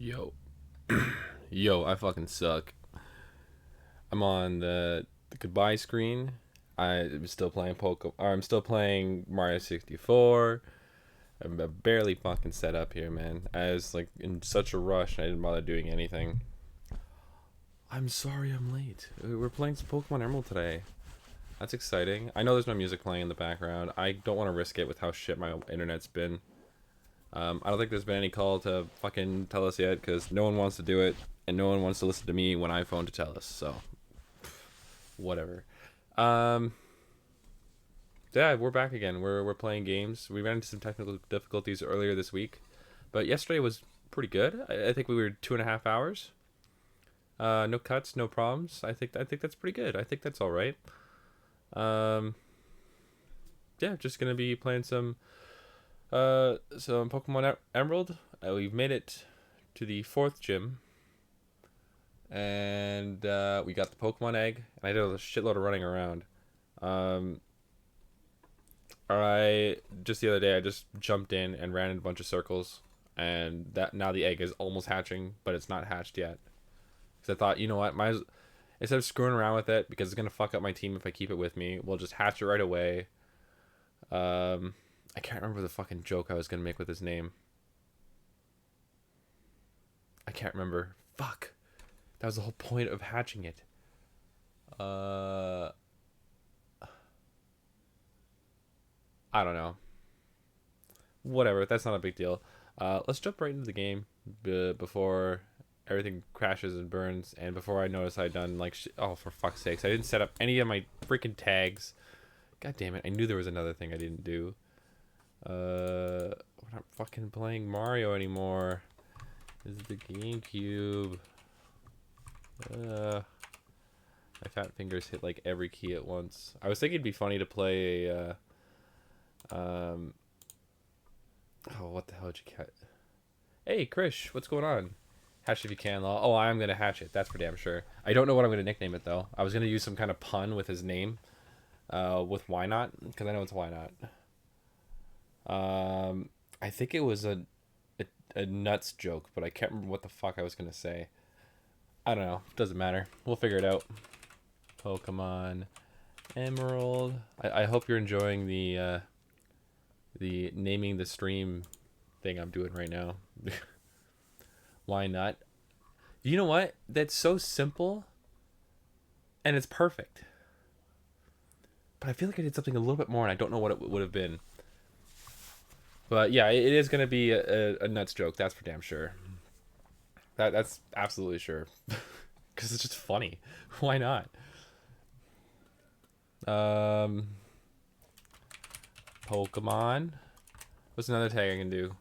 Yo, yo, I fucking suck. I'm on the goodbye screen. I'm still playing I'm still playing Mario 64. I'm barely fucking set up here, man. I was like in such a rush, and I didn't bother doing anything. I'm sorry, I'm late. We're playing some Pokemon Emerald today. That's exciting. I know there's no music playing in the background. I don't want to risk it with how shit my internet's been. I don't think there's been any call to fucking tell us yet because no one wants to do it and no one wants to listen to me when I phone to tell us. So, whatever. Um, yeah, we're back again. We're playing games. We ran into some technical difficulties earlier this week, but yesterday was pretty good. I think we were 2.5 hours. No cuts, no problems. I think that's pretty good. I think that's all right. Um, yeah, just gonna be playing some Pokemon Emerald. We've made it to the fourth gym, and we got the Pokemon egg. And I did a shitload of running around. Um, I just the other day I just jumped in and ran in a bunch of circles, and that now the egg is almost hatching, but it's not hatched yet. Because I thought, you know what, instead of screwing around with it because it's gonna fuck up my team if I keep it with me, we'll just hatch it right away. I can't remember the fucking joke I was gonna make with his name. I can't remember. Fuck. That was the whole point of hatching it. Uh, I don't know. Whatever. That's not a big deal. Let's jump right into the game before everything crashes and burns, and before I notice I'd done like oh, for fuck's sakes, I didn't set up any of my freaking tags. God damn it! I knew there was another thing I didn't do. We're not fucking playing Mario anymore. This is the GameCube. My fat fingers hit like every key at once. I was thinking it'd be funny to play a, oh, what the hell did you cat? Hey, Krish, what's going on? Hatch if you can, law. Oh, I'm gonna hatch it. That's for damn sure. I don't know what I'm gonna nickname it though. I was gonna use some kind of pun with his name, with why not? Because I know it's why not. I think it was a nuts joke, but I can't remember what the fuck I was gonna say. I don't know. Doesn't matter. We'll figure it out. Pokemon Emerald. I hope you're enjoying the naming the stream thing I'm doing right now. Why not? You know what? That's so simple and it's perfect. But I feel like I did something a little bit more and I don't know what it would have been. But yeah, it is going to be a nuts joke. That's for damn sure. That's absolutely sure. Because it's just funny. Why not? Um, Pokemon. What's another tag I can do?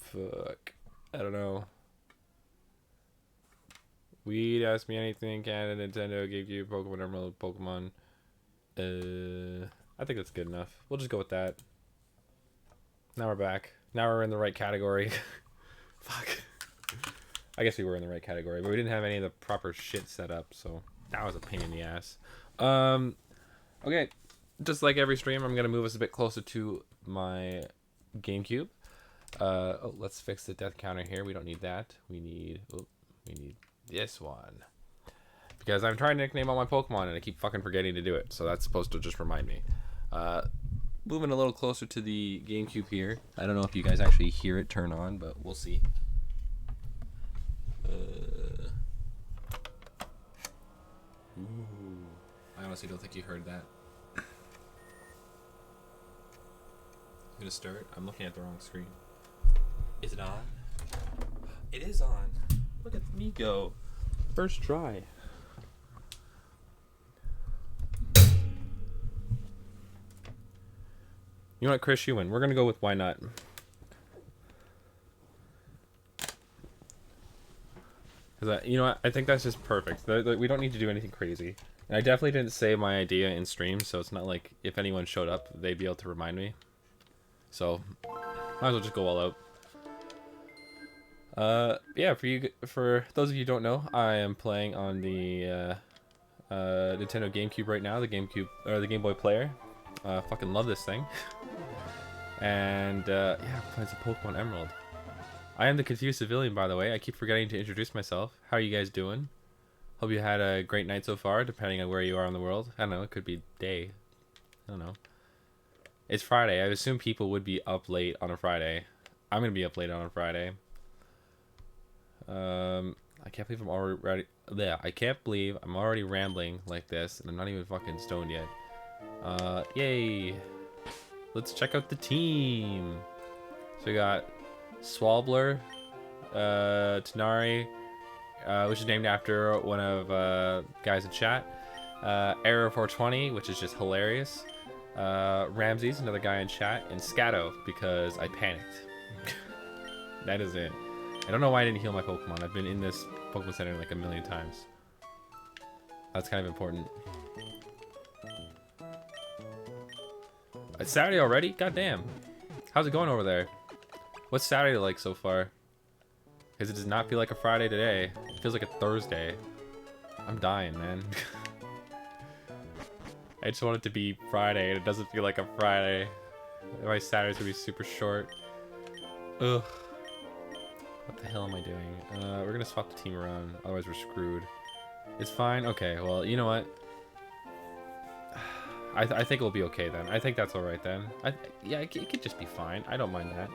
Fuck. I don't know. We'd ask me anything. Canada, Nintendo, GameCube, Pokemon Emerald, Pokemon. I think that's good enough. We'll just go with that. Now we're back. Now we're in the right category. Fuck. I guess we were in the right category, but we didn't have any of the proper shit set up, so that was a pain in the ass. Okay. Just like every stream, I'm gonna move us a bit closer to my GameCube. Oh, let's fix the death counter here. We don't need that. We need this one. Because I'm trying to nickname all my Pokemon and I keep fucking forgetting to do it. So that's supposed to just remind me. Moving a little closer to the GameCube here. I don't know if you guys actually hear it turn on, but we'll see. Ooh. I honestly don't think you heard that. I'm gonna start. I'm looking at the wrong screen. Is it on? It is on. Look at me go. First try. You know what, Chris, you win. We're gonna go with why not. Cause you know what, I think that's just perfect. We don't need to do anything crazy. And I definitely didn't say my idea in stream, so it's not like if anyone showed up, they'd be able to remind me. So, might as well just go all out. Yeah, for those of you who don't know, I am playing on the Nintendo GameCube right now, the GameCube or the Game Boy Player. Fucking love this thing. And yeah, playing some Pokemon Emerald. I am the confused civilian, by the way. I keep forgetting to introduce myself. How are you guys doing? Hope you had a great night so far, depending on where you are in the world. I don't know, it could be day. I don't know. It's Friday. I assume people would be up late on a Friday. I'm gonna be up late on a Friday. I can't believe I'm already. Yeah, I can't believe I'm already rambling like this, and I'm not even fucking stoned yet. Yay! Let's check out the team. So we got Swabler, Tanari, which is named after one of guys in chat. Error 420, which is just hilarious. Ramses, another guy in chat, and Scatto because I panicked. That is it. I don't know why I didn't heal my Pokemon. I've been in this Pokemon Center like a million times. That's kind of important. It's Saturday already? Goddamn. How's it going over there? What's Saturday like so far? Because it does not feel like a Friday today. It feels like a Thursday. I'm dying, man. I just want it to be Friday, and it doesn't feel like a Friday. My Saturdays would be super short. Ugh. What the hell am I doing? We're gonna swap the team around, otherwise we're screwed. It's fine? Okay, well, you know what? I think it'll be okay then. I think that's alright then. Yeah, it could just be fine. I don't mind that.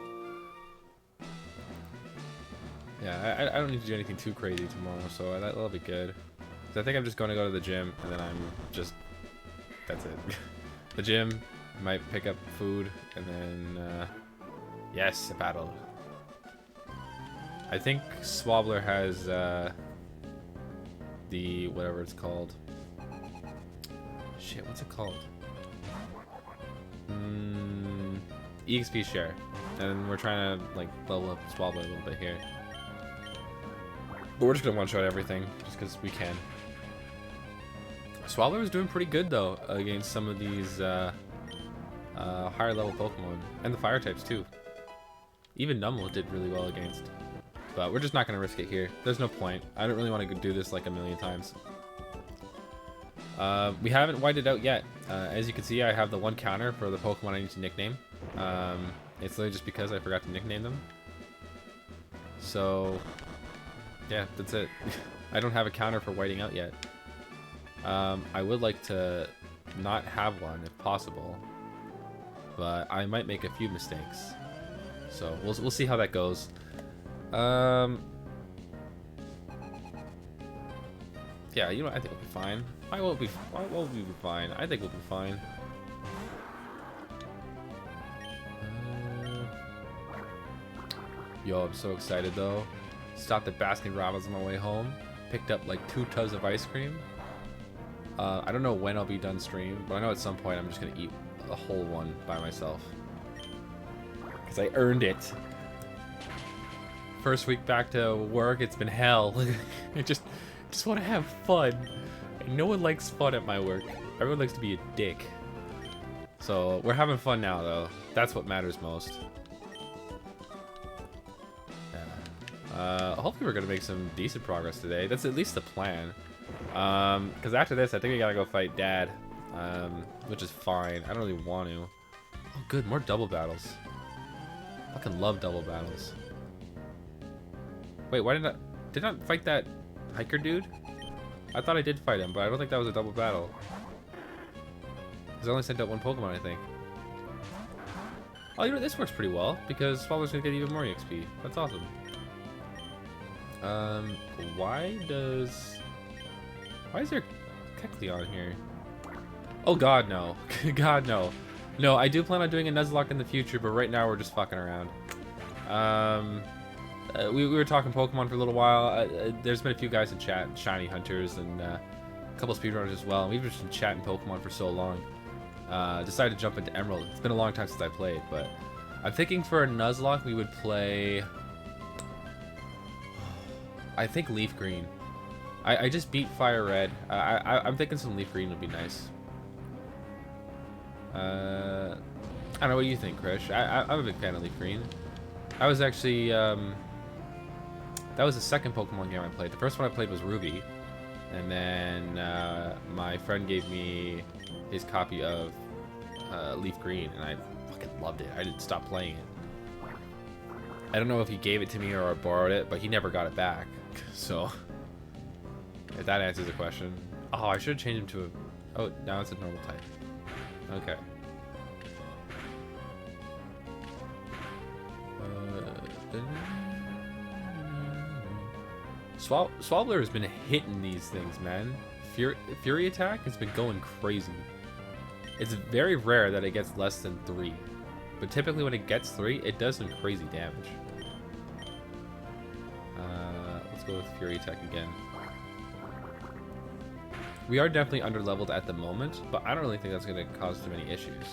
Yeah, I don't need to do anything too crazy tomorrow, so that'll be good. So I think I'm just going to go to the gym, and then I'm just... That's it. The gym, might pick up food, and then... yes, a battle. I think Swabler has the whatever it's called. Shit, what's it called? EXP share, and we're trying to like level up Swabler a little bit here. But we're just gonna one-shot everything just because we can. Swabler was doing pretty good though against some of these higher level Pokemon and the fire types too. Even Numel did really well against. But we're just not going to risk it here. There's no point. I don't really want to do this like a million times. We haven't whited out yet. As you can see, I have the one counter for the Pokemon I need to nickname. It's literally just because I forgot to nickname them. So, yeah, that's it. I don't have a counter for whiting out yet. I would like to not have one if possible. But I might make a few mistakes. So, we'll see how that goes. Yeah, you know, I think we'll be fine. Why won't we be fine? I think we'll be fine. Yo, I'm so excited though. Stopped at Baskin Robbins on my way home. Picked up like 2 tubs of ice cream. I don't know when I'll be done stream, but I know at some point I'm just gonna eat a whole one by myself. Because I earned it. First week back to work, it's been hell. I just want to have fun. And no one likes fun at my work. Everyone likes to be a dick. So we're having fun now, though. That's what matters most. Yeah. Hopefully we're gonna make some decent progress today. That's at least the plan. Because after this, I think we gotta go fight Dad. Which is fine. I don't really want to. Oh, good, more double battles. I fucking love double battles. Wait, why did I fight that hiker dude? I thought I did fight him, but I don't think that was a double battle. Because I only sent out 1 Pokemon, I think. Oh, you know, this works pretty well, because Swabler's gonna get even more EXP. That's awesome. Why is there Kecleon here? Oh god, no. God, no. No, I do plan on doing a Nuzlocke in the future, but right now we're just fucking around. We were talking Pokemon for a little while. There's been a few guys in chat, Shiny Hunters, and a couple speedrunners as well. And we've just been chatting Pokemon for so long. Decided to jump into Emerald. It's been a long time since I played, but I'm thinking for a Nuzlocke we would play... I think Leaf Green. I just beat Fire Red. I'm thinking some Leaf Green would be nice. I don't know, what do you think, Krish? I'm a big fan of Leaf Green. I was actually... that was the second Pokemon game I played. The first one I played was Ruby. And then my friend gave me his copy of Leaf Green, and I fucking loved it. I didn't stop playing it. I don't know if he gave it to me or I borrowed it, but he never got it back. So, if that answers the question. Oh, I should have changed him to a... Oh, now it's a normal type. Okay. Swabbler has been hitting these things, man. Fury attack has been going crazy. It's very rare that it gets less than 3. But typically when it gets 3, it does some crazy damage. Let's go with Fury attack again. We are definitely under-leveled at the moment, but I don't really think that's going to cause too many issues.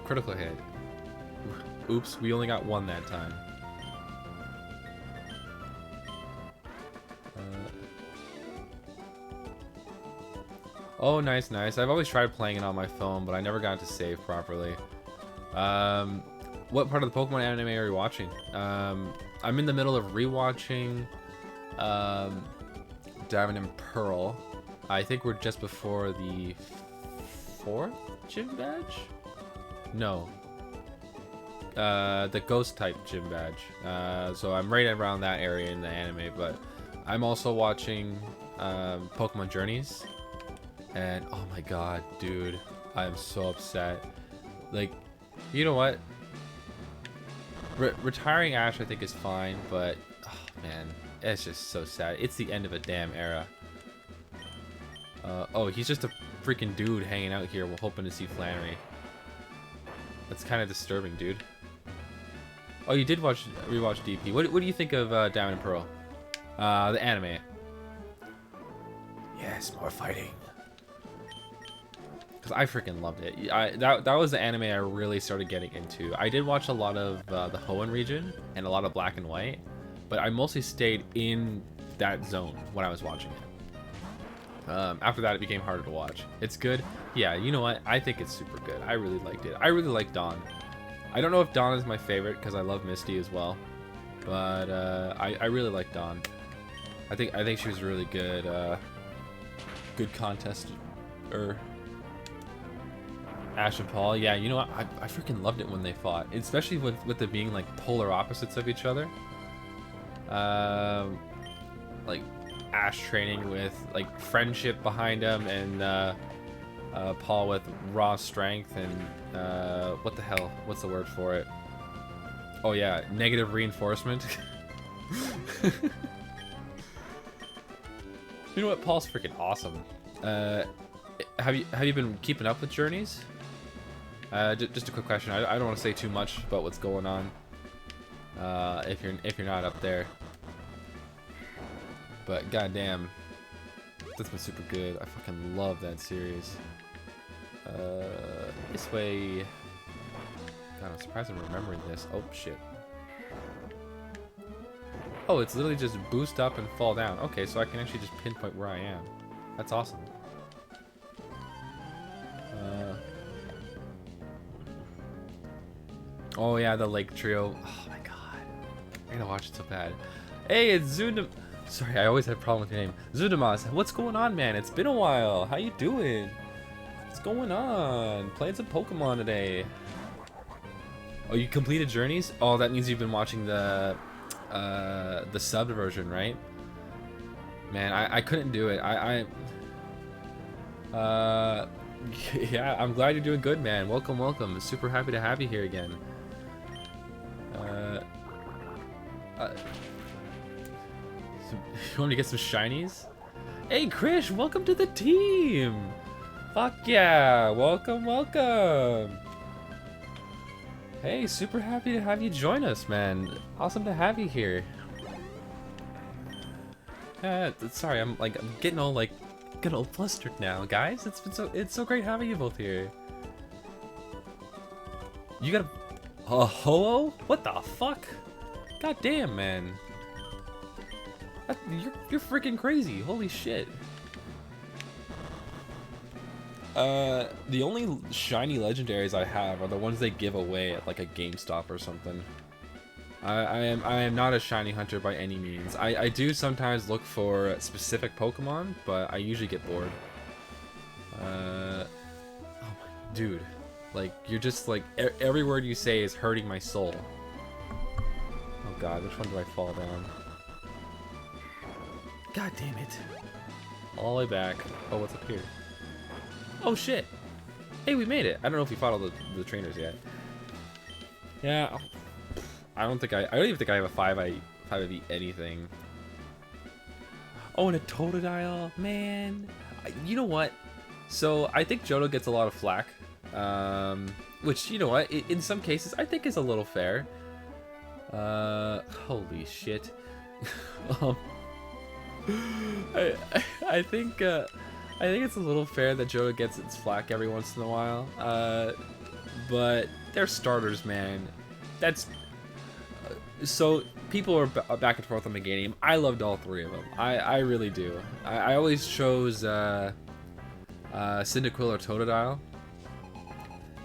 Critical hit. Oops, we only got 1 that time. Oh, nice, nice. I've always tried playing it on my phone, but I never got to save properly. What part of the Pokemon anime are you watching? I'm in the middle of rewatching Diamond and Pearl. I think we're just before the 4th gym badge? No. The ghost type gym badge. So I'm right around that area in the anime, but I'm also watching Pokemon Journeys. And oh my god, dude, I am so upset. Like, you know what? Retiring Ash I think is fine, but oh man, it's just so sad. It's the end of a damn era. Oh, he's just a freaking dude hanging out here hoping to see Flannery. That's kind of disturbing, dude. Oh, you did rewatch DP. What do you think of Diamond and Pearl? The anime. Yes, more fighting. Because I freaking loved it. That was the anime I really started getting into. I did watch a lot of the Hoenn region and a lot of Black and White, but I mostly stayed in that zone when I was watching it. After that, it became harder to watch. It's good. Yeah, you know what? I think it's super good. I really liked it. I really like Dawn. I don't know if Dawn is my favorite because I love Misty as well, but I really like Dawn. I think she was really good. Good contest, Ash and Paul, yeah, you know what? I freaking loved it when they fought, especially with it being like polar opposites of each other. Like Ash training with like friendship behind him, and Paul with raw strength and what the hell? What's the word for it? Oh yeah, negative reinforcement. You know what? Paul's freaking awesome. Have you been keeping up with Journeys? Just a quick question. I don't want to say too much about what's going on. If you're not up there, but goddamn, that's been super good. I fucking love that series. This way. God, I'm surprised I'm remembering this. Oh shit. Oh, it's literally just boost up and fall down. Okay, so I can actually just pinpoint where I am. That's awesome. Oh yeah, the Lake Trio. Oh my god, I gotta watch it so bad. Hey, it's Zundam. Sorry, I always have a problem with your name. Zudamas, what's going on, man? It's been a while. How you doing? What's going on? Playing some Pokemon today. Oh, you completed Journeys? Oh, that means you've been watching the subbed version, right? Man, I couldn't do it. Yeah, I'm glad you're doing good, man. Welcome, welcome. Super happy to have you here again. You want me to get some shinies? Hey, Krish, welcome to the team. Fuck yeah, welcome, welcome. Hey, super happy to have you join us, man. Awesome to have you here. Sorry, I'm getting all flustered now, guys. It's so great having you both here. You got a Ho-Oh? What the fuck? God damn, man. You're freaking crazy. Holy shit. The only shiny legendaries I have are the ones they give away at like a GameStop or something. I am not a shiny hunter by any means. I do sometimes look for specific Pokemon, but I usually get bored. Oh my dude. Like, you're just like, every word you say is hurting my soul. Oh god, which one do I fall down? God damn it. All the way back. Oh, what's up here? Oh shit! Hey, we made it! I don't know if we fought all the trainers yet. Yeah, I don't even think I have a 5IV anything. Oh, and a Totodile? Man. You know what? So, I think Johto gets a lot of flack. Which, you know what? In some cases, I think is a little fair. Holy shit. I think it's a little fair that Johto gets its flack every once in a while. But they're starters, man. That's so people are back and forth on Meganium. I loved all three of them. I really do. I always chose Cyndaquil or Totodile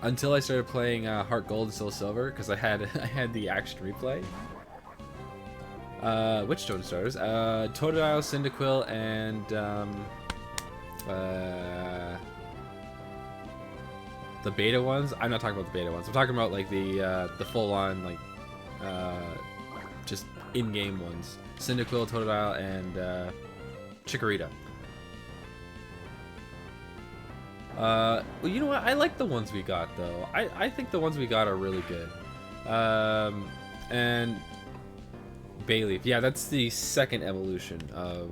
until I started playing Heart Gold and Soul Silver, because I had the action replay. Which Johto starters? Totodile, Cyndaquil, and the beta ones. I'm not talking about the beta ones. I'm talking about like the full-on like just in-game ones. Cyndaquil, Totodile, and Chikorita. Well, you know what? I like the ones we got though. I think the ones we got are really good. And Bayleef, yeah, that's the second evolution of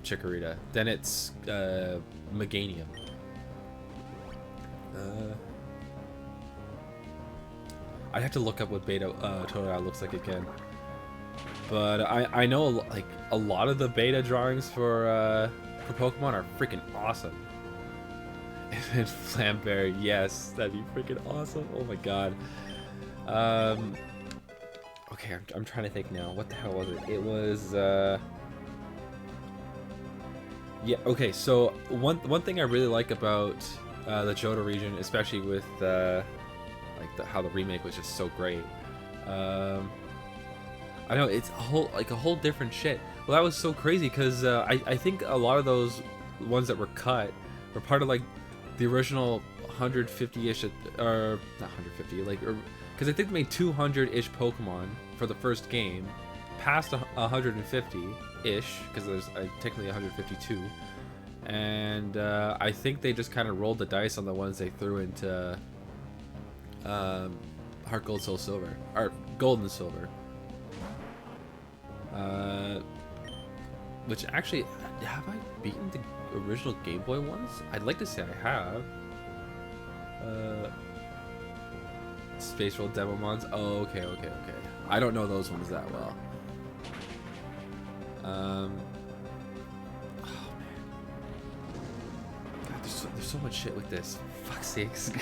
Chikorita. Then it's Meganium. I'd have to look up what beta Totodile looks like again. But I know like a lot of the beta drawings for Pokemon are freaking awesome. And Flamberry, yes, that'd be freaking awesome. Oh my god. Okay, I'm trying to think now. What the hell was it? It was yeah, okay, so one thing I really like about the Johto region, especially with like how the remake was just so great. I know it's a whole different shit. Well, that was so crazy because I think a lot of those ones that were cut were part of like the original 150-ish, or not 150, like, because I think they made 200-ish Pokemon for the first game, past 150-ish, because there's technically 152, and I think they just kind of rolled the dice on the ones they threw into Heart Gold, Soul Silver, or Gold and Silver. Which actually, have I beaten the original Game Boy ones? I'd like to say I have. Space Roll Demomons. Oh, okay. I don't know those ones that well. Oh man, God, there's so much shit with this. Fuck's sakes.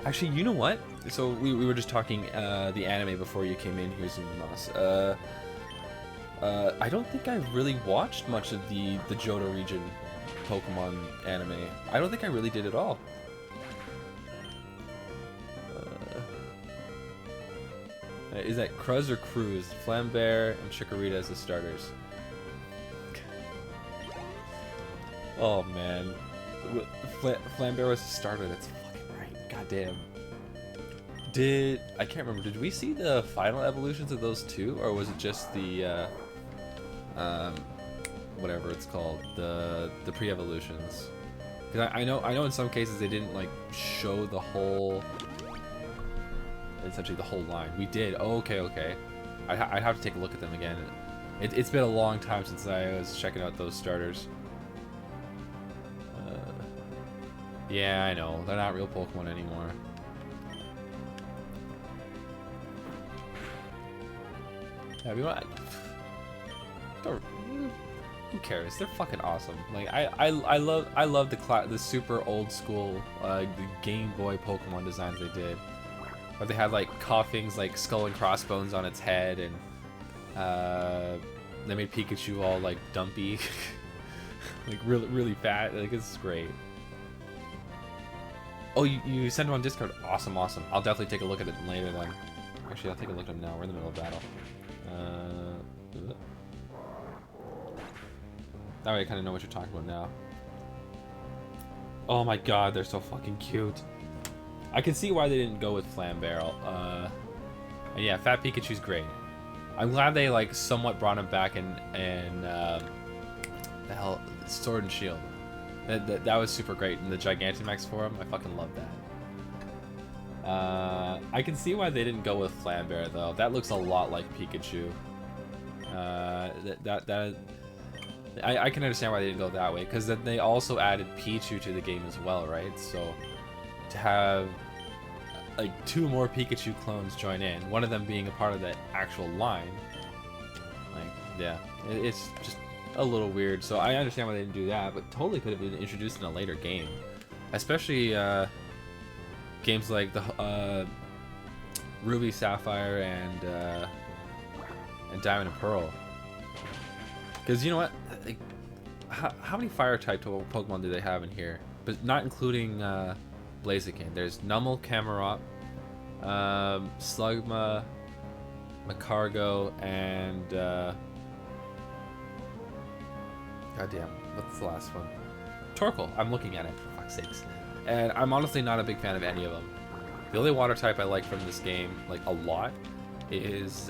Actually, you know what? So we were just talking the anime before you came in here, Zumamas. I don't think I've really watched much of the Johto region Pokemon anime. I don't think I really did at all. Is that Cruz or Cruz? Flambear and Chikorita as the starters. Oh man, Flambear was the starter. That's fucking right. Goddamn. I can't remember. Did we see the final evolutions of those two, or was it just the whatever it's called, the pre-evolutions? Because I know in some cases they didn't like show the whole, essentially the whole line. We did. Oh, okay. I'd have to take a look at them again. It's been a long time since I was checking out those starters. Yeah, I know. They're not real Pokemon anymore. Yeah, we want. Who cares? They're fucking awesome. Like I love the super old school the Game Boy Pokemon designs they did. Where they had like Coughing's like skull and crossbones on its head, and they made Pikachu all like dumpy, like really fat. Like it's great. Oh, you sent him on Discord. Awesome. I'll definitely take a look at it later then. Actually, I'll take a look at him now. We're in the middle of battle. That way I kind of know what you're talking about now. Oh my god, they're so fucking cute. I can see why they didn't go with Flambear. And yeah, Fat Pikachu's great. I'm glad they like somewhat brought him back in the hell, Sword and Shield. That was super great. And the Gigantamax form, I fucking love that. I can see why they didn't go with Flambear though. That looks a lot like Pikachu. I can understand why they didn't go that way, because then they also added Pichu to the game as well, right? So to have like 2 more Pikachu clones join in, one of them being a part of that actual line, like, yeah, it's just a little weird. So I understand why they didn't do that, but totally could have been introduced in a later game, especially games like the Ruby, Sapphire, and Diamond and Pearl. Because you know what, like, how many fire type Pokemon do they have in here? But not including Blaziken. There's Numel, Camerupt, Slugma, Macargo, and goddamn, what's the last one? Torkoal. I'm looking at it, for fuck's sakes. And I'm honestly not a big fan of any of them. The only water type I like from this game, like a lot, is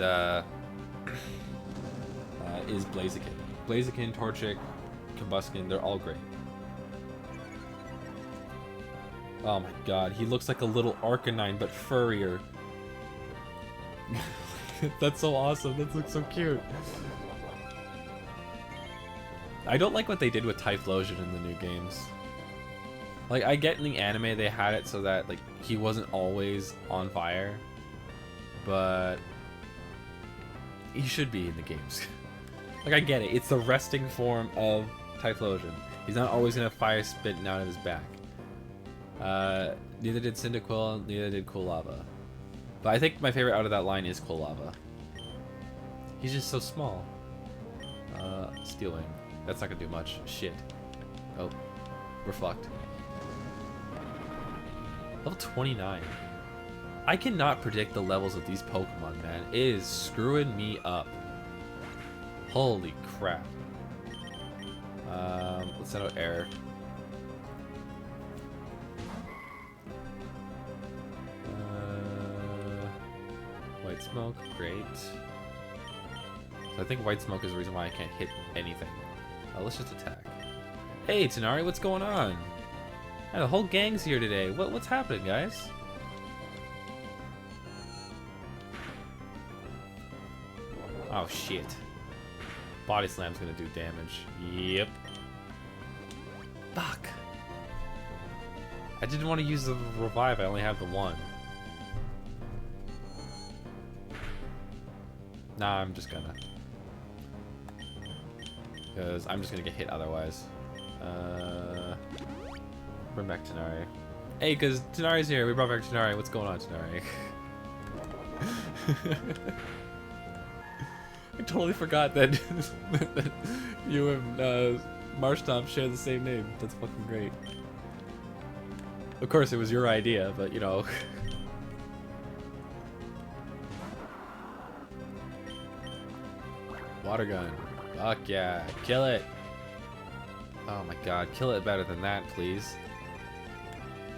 Blaziken. Blaziken, Torchic, Combusken, they're all great. Oh my god, he looks like a little Arcanine, but furrier. That's so awesome, that looks so cute. I don't like what they did with Typhlosion in the new games. Like, I get in the anime they had it so that, like, he wasn't always on fire, but he should be in the games. Like, I get it, it's the resting form of Typhlosion. He's not always gonna fire spitting out of his back. Neither did Cyndaquil, neither did Quilava. But I think my favorite out of that line is Quilava. He's just so small. Steel Wing. That's not gonna do much. Shit. Oh. We're fucked. Level 29. I cannot predict the levels of these Pokemon, man. It is screwing me up. Holy crap. Let's send out air. White Smoke, great. So I think White Smoke is the reason why I can't hit anything. Let's just attack. Hey, Tighnari, what's going on? Yeah, the whole gang's here today. What's happening, guys? Oh, shit. Body Slam's gonna do damage. Yep. Fuck. I didn't want to use the revive. I only have the one. Nah, I'm just gonna. Because I'm just gonna get hit otherwise. Bring back Tighnari. Hey, because Tighnari's here. We brought back Tighnari. What's going on, Tighnari? I totally forgot that, that you and Marshtomp share the same name. That's fucking great. Of course, it was your idea, but you know. Water gun. Fuck yeah. Kill it. Oh my god. Kill it better than that, please.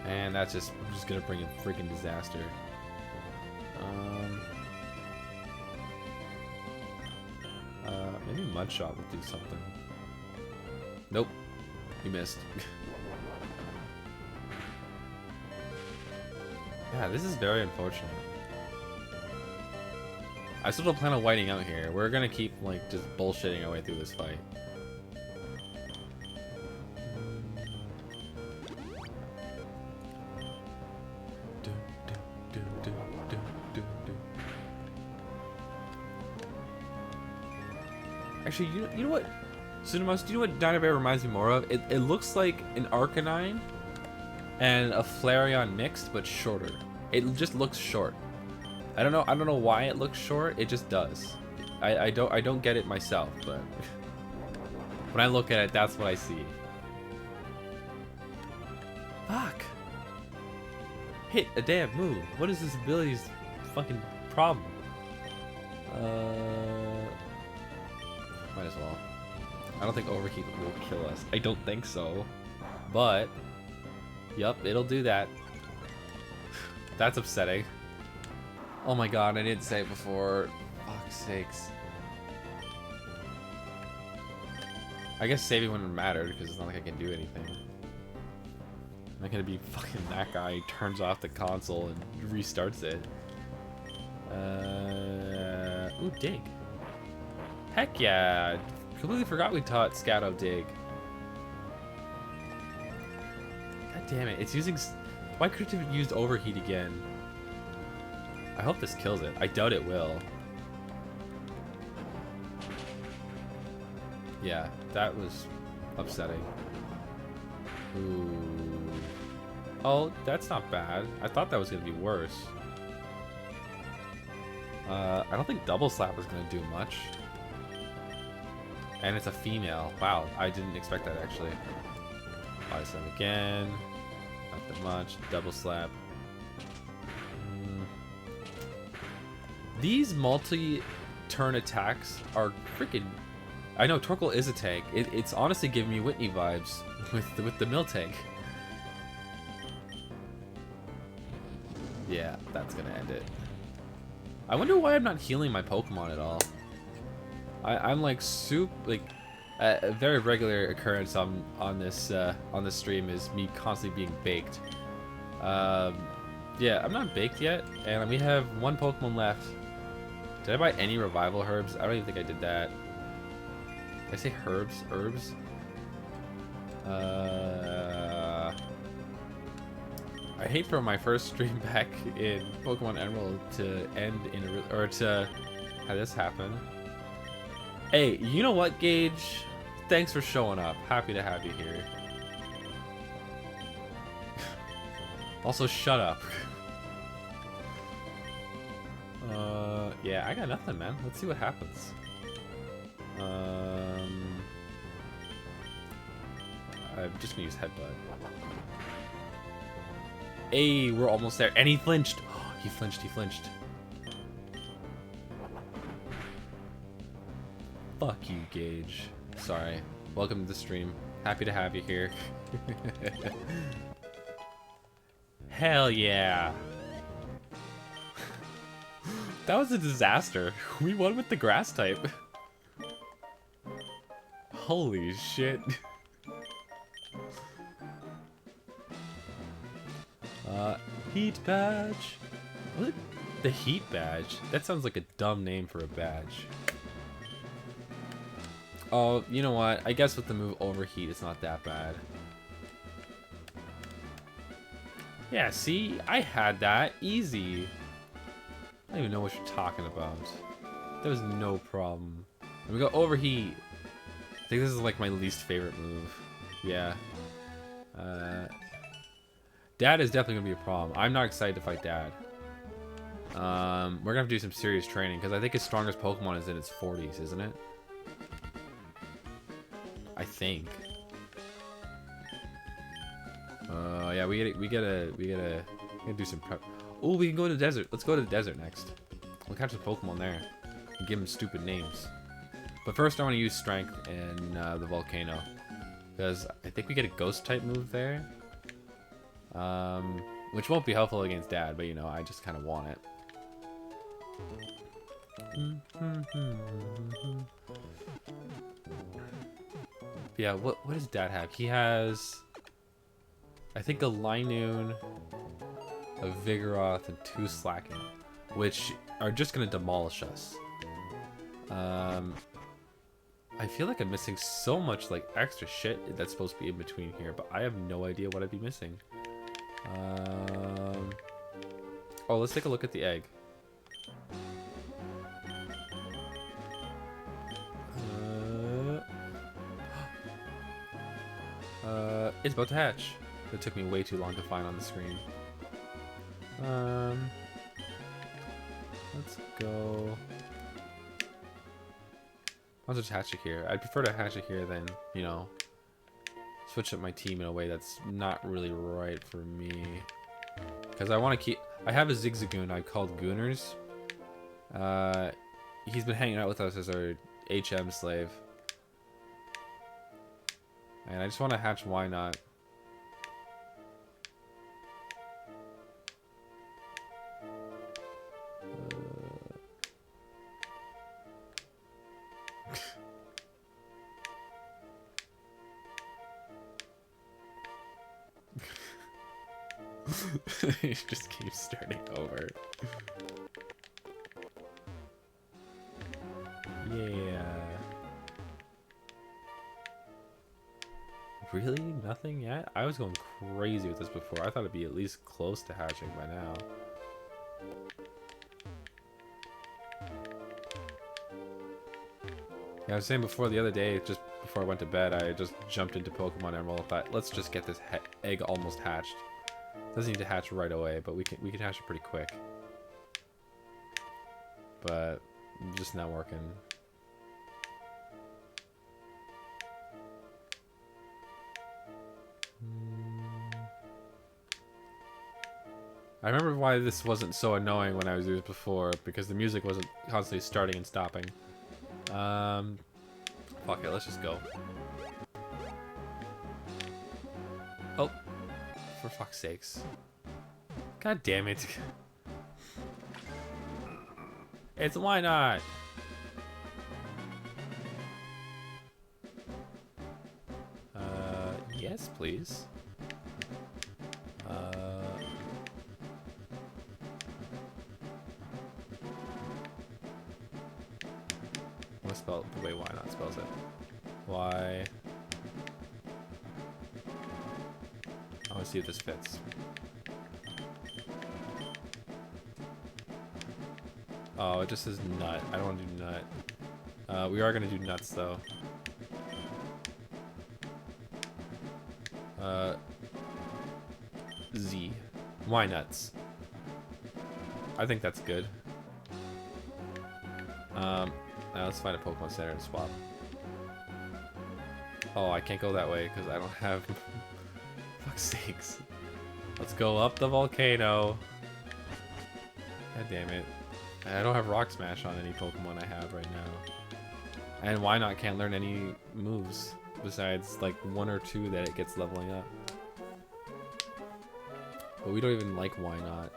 And that's just gonna bring a freaking disaster. Maybe Mudshot will do something. Nope. You missed. Yeah, this is very unfortunate. I still don't plan on whiting out here. We're gonna keep, like, just bullshitting our way through this fight. Actually, you know what? Cinemas, do you know what Dynabear reminds me more of? It looks like an Arcanine and a Flareon mixed, but shorter. It just looks short. I don't know why it looks short. It just does. I don't get it myself, but when I look at it, that's what I see. Fuck. Hit a damn move. What is this ability's fucking problem? Might as well. I don't think Overheat will kill us. I don't think so. But, yup, it'll do that. That's upsetting. Oh my god, I didn't say it before. Fuck's sakes. I guess saving wouldn't matter because it's not like I can do anything. I'm not gonna be fucking that guy who turns off the console and restarts it. Ooh, dig. Heck yeah! Completely forgot we taught Scato dig. God damn it! It's using. Why could it have used overheat again? I hope this kills it. I doubt it will. Yeah, that was upsetting. Ooh. Oh, that's not bad. I thought that was gonna be worse. I don't think double slap is gonna do much. And it's a female. Wow, I didn't expect that actually. Body slam again. Not that much. Double slap. These multi-turn attacks are freaking. I know Torkoal is a tank. It's honestly giving me Whitney vibes with the mill tank. Yeah, that's gonna end it. I wonder why I'm not healing my Pokemon at all. I'm like a very regular occurrence on this stream is me constantly being baked. Yeah, I'm not baked yet, and we have one Pokemon left. Did I buy any revival herbs? I don't even think I did that. Did I say herbs? Herbs? I hate for my first stream back in Pokemon Emerald to end in or to have this happen. Hey, you know what, Gage? Thanks for showing up. Happy to have you here. Also, shut up. Yeah, I got nothing, man. Let's see what happens. I'm just gonna use Headbutt. Hey, we're almost there. And he flinched. Oh, he flinched. Fuck you, Gage. Sorry. Welcome to the stream. Happy to have you here. Hell yeah. That was a disaster. We won with the grass type. Holy shit. Heat badge. What is the heat badge? That sounds like a dumb name for a badge. Oh, you know what? I guess with the move overheat, it's not that bad. Yeah, see? I had that. Easy. I don't even know what you're talking about. There was no problem. And we got overheat. I think this is like my least favorite move. Yeah. Dad is definitely gonna be a problem. I'm not excited to fight Dad. We're gonna have to do some serious training because I think his strongest Pokemon is in its 40s, isn't it? I think. Yeah, we gotta do some prep. Oh, we can go to the desert. Let's go to the desert next. We'll catch the Pokemon there and give them stupid names. But first, I want to use Strength in the Volcano because I think we get a Ghost type move there, which won't be helpful against Dad. But you know, I just kind of want it. Yeah, what does Dad have? He has, I think, a Linoone, a Vigoroth, and 2 Slaking, which are just gonna demolish us. I feel like I'm missing so much like extra shit that's supposed to be in between here, but I have no idea what I'd be missing. Oh, let's take a look at the egg. It's about to hatch. It took me way too long to find on the screen. Let's go. I'll just hatch it here. I'd prefer to hatch it here than, you know, switch up my team in a way that's not really right for me. Because I want to keep... I have a Zigzagoon I called Gooners. He's been hanging out with us as our HM slave. And I just want to hatch Why Not. He just keeps starting over. Yeah. Really? Nothing yet? I was going crazy with this before. I thought it'd be at least close to hatching by now. Yeah, I was saying before the other day, just before I went to bed, I just jumped into Pokemon Emerald. I thought, let's just get this egg almost hatched. Doesn't need to hatch right away, but we can hatch it pretty quick. But just not working. I remember why this wasn't so annoying when I was doing it before, because the music wasn't constantly starting and stopping. Fuck it, let's just go. Oh, for fuck's sakes. God damn it. It's why not? Yes, please. Let's spell it the way why not spells it. Why? I want to see if this fits. Oh, it just says nut. I don't want to do nut. We are going to do nuts, though. Z. Why nuts? I think that's good. Now let's find a Pokemon Center and swap. Oh, I can't go that way because I don't have... Fuck's sakes. Let's go up the volcano. God damn it. I don't have Rock Smash on any Pokemon I have right now. And why not can't learn any moves besides like 1 or 2 that it gets leveling up. But we don't even like why not.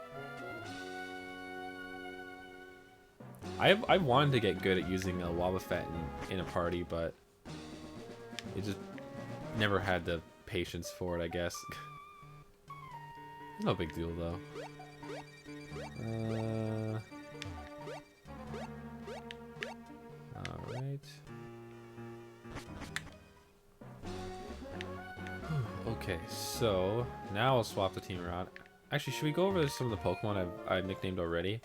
I wanted to get good at using a Wobbuffet in a party, but it just never had the patience for it, I guess. No big deal though. Alright. Okay, so now I'll swap the team around. Actually, should we go over some of the Pokemon I've nicknamed already?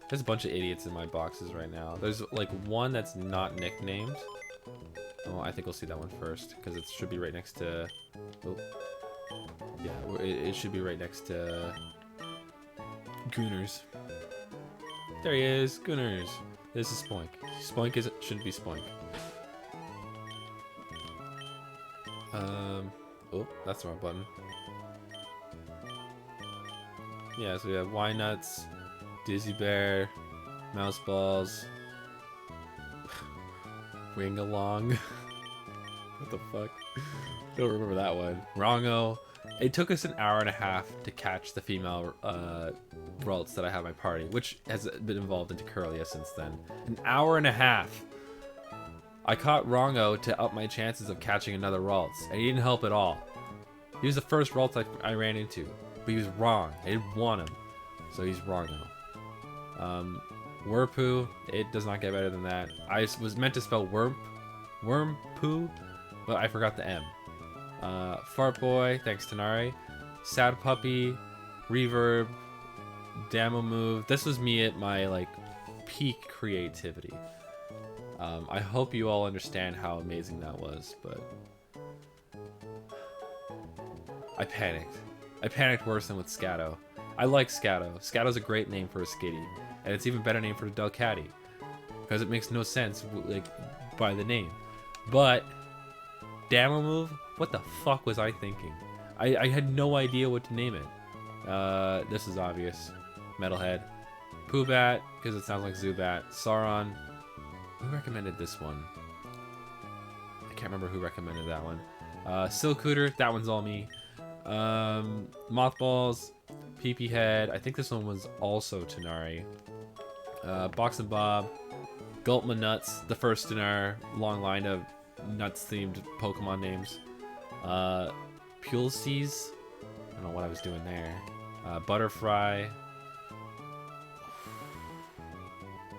There's a bunch of idiots in my boxes right now. There's like one that's not nicknamed. Oh, I think we'll see that one first because it should be right next to. Oh. Yeah, it should be right next to Gooners. There he is, Gooners. This is Spoink. Spoink shouldn't be Spoink. Oh, that's the wrong button. Yeah, so we have Wynuts, Dizzy Bear, Mouse Balls, Wingalong. What the fuck? Don't remember that one. Rongo. It took us an hour and a half to catch the female Ralts that I have in my party, which has been evolved into Curlia since then. An hour and a half. I caught Rongo to up my chances of catching another Ralts, and he didn't help at all. He was the first Ralts I ran into, but he was wrong. I didn't want him, so he's Rongo. Wurpoo, it does not get better than that. I was meant to spell Wormpoo, but I forgot the M. Fart Boy, thanks Tanari. Sad Puppy, Reverb, Damo Move. This was me at my like peak creativity. I hope you all understand how amazing that was, but I panicked. I panicked worse than with Scatto. I like Scatto. Scatto's a great name for a Skitty, and it's even better name for a Delcatty because it makes no sense like by the name. But Damo Move, what the fuck was I thinking? I had no idea what to name it. This is obvious. Metalhead. Poobat, because it sounds like Zubat. Sauron. Who recommended this one? I can't remember who recommended that one. Silcooter, that one's all me. Mothballs. PP Head. I think this one was also Tanari. Box and Bob. Gulpma Nuts, the first in our long line of nuts-themed Pokemon names. Pulsees. don't know what I was doing there. Butterfry.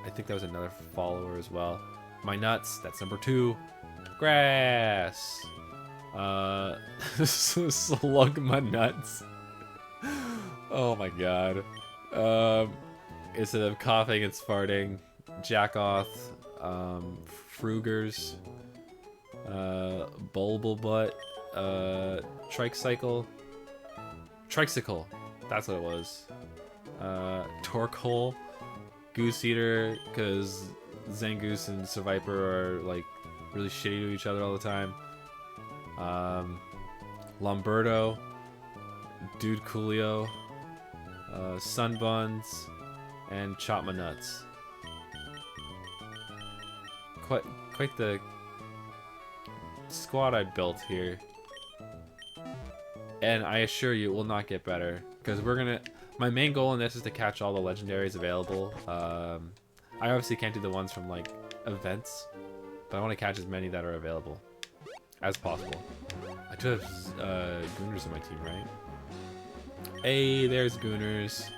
I think that was another follower as well. My nuts, that's number 2. Grass. Slug my nuts. Oh my god. Instead of coughing, it's farting. Jackoth. Frugers. Bulblebutt. Tricycle. Tricycle. That's what it was. Torque hole. Goose Eater, because Zangoose and Seviper are like really shitty to each other all the time. Lomberto, Dude Coolio, Sunbuns, and Chop My Nuts. Quite the squad I built here. And I assure you it will not get better, because we're gonna... My main goal in this is to catch all the legendaries available. I obviously can't do the ones from like events, but I want to catch as many that are available as possible. I do have Gooners in my team, right? Hey, there's Gooners.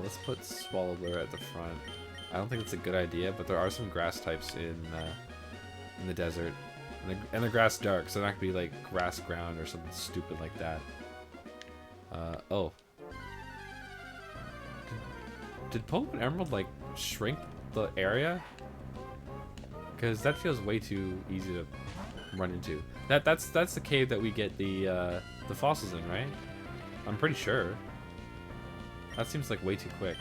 Let's put Swallowblur at the front. I don't think it's a good idea, but there are some grass types in the desert, and the grass dark, so they're not gonna be like grass ground or something stupid like that. Oh. Did Pokemon Emerald like shrink the area? Because that feels way too easy to run into. That's the cave that we get the fossils in, right? I'm pretty sure. That seems like way too quick.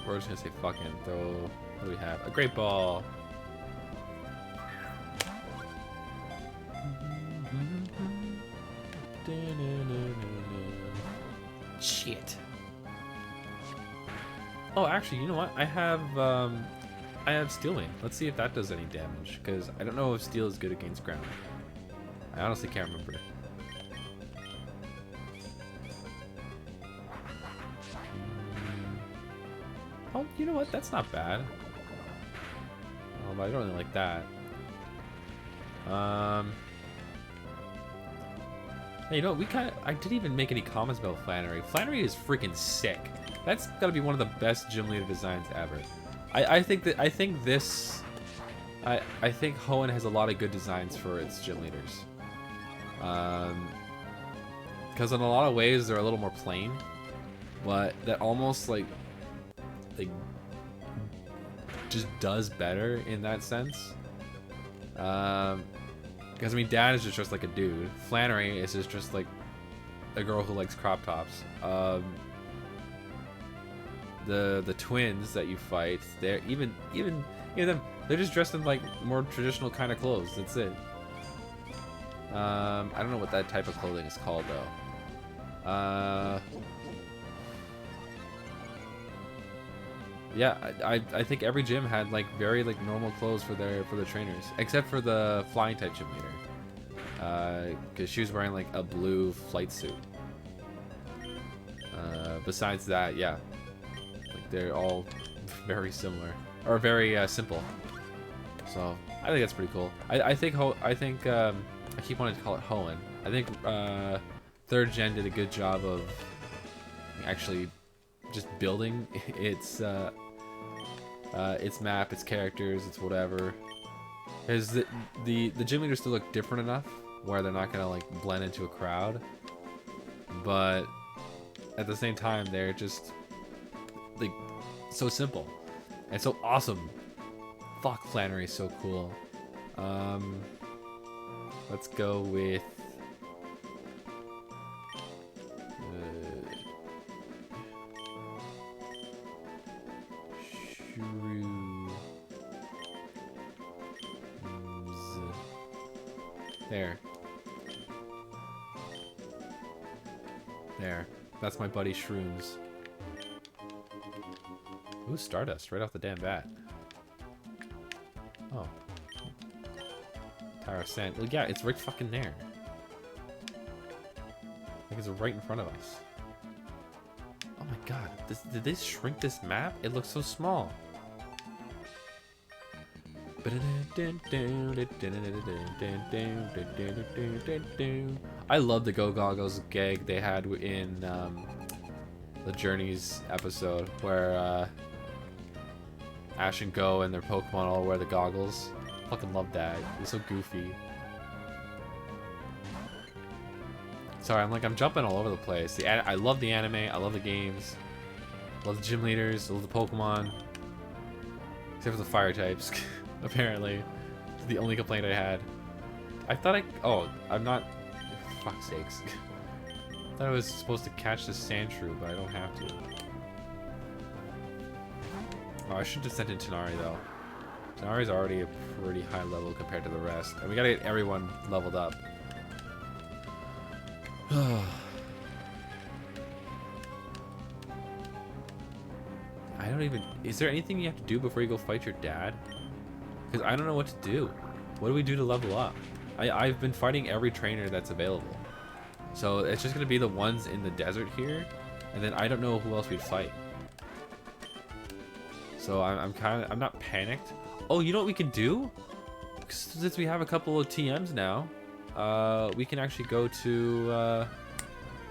We're just gonna say fucking throw. What do we have? A great ball. Shit. Oh, actually, you know what? I have Steel Wing. Let's see if that does any damage, because I don't know if Steel is good against ground. I honestly can't remember. Oh, you know what? That's not bad. Oh, but I don't really like that. Hey, you know, I didn't even make any comments about Flannery. Flannery is freaking sick. That's gotta be one of the best gym leader designs ever. I think Hoenn has a lot of good designs for its gym leaders. Because in a lot of ways they're a little more plain, but that almost like just does better in that sense. Because I mean, Dad is just like a dude. Flannery is just like a girl who likes crop tops. The twins that you fight, they're even them, they're just dressed in like more traditional kind of clothes. That's it. I don't know what that type of clothing is called though. Yeah, I think every gym had like very like normal clothes for their trainers, except for the flying type gym leader, because she was wearing like a blue flight suit. Besides that, yeah, like they're all very similar or very simple. So I think that's pretty cool. I think I keep wanting to call it Hoenn. I think 3rd Gen did a good job of actually just building its map, its characters, its whatever. Because the gym leaders still look different enough where they're not gonna like blend into a crowd, but at the same time they're just like so simple and so awesome. Fuck, Flannery is so cool. Let's go with There. That's my buddy Shrooms. Ooh, Stardust right off the damn bat. Oh. Tower of Sand. Well, yeah, it's right fucking there. Like it's right in front of us. Oh my god. Did they shrink this map? It looks so small. I love the Go Goggles gag they had in the Journeys episode where Ash and Go and their Pokemon all wear the goggles. Fucking love that. It's so goofy. Sorry, I'm jumping all over the place. I love the anime. I love the games. I love the gym leaders. I love the Pokemon. Except for the fire types, apparently. The only complaint I had. I thought oh, I'm not... Fuck's sakes. I thought I was supposed to catch the Sandshrew, but I don't have to. Oh, I should have sent in Tighnari, though. Tighnari's already a pretty high level compared to the rest. And we gotta get everyone leveled up. I don't even... Is there anything you have to do before you go fight your dad? Because I don't know what to do. What do we do to level up? I've been fighting every trainer that's available. So it's just going to be the ones in the desert here. And then I don't know who else we'd fight. So I'm not panicked. Oh, you know what we can do? Since we have a couple of TMs now, we can actually go to... what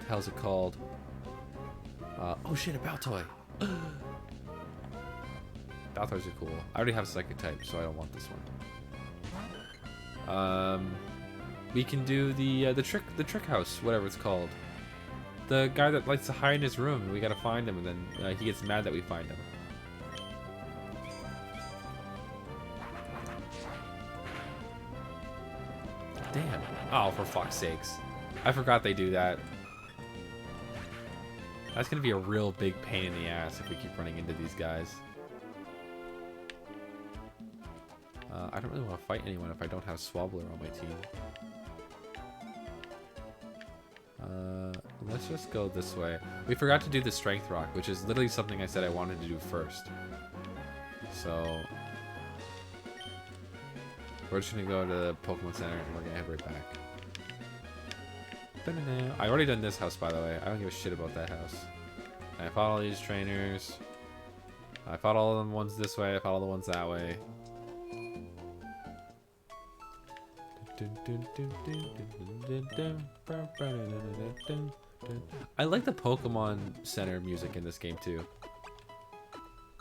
the hell's it called? Oh shit, a Baltoy. Baltoys are cool. I already have Psychic type, so I don't want this one. We can do the trick house, whatever it's called. The guy that likes to hide in his room. We gotta find him, and then he gets mad that we find him. Damn. Oh, for fuck's sakes. I forgot they do that. That's gonna be a real big pain in the ass if we keep running into these guys. I don't really want to fight anyone if I don't have Swabbler on my team. Let's just go this way. We forgot to do the Strength Rock, which is literally something I said I wanted to do first. So... we're just gonna go to the Pokemon Center and we're gonna head right back. I already done this house, by the way. I don't give a shit about that house. And I fought all these trainers. I fought all of the ones this way. I fought all the ones that way. I like the Pokemon Center music in this game too. I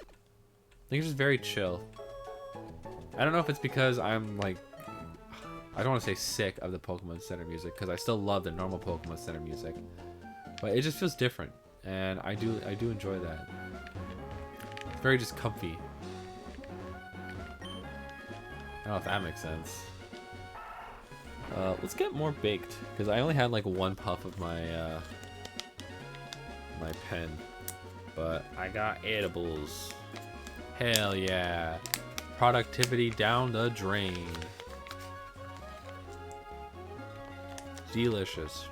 think it's just very chill. I don't know if it's because I'm like, I don't want to say sick of the Pokemon Center music because I still love the normal Pokemon Center music, but it just feels different, and I do enjoy that. It's very just comfy. I don't know if that makes sense. Let's get more baked because I only had like one puff of my my pen, but I got edibles. Hell yeah! Productivity down the drain. Delicious.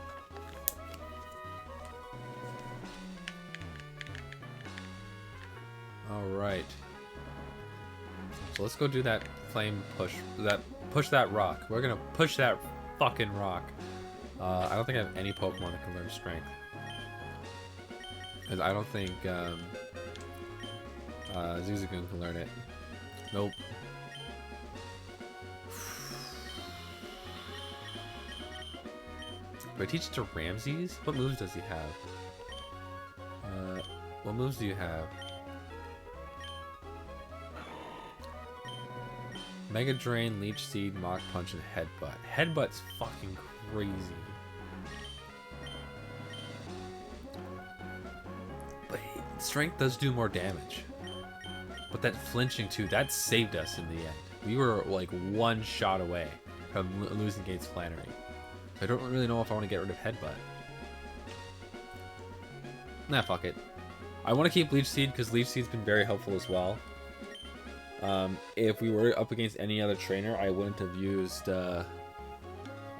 All right. So let's go do that flame push. Push that rock. We're gonna push that fucking rock. I don't think I have any Pokemon that can learn Strength. Because I don't think Zuzukun can learn it. Nope. Do I teach it to Ramses? What moves does he have? What moves do you have? Mega Drain, Leech Seed, Mach Punch, and Headbutt. Headbutt's fucking crazy. But Strength does do more damage. But that flinching too, that saved us in the end. We were like one shot away from losing against Flannery. I don't really know if I want to get rid of Headbutt. Nah, fuck it. I want to keep Leech Seed because Leech Seed's been very helpful as well. If we were up against any other trainer, I wouldn't have used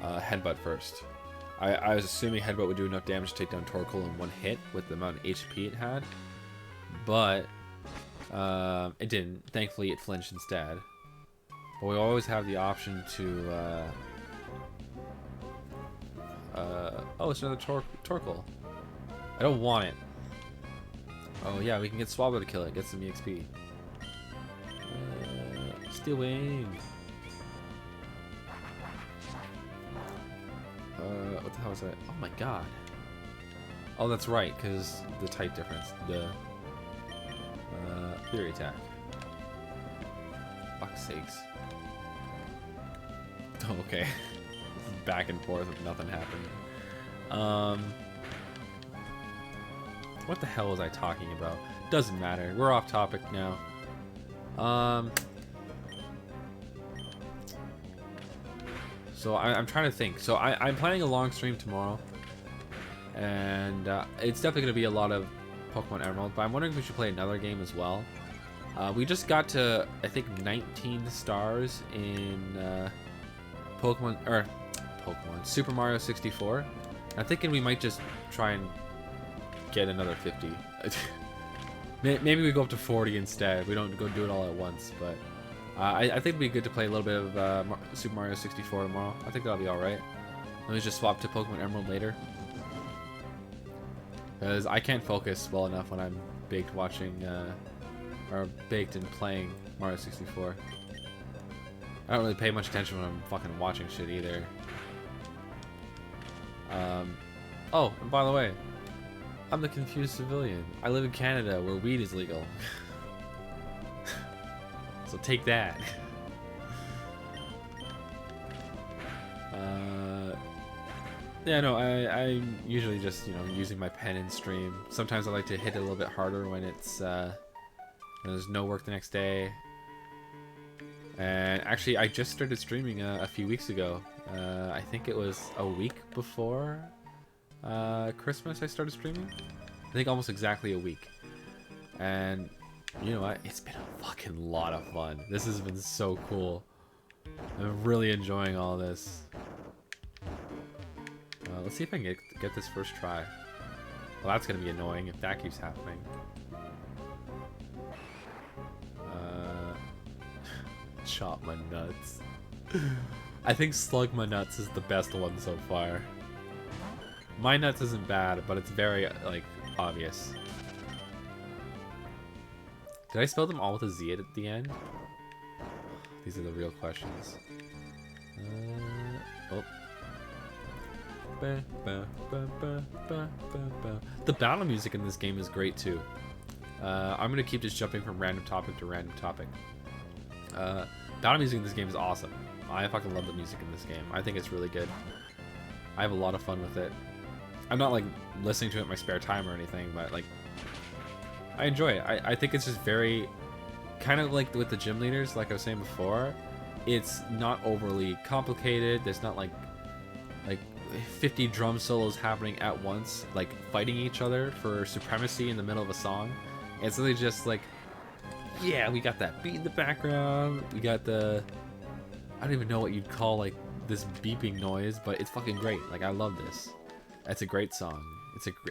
Headbutt first. I was assuming Headbutt would do enough damage to take down Torkoal in one hit with the amount of HP it had. But it didn't. Thankfully, it flinched instead. But we always have the option to... oh, it's another Torkoal. I don't want it. Oh yeah, we can get Swablu to kill it. Get some EXP. Steel Wing. What the hell is that? Oh my god. Oh, that's right, because the type difference. The Fury Attack. Fuck's sakes. Oh, okay. Back and forth if nothing happened. What the hell was I talking about? Doesn't matter. We're off topic now. So I'm trying to think. So I'm planning a long stream tomorrow. And it's definitely going to be a lot of Pokemon Emerald. But I'm wondering if we should play another game as well. We just got to, I think, 19 stars in Super Mario 64. I'm thinking we might just try and get another 50. Maybe we go up to 40 instead. We don't go do it all at once, but I think it'd be good to play a little bit of Super Mario 64 tomorrow. I think that'll be alright. Let me just swap to Pokemon Emerald later. Because I can't focus well enough when I'm baked watching, or baked and playing Mario 64. I don't really pay much attention when I'm fucking watching shit either. Oh, and by the way, I'm the confused civilian. I live in Canada where weed is legal. So take that. Yeah, no, I'm usually just, using my pen in stream. Sometimes I like to hit it a little bit harder when it's, when there's no work the next day. And actually, I just started streaming a few weeks ago. I think it was a week before Christmas I started streaming. I think almost exactly a week. And you know what? It's been a fucking lot of fun. This has been so cool. I'm really enjoying all this. Let's see if I can get this first try. Well, that's going to be annoying if that keeps happening. Chop my nuts. I think Slug my nuts is the best one so far. My nuts isn't bad, but it's very, like, obvious. Did I spell them all with a Z at the end? These are the real questions. Oh. The battle music in this game is great too. I'm gonna keep just jumping from random topic to random topic. Battle music in this game is awesome. I fucking love the music in this game. I think it's really good. I have a lot of fun with it. I'm not like listening to it in my spare time or anything, but like I enjoy it. I think it's just very kind of like with the gym leaders, like I was saying before. It's not overly complicated. There's not like 50 drum solos happening at once, like fighting each other for supremacy in the middle of a song. It's really just like, yeah, we got that beat in the background. We got the, I don't even know what you'd call like this beeping noise, but it's fucking great. Like I love this. It's a great song.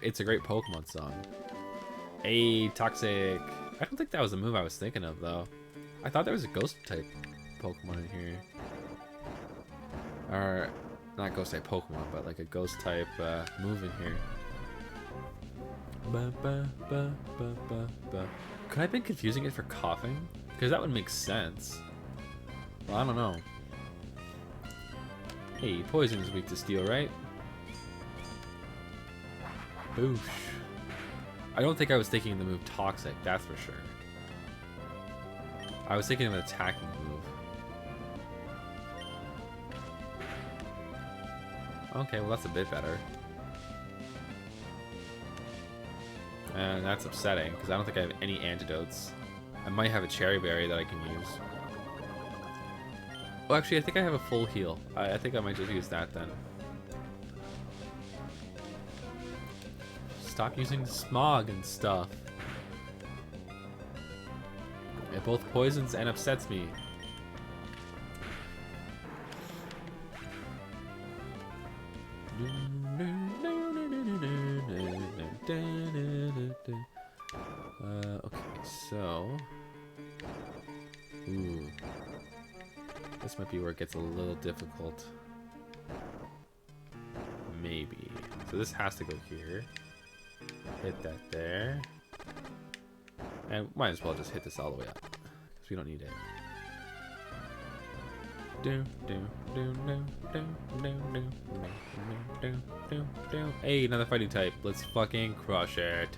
It's a great Pokemon song. Hey, Toxic. I don't think that was the move I was thinking of though. I thought there was a ghost type Pokemon in here. Or not ghost type Pokemon, but like a ghost type move in here. Could I have been confusing it for coughing? Because that would make sense. Well, I don't know. Hey, poison is weak to steel, right? Boosh. I don't think I was thinking of the move Toxic, that's for sure. I was thinking of an attacking move. Okay, well that's a bit better. And that's upsetting, because I don't think I have any antidotes. I might have a Cherry Berry that I can use. Well, actually, I think I have a full heal. I think I might just use that then. Stop using smog and stuff. It both poisons and upsets me. Okay, so... Ooh. This might be where it gets a little difficult. Maybe. So this has to go here. Hit that there. And might as well just hit this all the way up. Because we don't need it. Hey, another fighting type. Let's fucking crush it.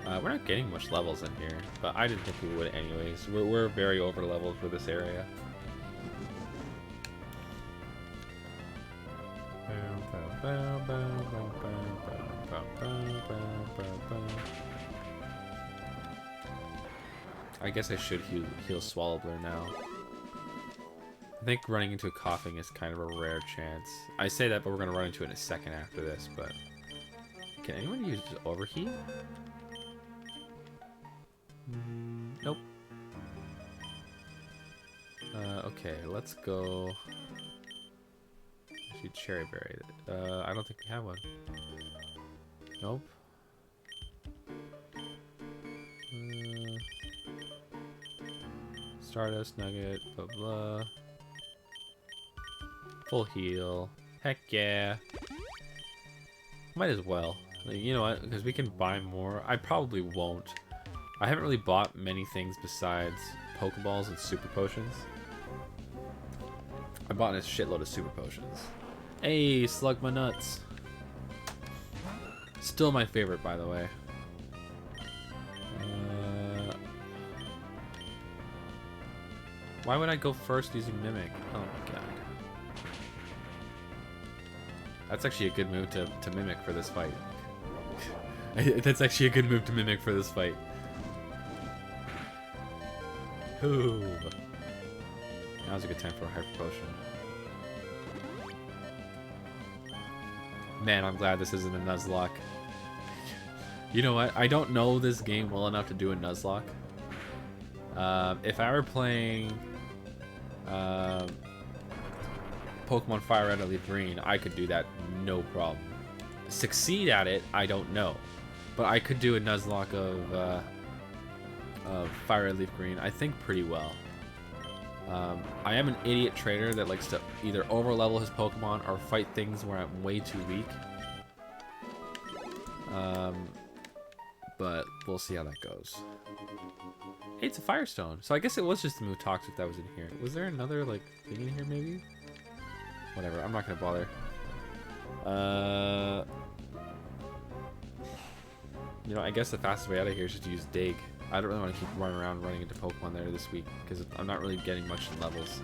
We're not getting much levels in here, but I didn't think we would anyways. We're very over leveled for this area. I guess I should heal Swallowblur now. I think running into a coughing is kind of a rare chance. I say that, but we're gonna run into it in a second after this, but... Can anyone use Overheat? Nope. Okay, let's go... Actually, Cherry Berry. I don't think we have one. Nope. Stardust Nugget, blah blah. Full heal. Heck yeah. Might as well. Like, you know what? Because we can buy more. I probably won't. I haven't really bought many things besides Pokeballs and Super Potions. I bought a shitload of Super Potions. Hey, Slug my nuts. Still my favorite, by the way. Why would I go first using Mimic? Oh my god. That's actually a good move to Mimic for this fight. That's actually a good move to Mimic for this fight. Ooh. Now's a good time for a Hyper Potion. Man, I'm glad this isn't a Nuzlocke. You know what? I don't know this game well enough to do a Nuzlocke. If I were playing Pokemon Fire Red or Leaf Green, I could do that no problem. Succeed at it, I don't know. But I could do a Nuzlocke of Fire Red Leaf Green, I think, pretty well. I am an idiot trainer that likes to either overlevel his Pokemon or fight things where I'm way too weak. But we'll see how that goes. Hey, it's a Firestone. So I guess it was just the move Toxic that was in here. Was there another, like, thing in here, maybe? Whatever, I'm not gonna bother. You know, I guess the fastest way out of here is just to use Dig. I don't really want to keep running around running into Pokemon there this week, because I'm not really getting much in levels.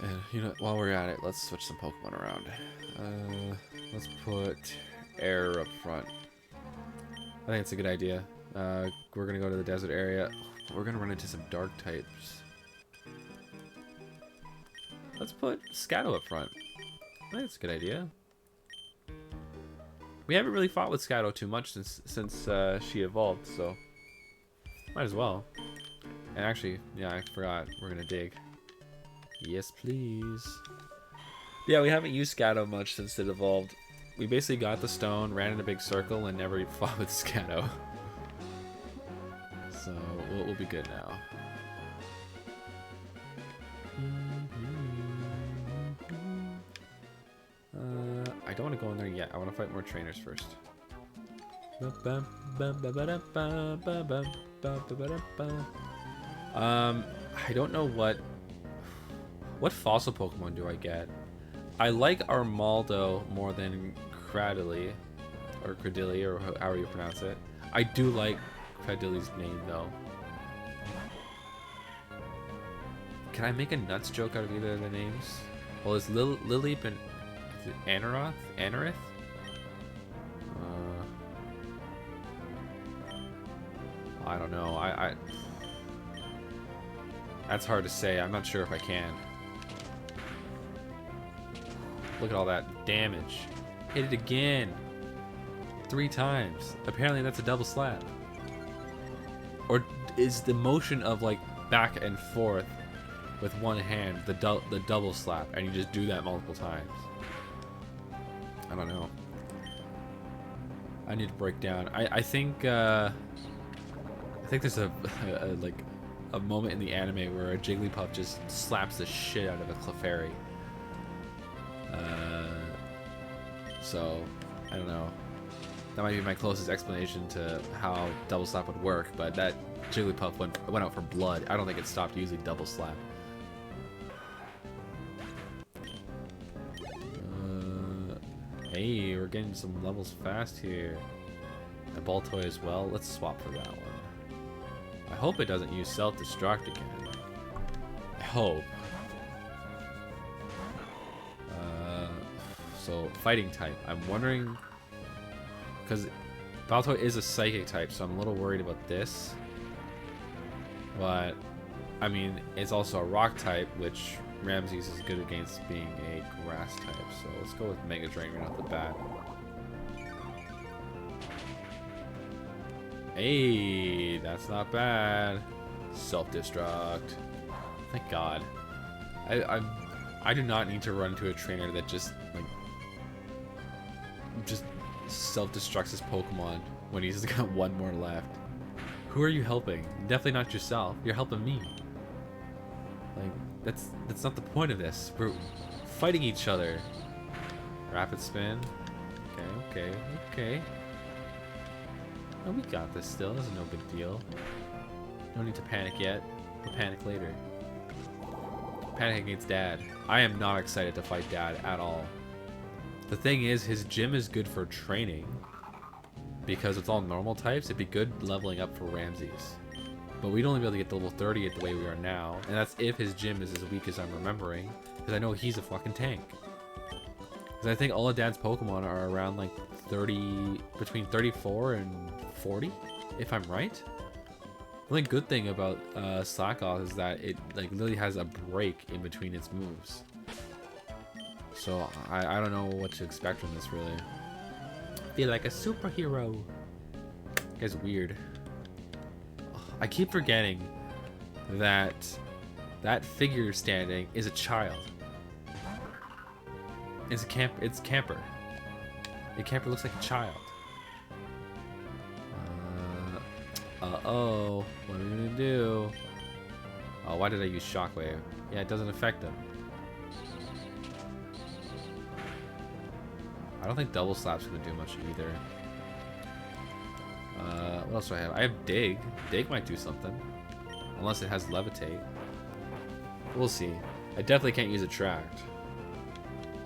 And, you know, while we're at it, let's switch some Pokemon around. Let's put Air up front. I think it's a good idea. We're gonna go to the desert area. We're gonna run into some dark types. Let's put Scatto up front. I think it's a good idea. We haven't really fought with Scatto too much since she evolved, so might as well. And actually, yeah, I forgot. We're gonna dig. Yes, please. Yeah, we haven't used Scatto much since it evolved. We basically got the stone, ran in a big circle, and never fought with Scatto. So we'll be good now. I don't want to go in there yet. I want to fight more trainers first. I don't know what fossil Pokemon do I get. I like Armaldo more than Cradily, or Cradily, or however you pronounce it. I do like Cradily's name though. Can I make a nuts joke out of either of the names? Well, is Lileep and Anorith? I don't know. I that's hard to say. I'm not sure if I can. Look at all that damage. Hit it again. 3 times. Apparently that's a double slap. Or is the motion of like back and forth with one hand the double slap, and you just do that multiple times? I don't know. I need to break down. I think there's a moment in the anime where a Jigglypuff just slaps the shit out of a Clefairy. So I don't know. That might be my closest explanation to how Double Slap would work, but that Jigglypuff went out for blood. I don't think it stopped using Double Slap. Hey, we're getting some levels fast here. A Baltoy as well. Let's swap for that one. I hope it doesn't use self-destruct again. I hope. So, fighting type. I'm wondering... Because Baltoy is a psychic type, so I'm a little worried about this. But, I mean, it's also a rock type, which Ramses is good against being a grass type. So let's go with Mega Drain right off the bat. Hey, that's not bad. Self-destruct. Thank God. I do not need to run into a trainer that just self-destructs his Pokemon when he's got one more left. Who are you helping? Definitely not yourself. You're helping me. Like, that's not the point of this. We're fighting each other. Rapid spin. Okay. Oh, we got this still. This is no big deal. No need to panic yet. We'll panic later. Panic against Dad. I am not excited to fight Dad at all. The thing is, his gym is good for training. Because it's all normal types, it'd be good leveling up for Ramses. But we'd only be able to get to level 30 at the way we are now. And that's if his gym is as weak as I'm remembering. Because I know he's a fucking tank. Because I think all of Dad's Pokemon are around like 30... Between 34 and 40, if I'm right. The only good thing about Slackoth is that it like literally has a break in between its moves. So I don't know what to expect from this really. Feel like a superhero. That guy's weird. I keep forgetting that that figure standing is a child. It's Camper. The Camper looks like a child. Uh-oh. What are we gonna do? Oh, why did I use Shockwave? Yeah, it doesn't affect them. I don't think Double Slap's gonna do much either. What else do I have? I have Dig. Dig might do something. Unless it has Levitate. We'll see. I definitely can't use Attract.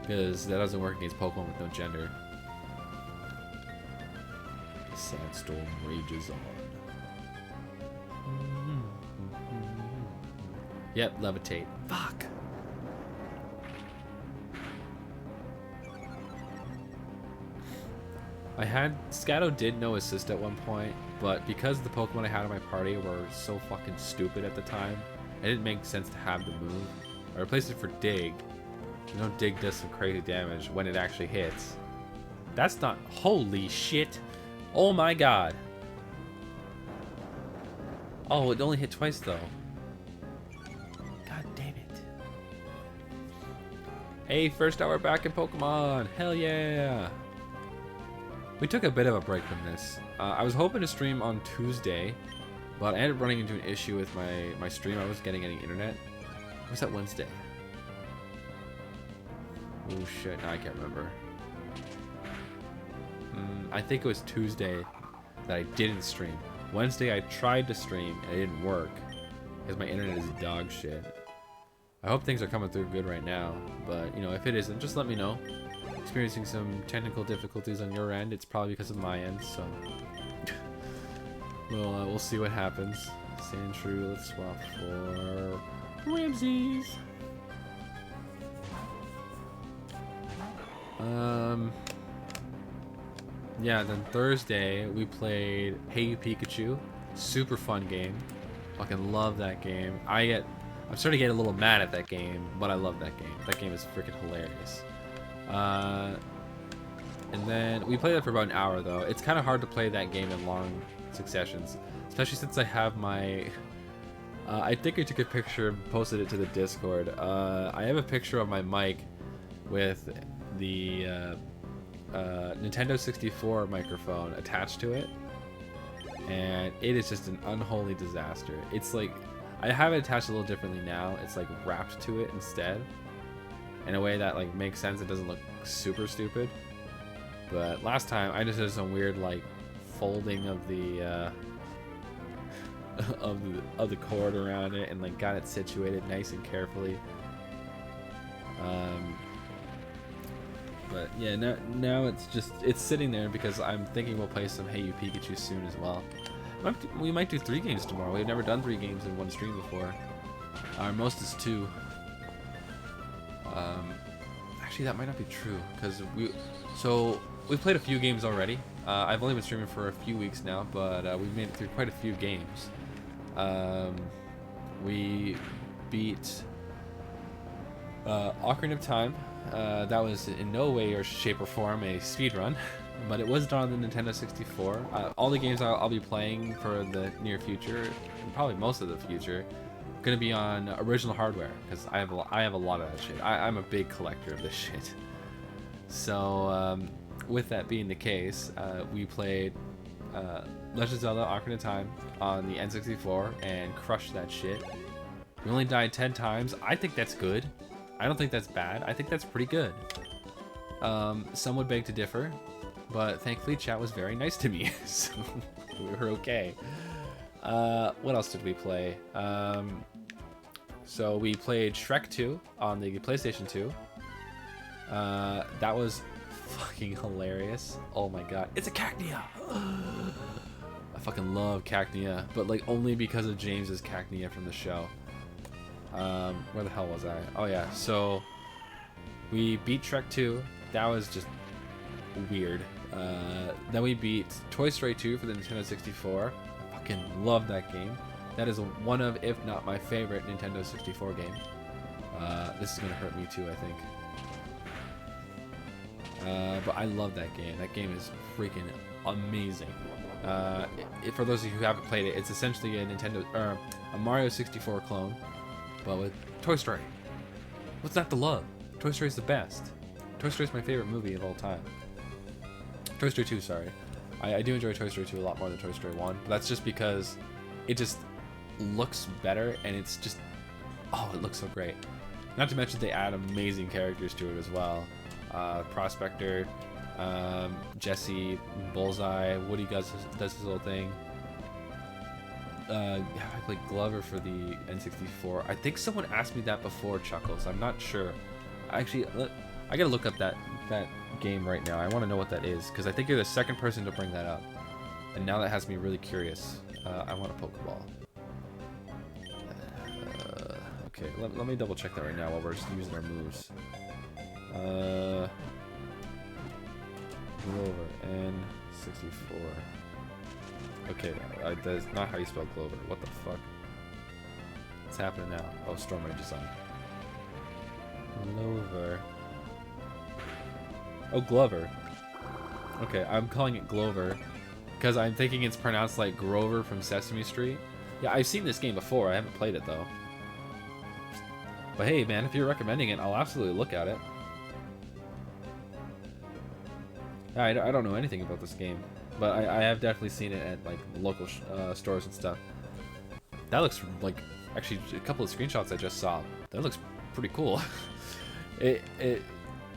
Because that doesn't work against Pokemon with no gender. The Sandstorm rages on. Yep, Levitate. Fuck! Scatto did no assist at one point, but because the Pokemon I had in my party were so fucking stupid at the time, it didn't make sense to have the move. I replaced it for Dig. You know, Dig does some crazy damage when it actually hits. That's not... Holy shit! Oh my god! Oh, it only hit twice though. God damn it. Hey, first hour back in Pokemon! Hell yeah! We took a bit of a break from this. I was hoping to stream on Tuesday, but I ended up running into an issue with my stream. I wasn't getting any internet. Or was that Wednesday? Oh shit, now I can't remember. I think it was Tuesday that I didn't stream. Wednesday I tried to stream and it didn't work because my internet is dog shit. I hope things are coming through good right now, but you know, if it isn't, just let me know. Experiencing some technical difficulties on your end, it's probably because of my end, so we'll see what happens. Sandshrew, let's swap for Ramses. Yeah, then Thursday we played Hey You Pikachu. Super fun game. Fucking love that game. I'm starting to get a little mad at that game, but I love that game. That game is freaking hilarious. And then we played that for about an hour though. It's kind of hard to play that game in long successions, especially since I have my I think I took a picture and posted it to the Discord. I have a picture of my mic with the Nintendo 64 microphone attached to it, and it is just an unholy disaster. It's like, I have it attached a little differently now. It's like wrapped to it instead in a way that like makes sense. It doesn't look super stupid. But last time I just did some weird like folding of the of the cord around it and like got it situated nice and carefully. But yeah, now it's sitting there because I'm thinking we'll play some Hey You Pikachu soon as well. We might do 3 games tomorrow. We've never done 3 games in one stream before. Our most is 2. Actually, that might not be true because we've played a few games already. I've only been streaming for a few weeks now, but we've made it through quite a few games. We beat Ocarina of Time. That was in no way or shape or form a speed run, but it was done on the Nintendo 64. All the games I'll be playing for the near future, and probably most of the future, gonna be on original hardware because I have a lot of that shit. I'm a big collector of this shit. So with that being the case, we played Legend of Zelda: Ocarina of Time on the N64 and crushed that shit. We only died 10 times. I think that's good. I don't think that's bad. I think that's pretty good. Some would beg to differ, but thankfully chat was very nice to me, so we were okay. What else did we play? So we played Shrek 2 on the PlayStation 2. That was fucking hilarious. Oh my god. It's a Cacnea! I fucking love Cacnea, but like only because of James's Cacnea from the show. Where the hell was I? Oh yeah, so we beat Shrek 2. That was just weird. Then we beat Toy Story 2 for the Nintendo 64. I fucking love that game. That is one of, if not my favorite, Nintendo 64 game. This is gonna hurt me too, I think. But I love that game. That game is freaking amazing. For those of you who haven't played it, it's essentially a a Mario 64 clone, but with Toy Story. What's not to love? Toy Story is the best. Toy Story is my favorite movie of all time. Toy Story 2, sorry. I do enjoy Toy Story 2 a lot more than Toy Story 1, but that's just because it just looks better and it's just, oh, it looks so great. Not to mention they add amazing characters to it as well. Prospector, Jesse, Bullseye, Woody does his little thing. I played Glover for the N64. I think someone asked me that before, Chuckles. I'm not sure. Actually, I gotta look up that game right now. I want to know what that is because I think you're the second person to bring that up, and now that has me really curious. I want a Pokeball. Okay, let me double check that right now while we're using our moves. Glover N64. Okay, that's not how you spell Glover. What the fuck? What's happening now? Oh, Storm Rage is on. Glover. Oh, Glover. Okay, I'm calling it Glover because I'm thinking it's pronounced like Grover from Sesame Street. Yeah, I've seen this game before. I haven't played it though. But hey, man, if you're recommending it, I'll absolutely look at it. I don't know anything about this game, but I have definitely seen it at like local stores and stuff. That looks like, actually, a couple of screenshots I just saw. That looks pretty cool. It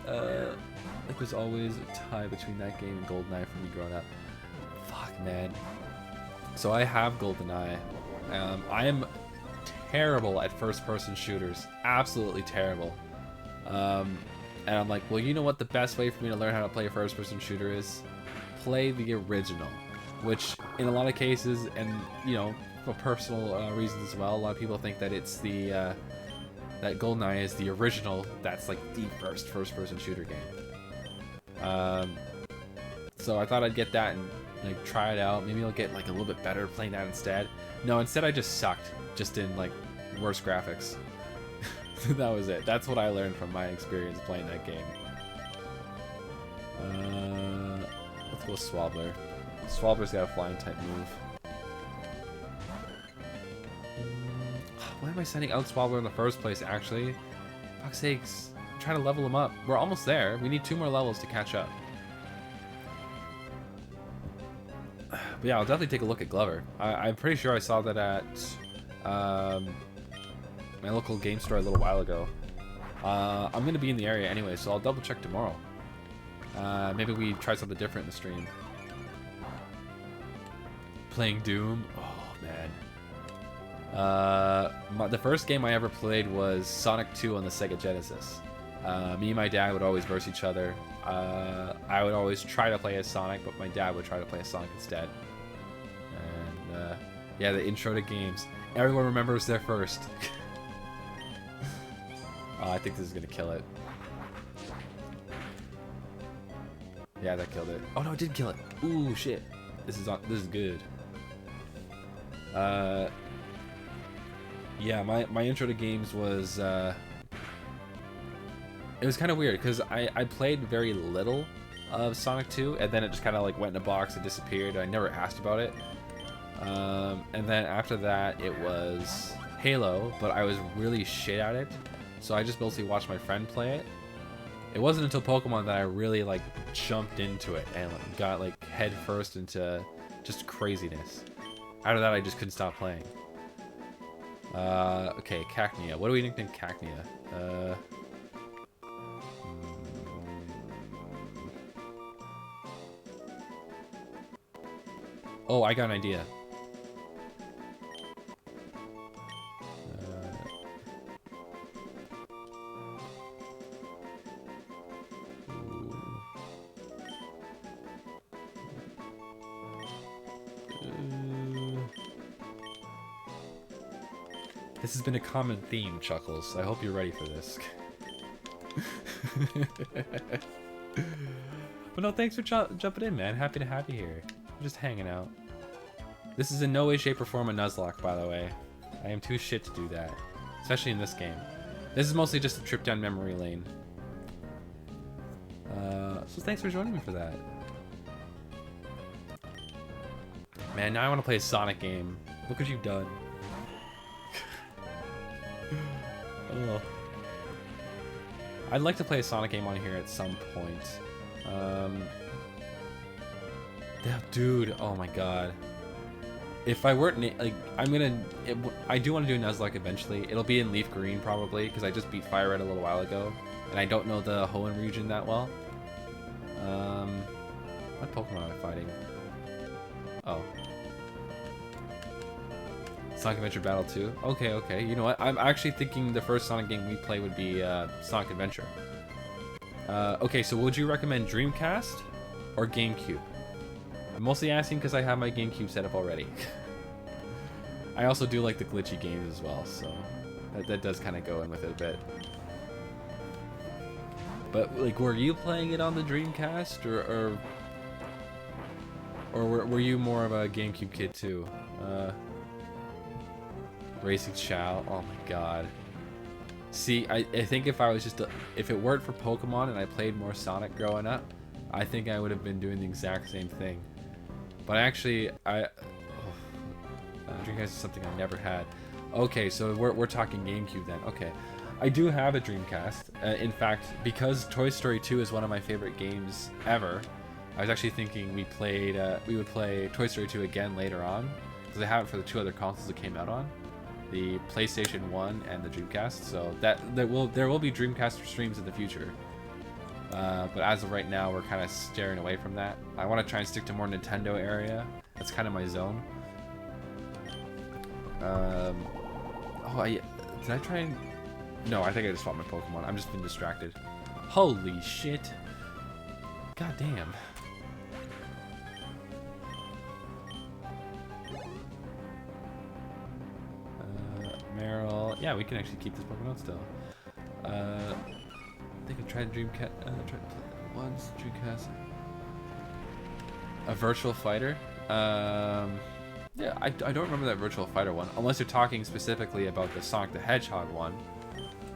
like there's always a tie between that game and GoldenEye for me growing up. Fuck, man. So I have GoldenEye. I am terrible at first-person shooters. Absolutely terrible. And I'm like, well, you know what the best way for me to learn how to play a first-person shooter is? Play the original. Which, in a lot of cases, and, you know, for personal reasons as well, a lot of people think that it's the, that GoldenEye is the original, that's like the first-person shooter game. So I thought I'd get that and, like, try it out. Maybe I'll get, like, a little bit better playing that instead. No, instead I just sucked. Just in, like, worse graphics. That was it. That's what I learned from my experience playing that game. Let's go with Swabbler. Swabbler's got a flying type move. Why am I sending out Swabbler in the first place, actually? Fuck's sakes. I'm trying to level him up. We're almost there. We need 2 more levels to catch up. But yeah, I'll definitely take a look at Glover. I'm pretty sure I saw that at my local game store a little while ago. I'm going to be in the area anyway, so I'll double check tomorrow. Maybe we try something different in the stream. Playing Doom. Oh man. The first game I ever played was Sonic 2 on the Sega Genesis. Me and my dad would always verse each other. I would always try to play as Sonic, but my dad would try to play as Sonic instead. And yeah, the intro to games. Everyone remembers their first. Oh, I think this is gonna kill it. Yeah, that killed it. Oh no, it did kill it. Ooh, shit. This is good. Yeah, my intro to games was it was kind of weird because I played very little of Sonic 2, and then it just kind of like went in a box and disappeared. I never asked about it. And then after that, it was Halo, but I was really shit at it, so I just mostly watched my friend play it. It wasn't until Pokemon that I really like jumped into it and like, got like head first into just craziness. After that, I just couldn't stop playing. Okay, Cacnea. What do we nickname Cacnea? Oh, I got an idea. This has been a common theme, Chuckles. I hope you're ready for this. But no, thanks for jumping in, man. Happy to have you here. I'm just hanging out. This is in no way, shape, or form a Nuzlocke, by the way. I am too shit to do that. Especially in this game. This is mostly just a trip down memory lane. So thanks for joining me for that. Man, now I want to play a Sonic game. Look what you've done. Oh. I'd like to play a Sonic game on here at some point. Yeah, dude, oh my god. If I weren't like, I do want to do Nuzlocke eventually. It'll be in Leaf Green probably because I just beat Fire Red a little while ago, and I don't know the Hoenn region that well. What Pokemon am I fighting? Oh. Sonic Adventure Battle 2. Okay. You know what? I'm actually thinking the first Sonic game we play would be Sonic Adventure. Okay, so would you recommend Dreamcast or GameCube? I'm mostly asking because I have my GameCube set up already. I also do like the glitchy games as well, so that does kind of go in with it a bit. But like, were you playing it on the Dreamcast, or were you more of a GameCube kid too? Racing Shao, oh my god. See, I think if I was if it weren't for Pokemon and I played more Sonic growing up, I think I would have been doing the exact same thing. But actually, Dreamcast is something I never had. Okay, so we're talking GameCube then. Okay, I do have a Dreamcast. In fact, because Toy Story 2 is one of my favorite games ever, I was actually thinking we would play Toy Story 2 again later on, because I have it for the two other consoles it came out on, the PlayStation 1 and the Dreamcast. So there will be Dreamcast streams in the future. But as of right now, we're kind of steering away from that. I want to try and stick to more Nintendo area. That's kind of my zone. Did I try and... No, I think I just fought my Pokemon. I'm just been distracted. Holy shit. God damn. Meryl. Yeah, we can actually keep this Pokemon still. I think I tried Dreamcast. Once Dreamcast. A Virtual Fighter. Yeah, I don't remember that Virtual Fighter one. Unless you're talking specifically about the Sonic the Hedgehog one.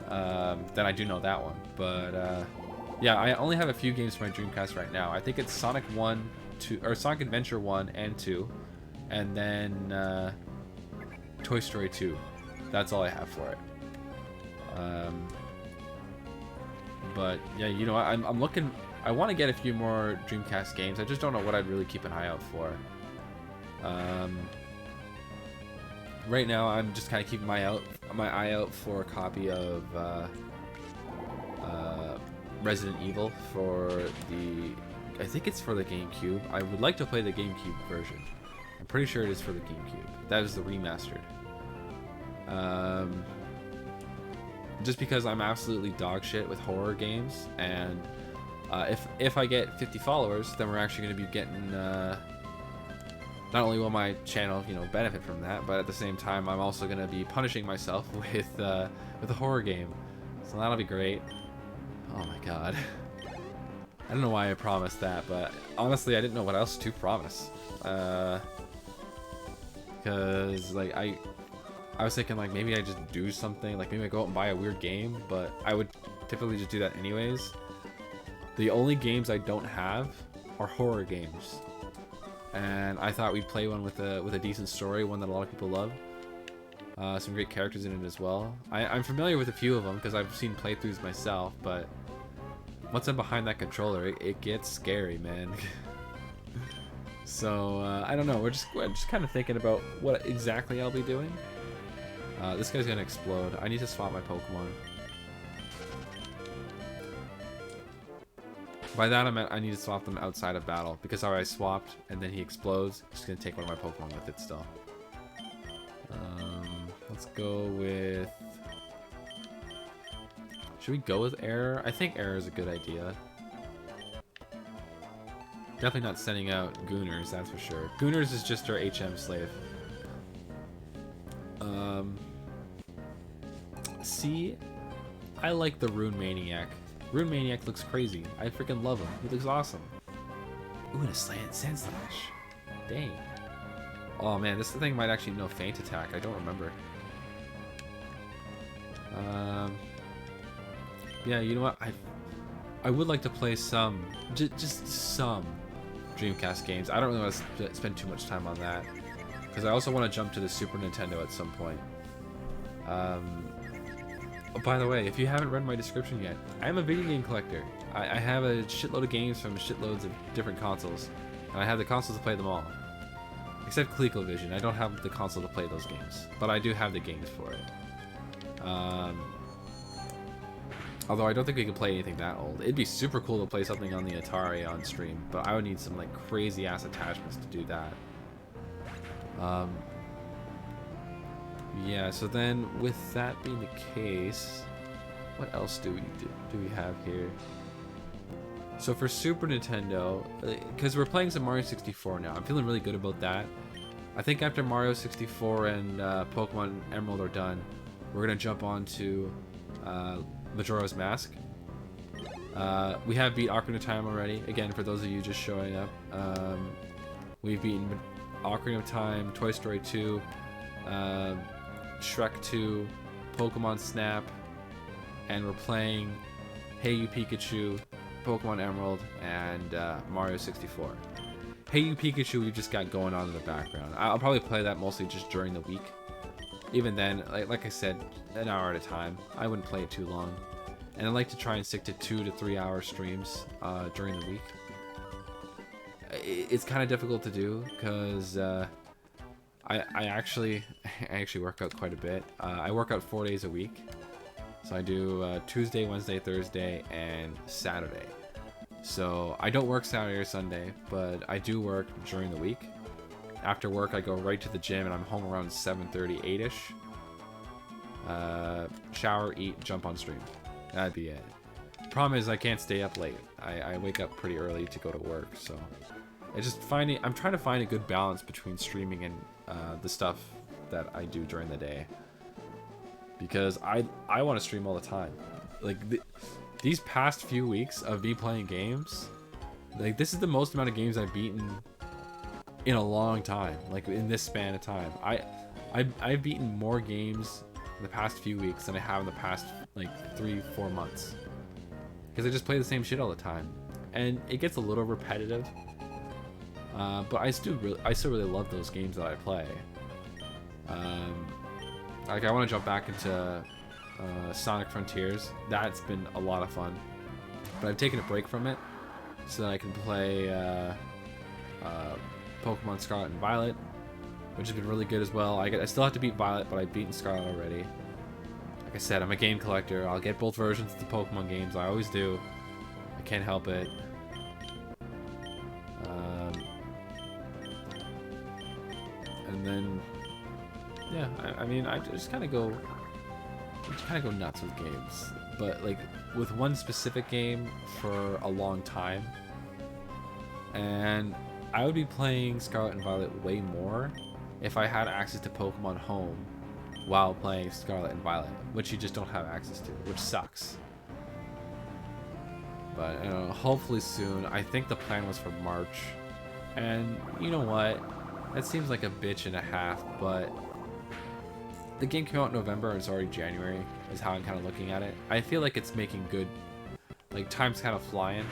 Then I do know that one. But yeah, I only have a few games for my Dreamcast right now. I think it's Sonic 1, 2, or Sonic Adventure 1 and 2, and then Toy Story 2. That's all I have for it. But yeah, you know, I'm looking. I want to get a few more Dreamcast games. I just don't know what I'd really keep an eye out for. Right now, I'm just kind of keeping my eye out for a copy of Resident Evil for the, I think it's for the GameCube. I would like to play the GameCube version. I'm pretty sure it is for the GameCube. That is the remastered. Just because I'm absolutely dog shit with horror games, and if I get 50 followers, then we're actually going to be getting. Not only will my channel, benefit from that, but at the same time, I'm also going to be punishing myself with a horror game. So that'll be great. Oh my god. I don't know why I promised that, but honestly, I didn't know what else to promise. Because, like, I was thinking, like, maybe I just do something, like, maybe I go out and buy a weird game, but I would typically just do that anyways. The only games I don't have are horror games. And I thought we'd play one with a decent story, one that a lot of people love. Some great characters in it as well. I'm familiar with a few of them because I've seen playthroughs myself, but once I'm behind that controller, it gets scary, man. So I don't know. We're just kind of thinking about what exactly I'll be doing. This guy's gonna explode. I need to swap my Pokemon. By that I meant I need to swap them outside of battle, because how I swapped and then he explodes, I'm just gonna take one of my Pokemon with it still. Let's go with... Should we go with Error? I think Error is a good idea. Definitely not sending out Gooners, that's for sure. Gooners is just our HM slave. See, I like the Rune Maniac. Rune Maniac looks crazy. I freaking love him. He looks awesome. Ooh, and a Sand Slash. Dang. Oh man, this thing might actually know Feint Attack. I don't remember. Yeah, you know what? I would like to play some, just some Dreamcast games. I don't really want to spend too much time on that, because I also want to jump to the Super Nintendo at some point. Oh, by the way, if you haven't read my description yet, I'm a video game collector. I have a shitload of games from shitloads of different consoles, and I have the consoles to play them all. Except ColecoVision, I don't have the console to play those games, but I do have the games for it. Although I don't think we can play anything that old. It'd be super cool to play something on the Atari on stream, but I would need some like crazy ass attachments to do that. Yeah, so then with that being the case, what else do we have here? So for Super Nintendo, because we're playing some Mario 64 now, I'm feeling really good about that. I think after Mario 64 and Pokemon Emerald are done, we're gonna jump on to Majora's Mask. We have beat Ocarina of Time already. Again, for those of you just showing up, we've beaten Ocarina of Time, Toy Story 2, Shrek 2, Pokemon Snap, and we're playing Hey You Pikachu, Pokemon Emerald, and Mario 64. Hey You Pikachu we've just got going on in the background. I'll probably play that mostly just during the week. Even then, like I said, an hour at a time. I wouldn't play it too long. And I like to try and stick to 2 to 3 hour streams during the week. It's kind of difficult to do because I actually work out quite a bit. I work out 4 days a week. So I do Tuesday, Wednesday, Thursday, and Saturday. So I don't work Saturday or Sunday, but I do work during the week. After work, I go right to the gym, and I'm home around 7:30, 8-ish. Shower, eat, jump on stream. That'd be it. Problem is, I can't stay up late. I wake up pretty early to go to work, so I'm trying to find a good balance between streaming and the stuff that I do during the day. Because I want to stream all the time. Like these past few weeks of me playing games, like this is the most amount of games I've beaten in a long time. Like in this span of time, I've beaten more games in the past few weeks than I have in the past like 3-4 months. Because I just play the same shit all the time, and it gets a little repetitive. But I still really love those games that I play. Like I want to jump back into Sonic Frontiers. That's been a lot of fun, but I've taken a break from it so that I can play Pokemon Scarlet and Violet, which has been really good as well. I still have to beat Violet, but I've beaten Scarlet already. Like I said, I'm a game collector. I'll get both versions of the Pokemon games. I always do. Can't help it. And then, yeah, I mean, I just kind of go nuts with games. But like with one specific game for a long time, and I would be playing Scarlet and Violet way more if I had access to Pokemon Home while playing Scarlet and Violet, which you just don't have access to, which sucks. But hopefully soon. I think the plan was for March, and you know what? That seems like a bitch and a half, but the game came out in November and it's already January, is how I'm kind of looking at it. I feel like it's making good, like, time's kind of flying.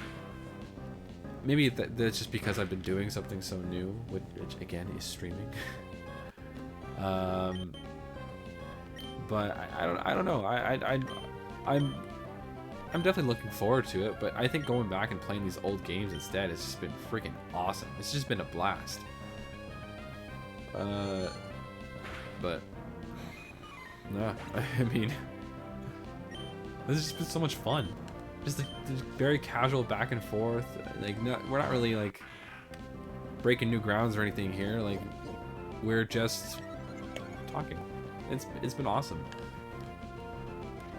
Maybe that's just because I've been doing something so new, which again is streaming. But I don't know. I'm definitely looking forward to it, but I think going back and playing these old games instead has just been freaking awesome. It's just been a blast. But no, I mean, this has just been so much fun. Just the very casual back and forth. Like, we're not really like breaking new grounds or anything here. Like, we're just talking. It's been awesome.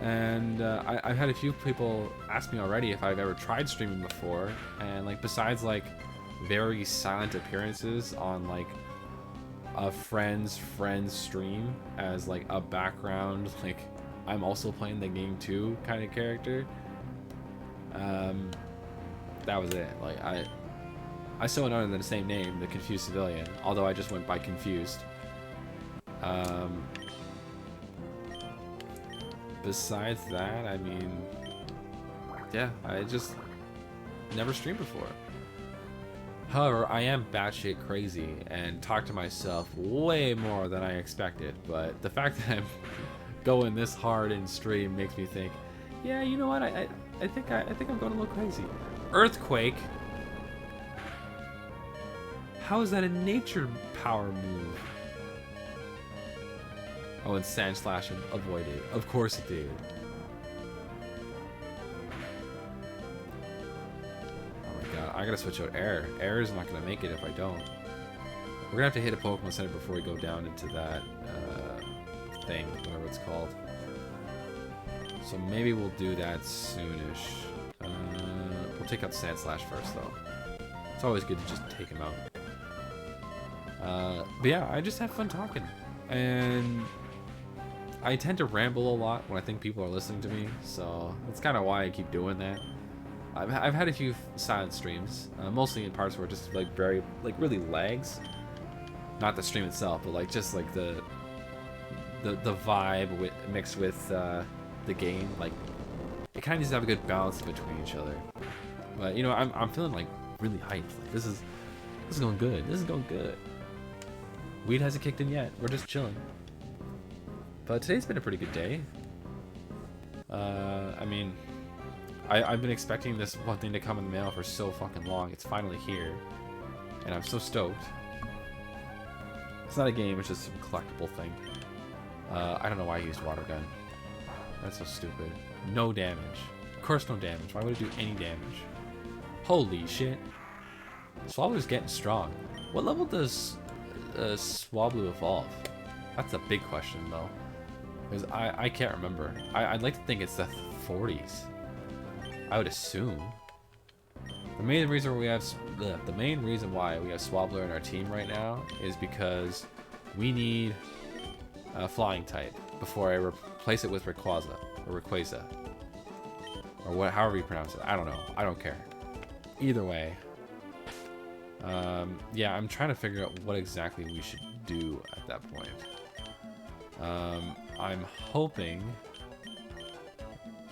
And I've had a few people ask me already if I've ever tried streaming before, and like besides like very silent appearances on like a friend's stream as like a background, like I'm also playing the game too kind of character. That was it. Like I still went under the same name, the Confused Civilian, although I just went by Confused. Besides that, I mean, yeah, I just never streamed before. However, I am batshit crazy and talk to myself way more than I expected, but the fact that I'm going this hard in stream makes me think, yeah, you know what, I think I'm going a little crazy. Earthquake? How is that a nature power move? Oh, and Sandslash avoided. Of course it did. Oh my god, I gotta switch out Air. Air is not gonna make it if I don't. We're gonna have to hit a Pokemon Center before we go down into that thing, whatever it's called. So maybe we'll do that soonish. We'll take out Sandslash first, though. It's always good to just take him out. But yeah, I just have fun talking. And I tend to ramble a lot when I think people are listening to me, so that's kind of why I keep doing that. I've had a few silent streams, mostly in parts where just like very really lags, not the stream itself, but like just like the vibe mixed with the game. Like it kind of needs to have a good balance between each other. But you know, I'm feeling like really hyped. Like this is going good. This is going good. Weed hasn't kicked in yet. We're just chilling. But today's been a pretty good day. I mean, I've been expecting this one thing to come in the mail for so fucking long. It's finally here. And I'm so stoked. It's not a game, it's just some collectible thing. I don't know why I used Water Gun. That's so stupid. No damage. Of course no damage. Why would it do any damage? Holy shit. Swablu's getting strong. What level does Swablu evolve? That's a big question though, because I can't remember. I'd like to think it's the 40s. I would assume. The main reason why we have Swablu in our team right now is because we need a flying type before I replace it with Rayquaza or Rayquaza or however you pronounce it. I don't know. I don't care. Either way. Yeah, I'm trying to figure out what exactly we should do at that point. I'm hoping,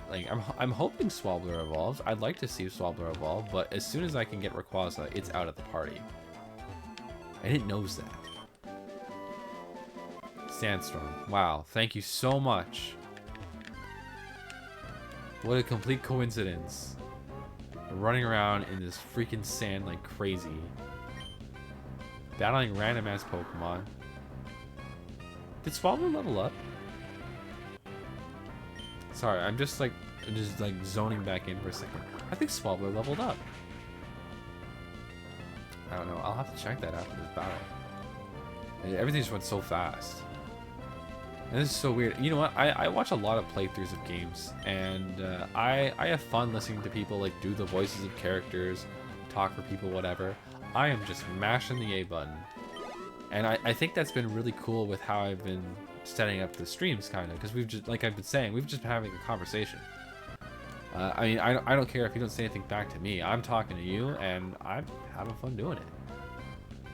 like, I'm hoping Swablu evolves. I'd like to see Swablu evolve, but as soon as I can get Rayquaza, it's out of the party. And it knows that. Sandstorm. Wow, thank you so much. What a complete coincidence. Running around in this freaking sand like crazy. Battling random ass Pokemon. Did Swablu level up? Sorry, I'm just like zoning back in for a second. I think Swablu leveled up. I don't know. I'll have to check that after this battle. Everything just went so fast. And this is so weird. You know what? I watch a lot of playthroughs of games, and I have fun listening to people like do the voices of characters, talk for people, whatever. I am just mashing the A button. And I think that's been really cool with how I've been setting up the streams, kind of, because we've just, like I've been saying, we've just been having a conversation. I mean, I don't care if you don't say anything back to me. I'm talking to you, and I'm having fun doing it.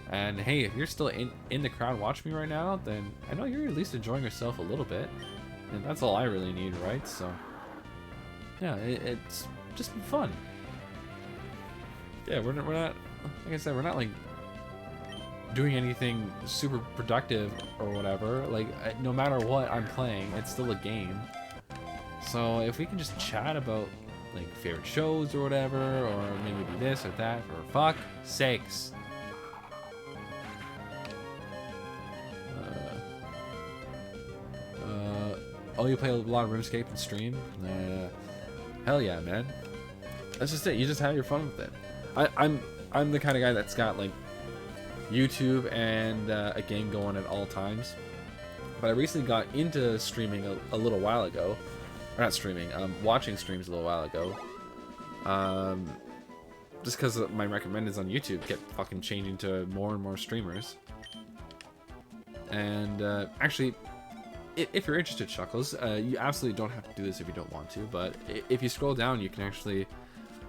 And hey, if you're still in the crowd watching me right now, then I know you're at least enjoying yourself a little bit. And that's all I really need, right? So, yeah, it's just been fun. Yeah, we're not, like I said, we're not like doing anything super productive or whatever. Like, no matter what I'm playing, it's still a game. So if we can just chat about like favorite shows or whatever, or maybe do this or that, for fuck sakes. Oh, you play a lot of RuneScape and stream? Hell yeah, man. That's just it. You just have your fun with it. I'm the kind of guy that's got like YouTube and a game going at all times. But I recently got into streaming a little while ago. Or not streaming, watching streams a little while ago. Just because my recommendeds on YouTube kept fucking changing to more and more streamers. And actually, if you're interested, Chuckles, you absolutely don't have to do this if you don't want to, but if you scroll down, you can actually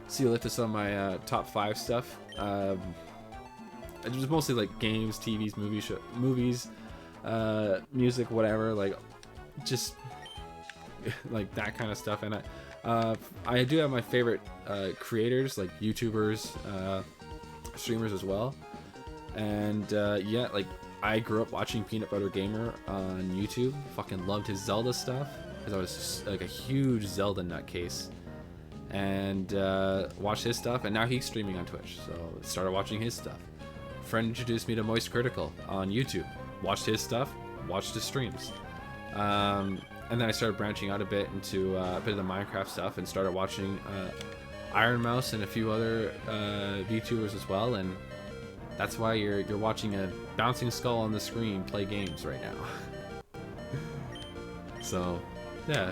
see a list of some of my top 5 stuff. It was mostly like games, TVs, movies, music, whatever, like just like that kind of stuff. And I do have my favorite creators, like YouTubers, streamers as well. And yeah, like I grew up watching Peanut Butter Gamer on YouTube. Fucking loved his Zelda stuff because I was just, like a huge Zelda nutcase. And watched his stuff, and now he's streaming on Twitch, so started watching his stuff. Friend introduced me to Moist Critical on YouTube. Watched his stuff, watched his streams. And then I started branching out a bit into a bit of the Minecraft stuff, and started watching Iron Mouse and a few other VTubers as well. And that's why you're watching a bouncing skull on the screen play games right now. So, yeah,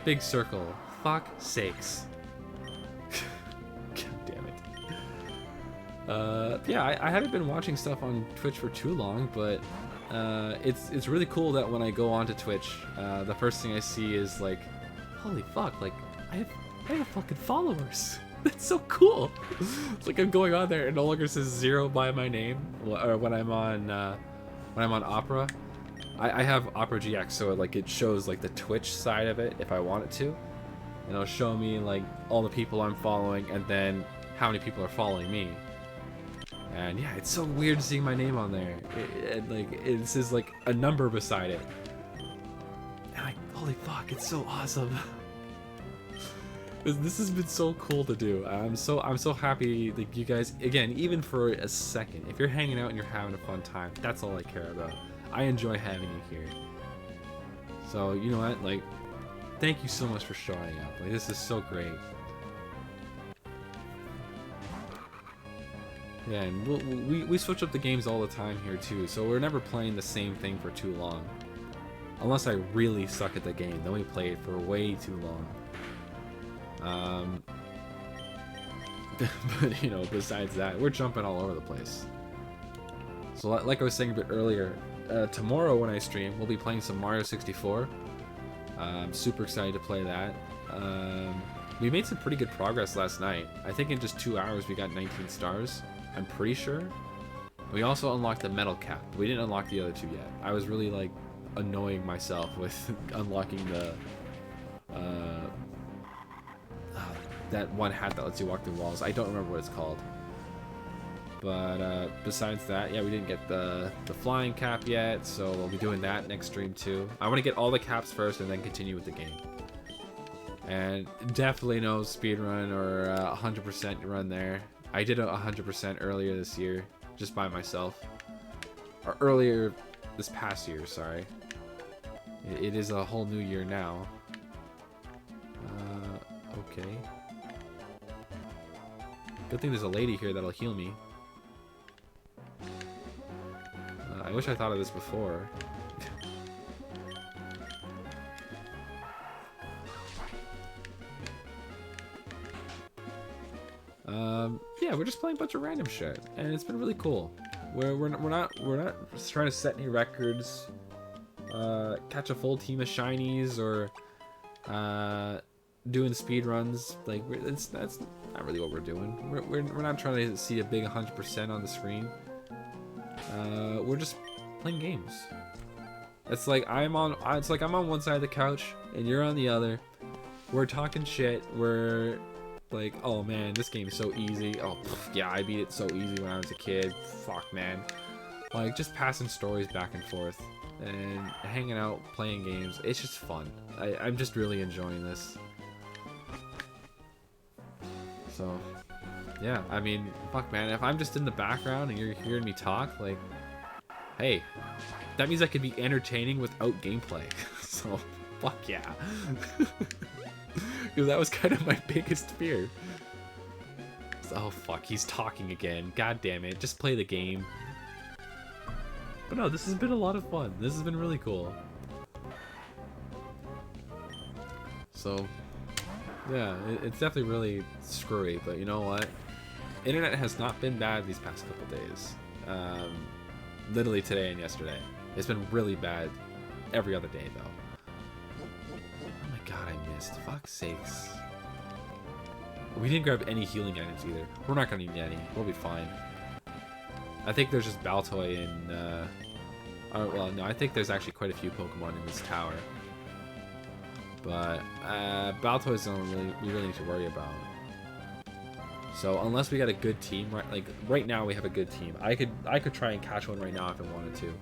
big circle. Fuck sakes. God damn it. Yeah, I haven't been watching stuff on Twitch for too long, but it's really cool that when I go onto Twitch, the first thing I see is like, holy fuck, like I have fucking followers. That's so cool. It's like I'm going on there and no longer says 0 by my name. Or when I'm on Opera, I have Opera GX, so like it shows like the Twitch side of it if I want it to, and it'll show me like all the people I'm following and then how many people are following me. And yeah, it's so weird seeing my name on there. It says like a number beside it. And like, holy fuck, it's so awesome. This has been so cool to do. I'm so happy that you guys, again, even for a second, if you're hanging out and you're having a fun time, that's all I care about. I enjoy having you here. So, you know what, like, thank you so much for showing up. Like, this is so great. Yeah, and we switch up the games all the time here too, so we're never playing the same thing for too long. Unless I really suck at the game, then we play it for way too long. But you know, besides that, we're jumping all over the place. So like I was saying a bit earlier, tomorrow when I stream, we'll be playing some Mario 64. I'm super excited to play that. We made some pretty good progress last night. I think in just 2 hours we got 19 stars. I'm pretty sure. We also unlocked the metal cap. We didn't unlock the other 2 yet. I was really like annoying myself with unlocking the that one hat that lets you walk through walls. I don't remember what it's called. But besides that, yeah, we didn't get the flying cap yet, so we'll be doing that next stream too. I want to get all the caps first and then continue with the game. And definitely no speedrun or 100% run there. I did a 100% earlier this year, just by myself. Or earlier this past year, sorry. It is a whole new year now. Okay. Good thing there's a lady here that'll heal me. I wish I thought of this before. Yeah, we're just playing a bunch of random shit, and it's been really cool. We're not trying to set any records, catch a full team of shinies, or doing speed runs. Like that's not really what we're doing. We're not trying to see a big 100% on the screen. We're just playing games. It's like I'm on one side of the couch and you're on the other. We're talking shit. We're like, oh man, this game's so easy. Oh pff, yeah, I beat it so easy when I was a kid. Fuck man. Like just passing stories back and forth and hanging out, playing games. It's just fun. I'm just really enjoying this. So yeah, I mean, fuck man, if I'm just in the background and you're hearing me talk, like, hey, that means I could be entertaining without gameplay. So fuck yeah. Because that was kind of my biggest fear. So, oh fuck, he's talking again. God damn it, just play the game. But no, this has been a lot of fun. This has been really cool. So yeah, it's definitely really screwy, but you know what? Internet has not been bad these past couple days. Literally today and yesterday. It's been really bad every other day though. Oh my god, I missed. Fuck's sakes. We didn't grab any healing items either. We're not gonna need any. We'll be fine. I think there's just Baltoy in, well, no, I think there's actually quite a few Pokemon in this tower. But, Baltoy's the one we really need to worry about. So, unless we got a good team, right now we have a good team. I could try and catch one right now if I wanted to.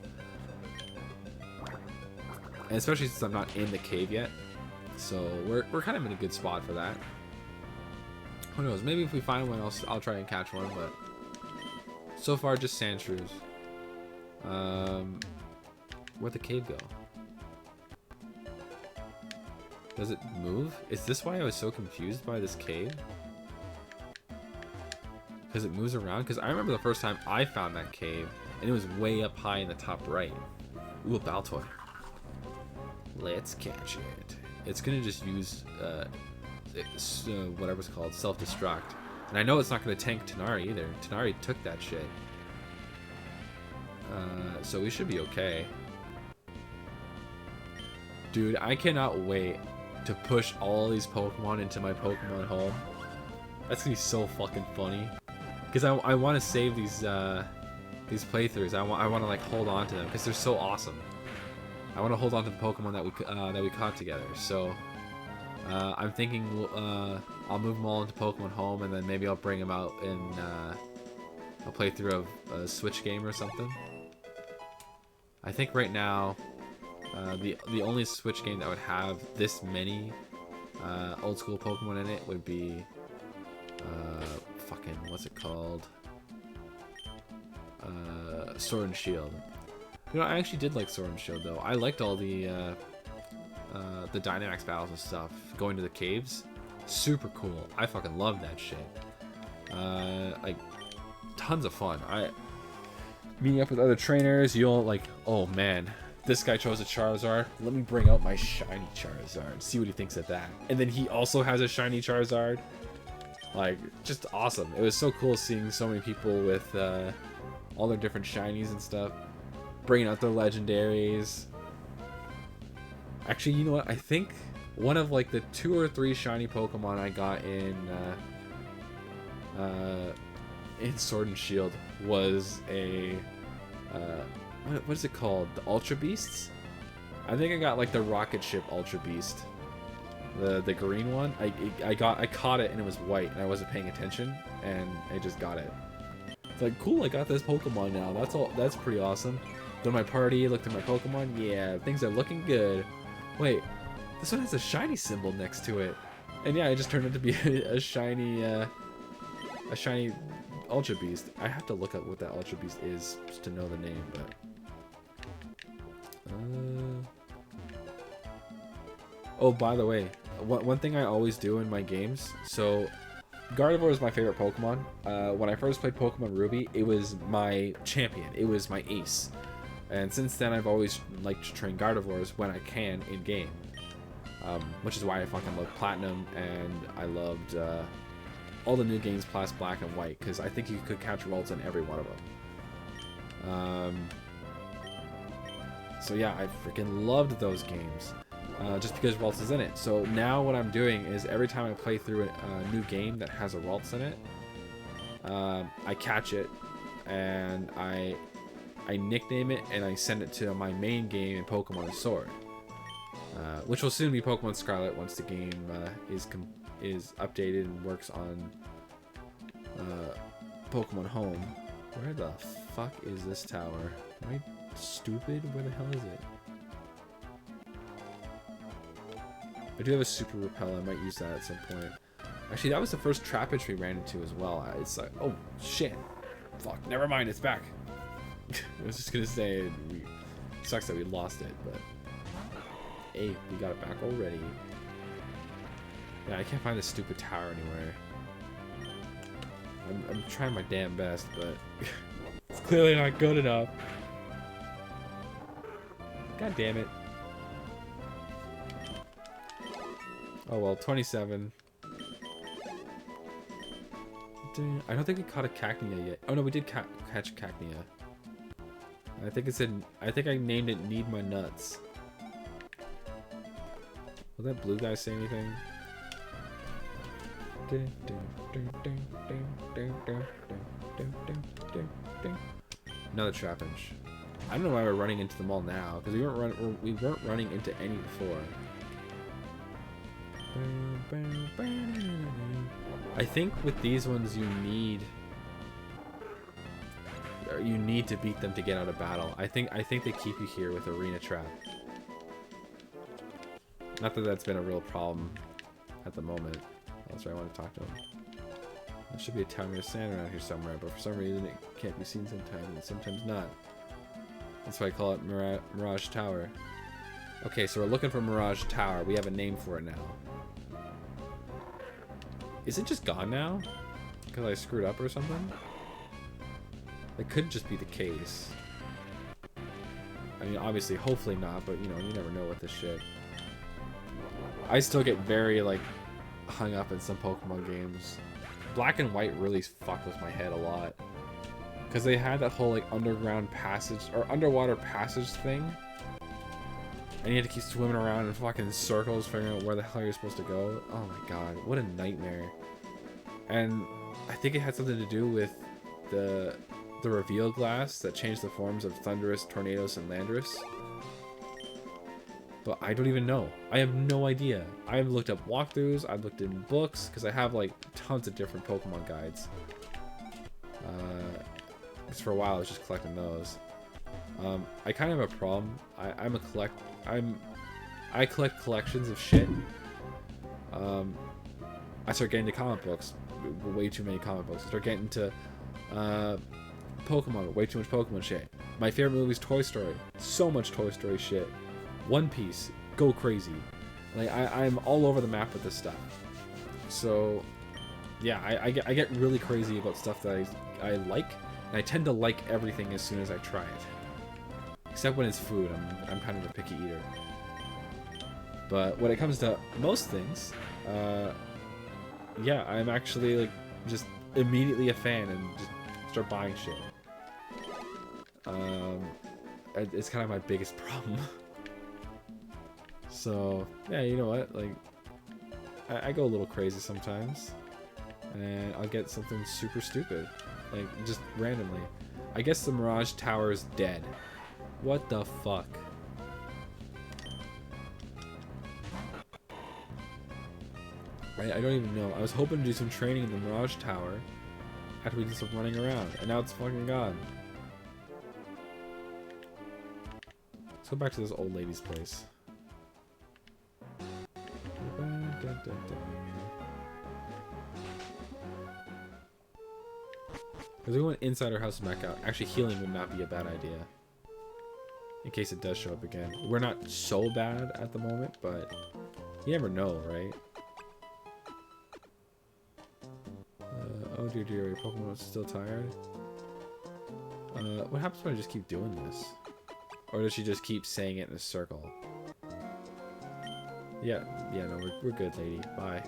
And especially since I'm not in the cave yet. So, we're kind of in a good spot for that. Who knows, maybe if we find one, I'll try and catch one, but so far just Sandshrews. Where'd the cave go? Does it move? Is this why I was so confused by this cave? Because it moves around? Because I remember the first time I found that cave, and it was way up high in the top right. Ooh, a Baltoy. Let's catch it. It's gonna just use whatever's called self-destruct. And I know it's not gonna tank Tighnari either. Tighnari took that shit. So we should be okay. Dude, I cannot wait to push all these Pokemon into my Pokemon home. That's gonna be so fucking funny. Because I want to save these playthroughs. I want to like hold on to them because they're so awesome. I want to hold on to the Pokemon that we caught together. So I'm thinking I'll move them all into Pokemon Home, and then maybe I'll bring them out in a playthrough of a Switch game or something. I think right now the only Switch game that would have this many old school Pokemon in it would be fucking what's it called? Sword and Shield. You know, I actually did like Sword and Shield though. I liked all the Dynamax battles and stuff. Going to the caves, super cool. I fucking love that shit. Like tons of fun. Meeting up with other trainers, you'll like, oh man, this guy chose a Charizard. Let me bring out my shiny Charizard. See what he thinks of that. And then he also has a shiny Charizard. Like, just awesome. It was so cool seeing so many people with all their different shinies and stuff. Bringing out their legendaries. Actually, you know what? I think one of like the 2 or 3 shiny Pokemon I got in Sword and Shield was a what is it called? The Ultra Beasts? I think I got like the Rocket Ship Ultra Beast. The green one. I caught it and it was white and I wasn't paying attention and I just got it. It's like, cool, I got this Pokemon now. That's pretty awesome. Then my party, looked at my Pokemon, yeah, things are looking good. Wait, this one has a shiny symbol next to it. And yeah, it just turned out to be a shiny Ultra Beast. I have to look up what that Ultra Beast is just to know the name, but oh, by the way, one thing I always do in my games, so Gardevoir is my favorite Pokemon. When I first played Pokemon Ruby, it was my champion. It was my ace. And since then, I've always liked to train Gardevoirs when I can in game. Which is why I fucking love Platinum, and I loved all the new games plus Black and White, because I think you could catch Ralts in every one of them. So yeah, I freaking loved those games. Just because Ralts is in it. So now what I'm doing is every time I play through a new game that has a Ralts in it, I catch it and I nickname it and I send it to my main game in Pokemon Sword, which will soon be Pokemon Scarlet once the game is updated and works on Pokemon Home. Where the fuck is this tower? Am I stupid? Where the hell is it? I do have a Super Repel. I might use that at some point. Actually, that was the first Trapinch we ran into as well. It's like, oh shit, fuck. Never mind, it's back. I was just gonna say, it sucks that we lost it, but hey, we got it back already. Yeah, I can't find this stupid tower anywhere. I'm trying my damn best, but it's clearly not good enough. God damn it. Oh well, 27. I don't think we caught a Cacnea yet. Oh no, we did catch a Cacnea. I think it said. I think I named it "Need My Nuts." Will that blue guy say anything? Another Trapinch. I don't know why we're running into them all now, because we weren't running into any before. I think with these ones you need to beat them to get out of battle. I think they keep you here with Arena Trap. Not that that's been a real problem at the moment. That's why I want to talk to him. There should be a tower of sand around here somewhere, but for some reason it can't be seen sometimes and sometimes not. That's why I call it Mirage Tower. Okay, so we're looking for Mirage Tower. We have a name for it now. Is it just gone now? Because I screwed up or something? That could just be the case. I mean, obviously, hopefully not, but, you know, you never know with this shit. I still get very, like, hung up in some Pokemon games. Black and White really fucked with my head a lot. Because they had that whole, like, underground passage, or underwater passage thing. And you had to keep swimming around in fucking circles, figuring out where the hell you're supposed to go. Oh my god, what a nightmare. And I think it had something to do with the reveal glass that changed the forms of Thundurus, Tornadus, and Landorus. But I don't even know. I have no idea. I've looked up walkthroughs, I've looked in books, because I have like tons of different Pokemon guides. Because for a while I was just collecting those. I kind of have a problem. I collect collections of shit. I start getting into comic books, way too many comic books. I start getting into Pokemon, way too much Pokemon shit. My favorite movie is Toy Story. So much Toy Story shit. One Piece, go crazy. Like I'm all over the map with this stuff. So yeah, I get really crazy about stuff that I like, and I tend to like everything as soon as I try it. Except when it's food, I'm kind of a picky eater. But when it comes to most things, yeah, I'm actually like just immediately a fan and just start buying shit. It's kind of my biggest problem. So yeah, you know what? Like, I go a little crazy sometimes, and I'll get something super stupid, like just randomly. I guess the Mirage Tower is dead. What the fuck? I don't even know. I was hoping to do some training in the Mirage Tower after we did some running around, and now it's fucking gone. Let's go back to this old lady's place. If we went inside our house and back out, actually healing would not be a bad idea. In case it does show up again. We're not so bad at the moment, but you never know, right? dear, dear, your Pokemon's still tired? What happens when I just keep doing this? Or does she just keep saying it in a circle? Yeah, no, we're good, lady. Bye.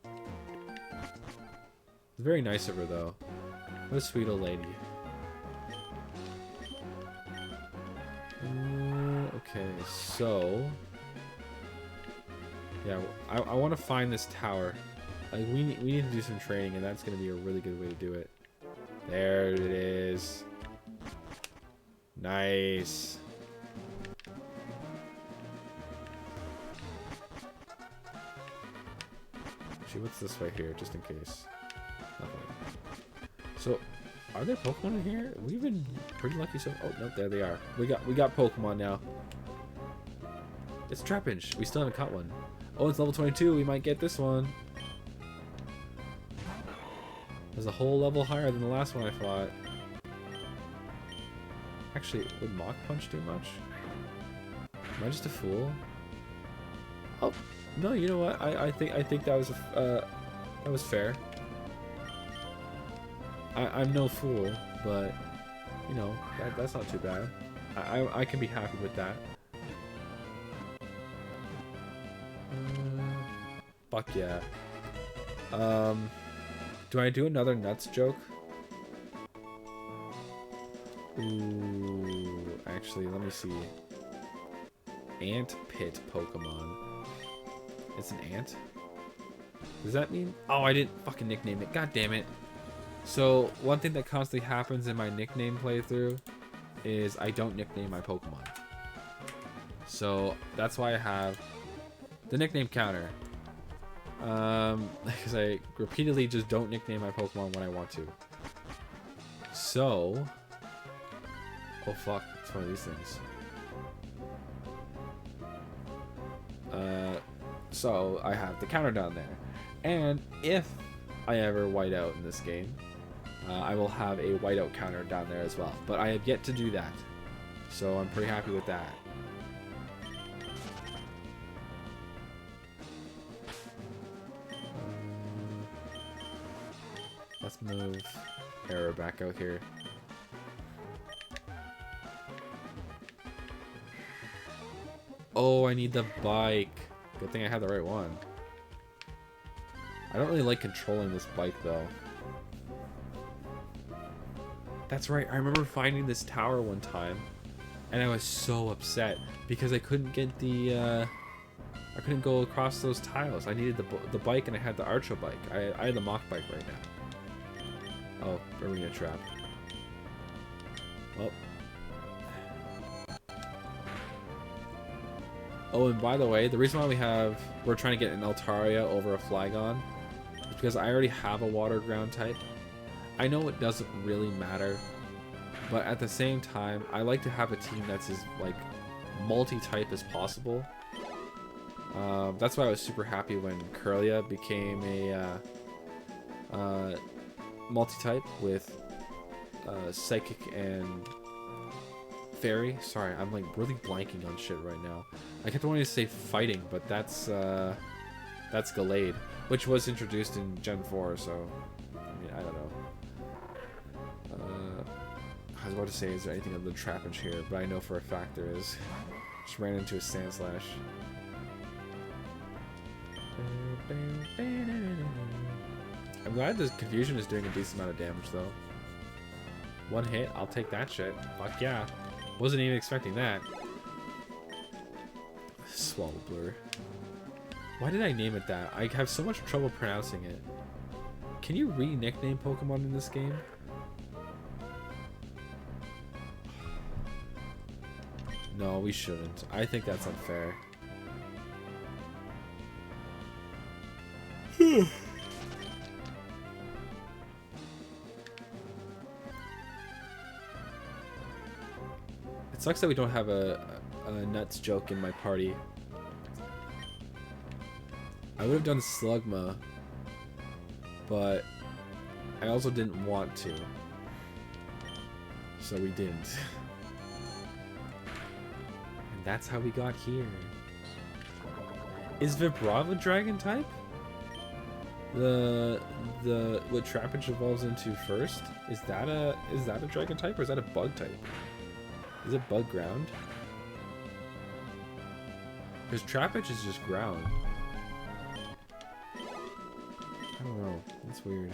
It's very nice of her, though. What a sweet old lady. Okay, so... Yeah, I want to find this tower. Like, we need to do some training, and that's going to be a really good way to do it. There it is. Nice. Actually, what's this right here, just in case? Nothing. So, are there Pokemon in here? We've been pretty lucky so. Oh no, there they are. We got Pokemon now. It's Trapinch. We still haven't caught one. Oh, it's level 22. We might get this one. It's a whole level higher than the last one I fought. Actually, would Mach Punch do much? Am I just a fool? Oh no, you know what? I think that was fair. I'm no fool, but you know that's not too bad. I can be happy with that. Fuck yeah. Do I do another nuts joke? Ooh, actually, let me see. Ant Pit Pokemon. It's an ant? Does that mean? Oh, I didn't fucking nickname it. God damn it. So, one thing that constantly happens in my nickname playthrough is I don't nickname my Pokemon. So, that's why I have the nickname counter. Because I repeatedly just don't nickname my Pokemon when I want to. So... Oh fuck, it's one of these things. So I have the counter down there. And if I ever white out in this game, I will have a whiteout counter down there as well. But I have yet to do that. So I'm pretty happy with that. Let's move Arrow back out here. Oh, I need the bike. Good thing I had the right one. I don't really like controlling this bike, though. That's right, I remember finding this tower one time, and I was so upset because I couldn't get the, I couldn't go across those tiles. I needed the bike, and I had the Archo bike. I had the Mach bike right now. Oh, arena trap. Well. Oh, and by the way, the reason why we're trying to get an Altaria over a Flygon is because I already have a water ground type. I know it doesn't really matter, but at the same time, I like to have a team that's as like multi-type as possible. That's why I was super happy when Kirlia became a multi-type with Psychic and Fairy. Sorry, I'm like really blanking on shit right now. I kept wanting to say Fighting, but that's Gallade, which was introduced in Gen 4, so I mean, I don't know. I was about to say, is there anything other than Trapinch here? But I know for a fact there is. Just ran into a Sandslash. I'm glad this Confusion is doing a decent amount of damage, though. One hit, I'll take that shit. Fuck yeah. Wasn't even expecting that. Swallowblur. Why did I name it that? I have so much trouble pronouncing it. Can you re-nickname Pokemon in this game? No, we shouldn't. I think that's unfair. It sucks that we don't have a nuts joke in my party. I would have done Slugma, but I also didn't want to. So we didn't. And that's how we got here. Is Vibrava dragon type? The what Trapinch evolves into first, is that a dragon type or is that a bug type? Is it bug ground? Because Trapinch is just ground. I don't know. That's weird.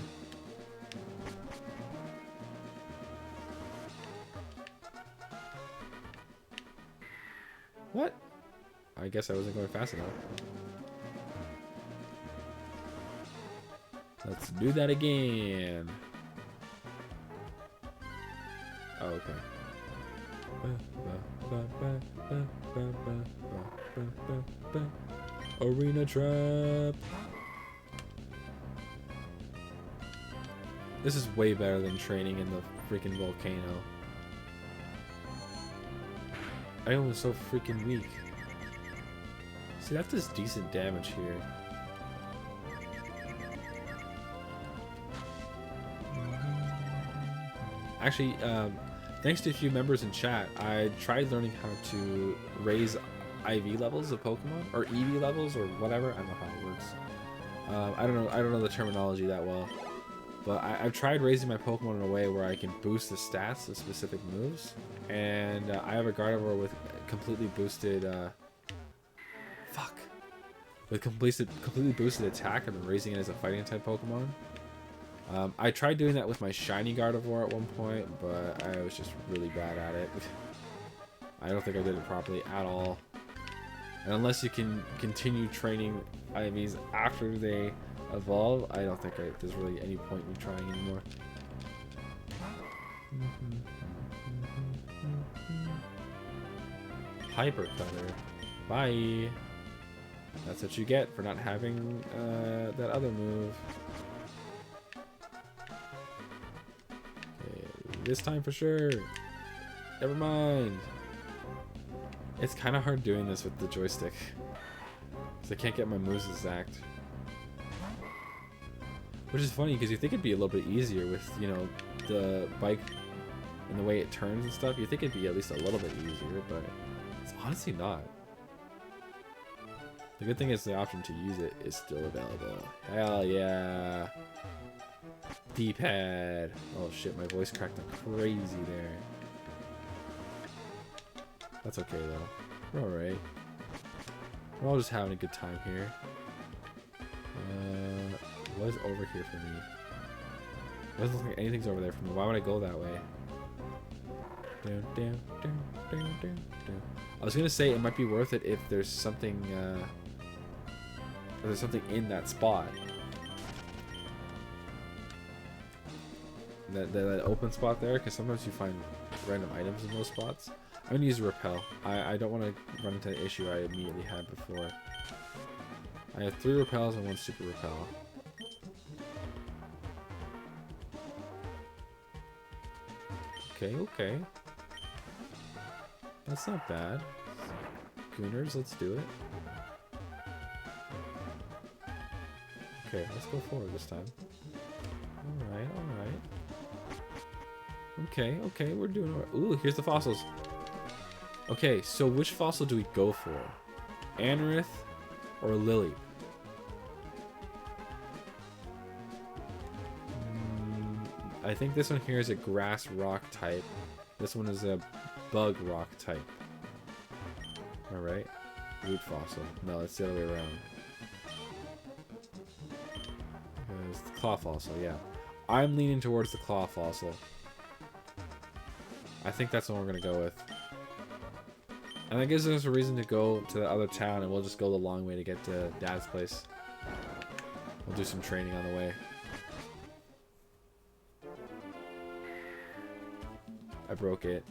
What? I guess I wasn't going fast enough. Let's do that again. Oh, okay. Arena trap. This is way better than training in the freaking volcano. Ion was so freaking weak. See, that does decent damage here. Actually, thanks to a few members in chat, I tried learning how to raise IV levels of Pokemon, or EV levels, or whatever. I don't know how it works. I don't know the terminology that well. But I've tried raising my Pokemon in a way where I can boost the stats of specific moves. And I have a Gardevoir with completely boosted... With completely boosted attack. I've been raising it as a fighting type Pokemon. I tried doing that with my shiny Gardevoir at one point, but I was just really bad at it. I don't think I did it properly at all. And unless you can continue training IVs after they evolve, I don't think there's really any point in trying anymore. Hyper Cutter. Bye. That's what you get for not having that other move. Okay, this time for sure. Never mind. It's kind of hard doing this with the joystick, because I can't get my moves exact. Which is funny, because you think it'd be a little bit easier with, you know, the bike and the way it turns and stuff. You think it'd be at least a little bit easier, but it's honestly not. The good thing is the option to use it is still available. Hell yeah. D-pad. Oh shit, my voice cracked up crazy there. That's okay though. We're alright. We're all just having a good time here. What is over here for me? It doesn't look like anything's over there for me. Why would I go that way? I was gonna say it might be worth it if there's something in that spot. That open spot there, because sometimes you find random items in those spots. I'm gonna use a repel. I don't want to run into the issue I immediately had before. I have 3 repels and 1 super repel. Okay. That's not bad. Gooners, let's do it. Okay, let's go forward this time. Alright. Okay, we're doing alright. Ooh, here's the fossils. Okay, so which fossil do we go for? Anorith or Lily? I think this one here is a grass rock type. This one is a bug rock type. Alright. Root fossil. No, it's the other way around. It's the claw fossil, yeah. I'm leaning towards the claw fossil. I think that's the one we're going to go with. And that gives us a reason to go to the other town, and we'll just go the long way to get to Dad's place. We'll do some training on the way. I broke it.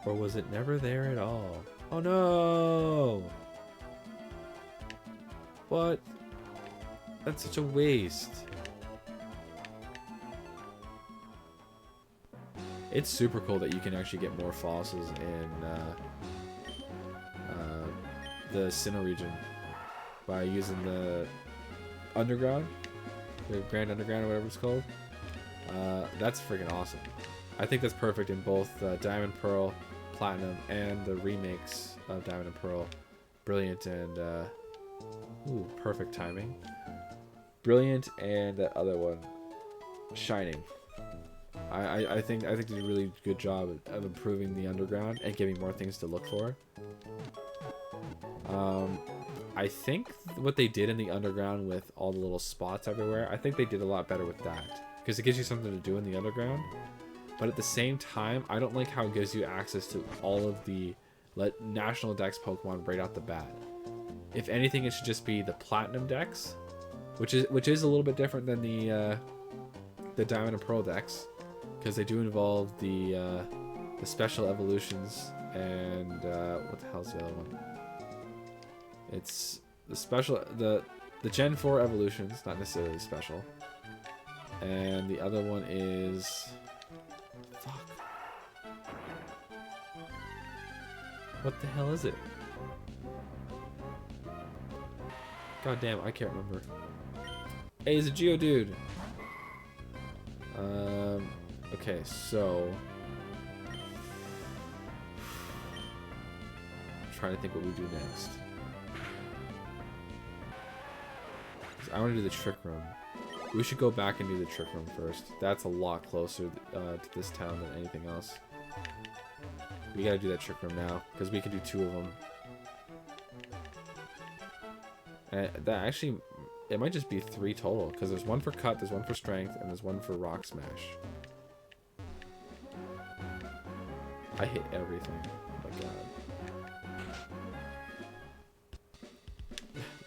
Or was it never there at all? Oh no! What? That's such a waste. It's super cool that you can actually get more fossils in the Sinnoh region by using the underground, the Grand Underground or whatever it's called. That's freaking awesome. I think that's perfect in both Diamond, Pearl, Platinum, and the remakes of Diamond and Pearl, Brilliant and Ooh, perfect timing. Brilliant, and that other one, Shining. I think they did a really good job of improving the underground and giving more things to look for. I think what they did in the underground with all the little spots everywhere, I think they did a lot better with that. Because it gives you something to do in the underground. But at the same time, I don't like how it gives you access to all of the National Dex Pokemon right out the bat. If anything, it should just be the Platinum Dex, which is a little bit different than the Diamond and Pearl Dex, because they do involve the special evolutions and what the hell's the other one? It's the special the Gen 4 evolutions, not necessarily special, and the other one is fuck. What the hell is it? God damn, I can't remember. Hey, he's a Geodude. Okay, so I'm trying to think what we do next. I want to do the Trick Room. We should go back and do the Trick Room first. That's a lot closer to this town than anything else. We gotta do that Trick Room now, because we can do 2 of them. And that actually, it might just be 3 total, because there's one for Cut, there's one for Strength, and there's one for Rock Smash. I hit everything. Oh my god.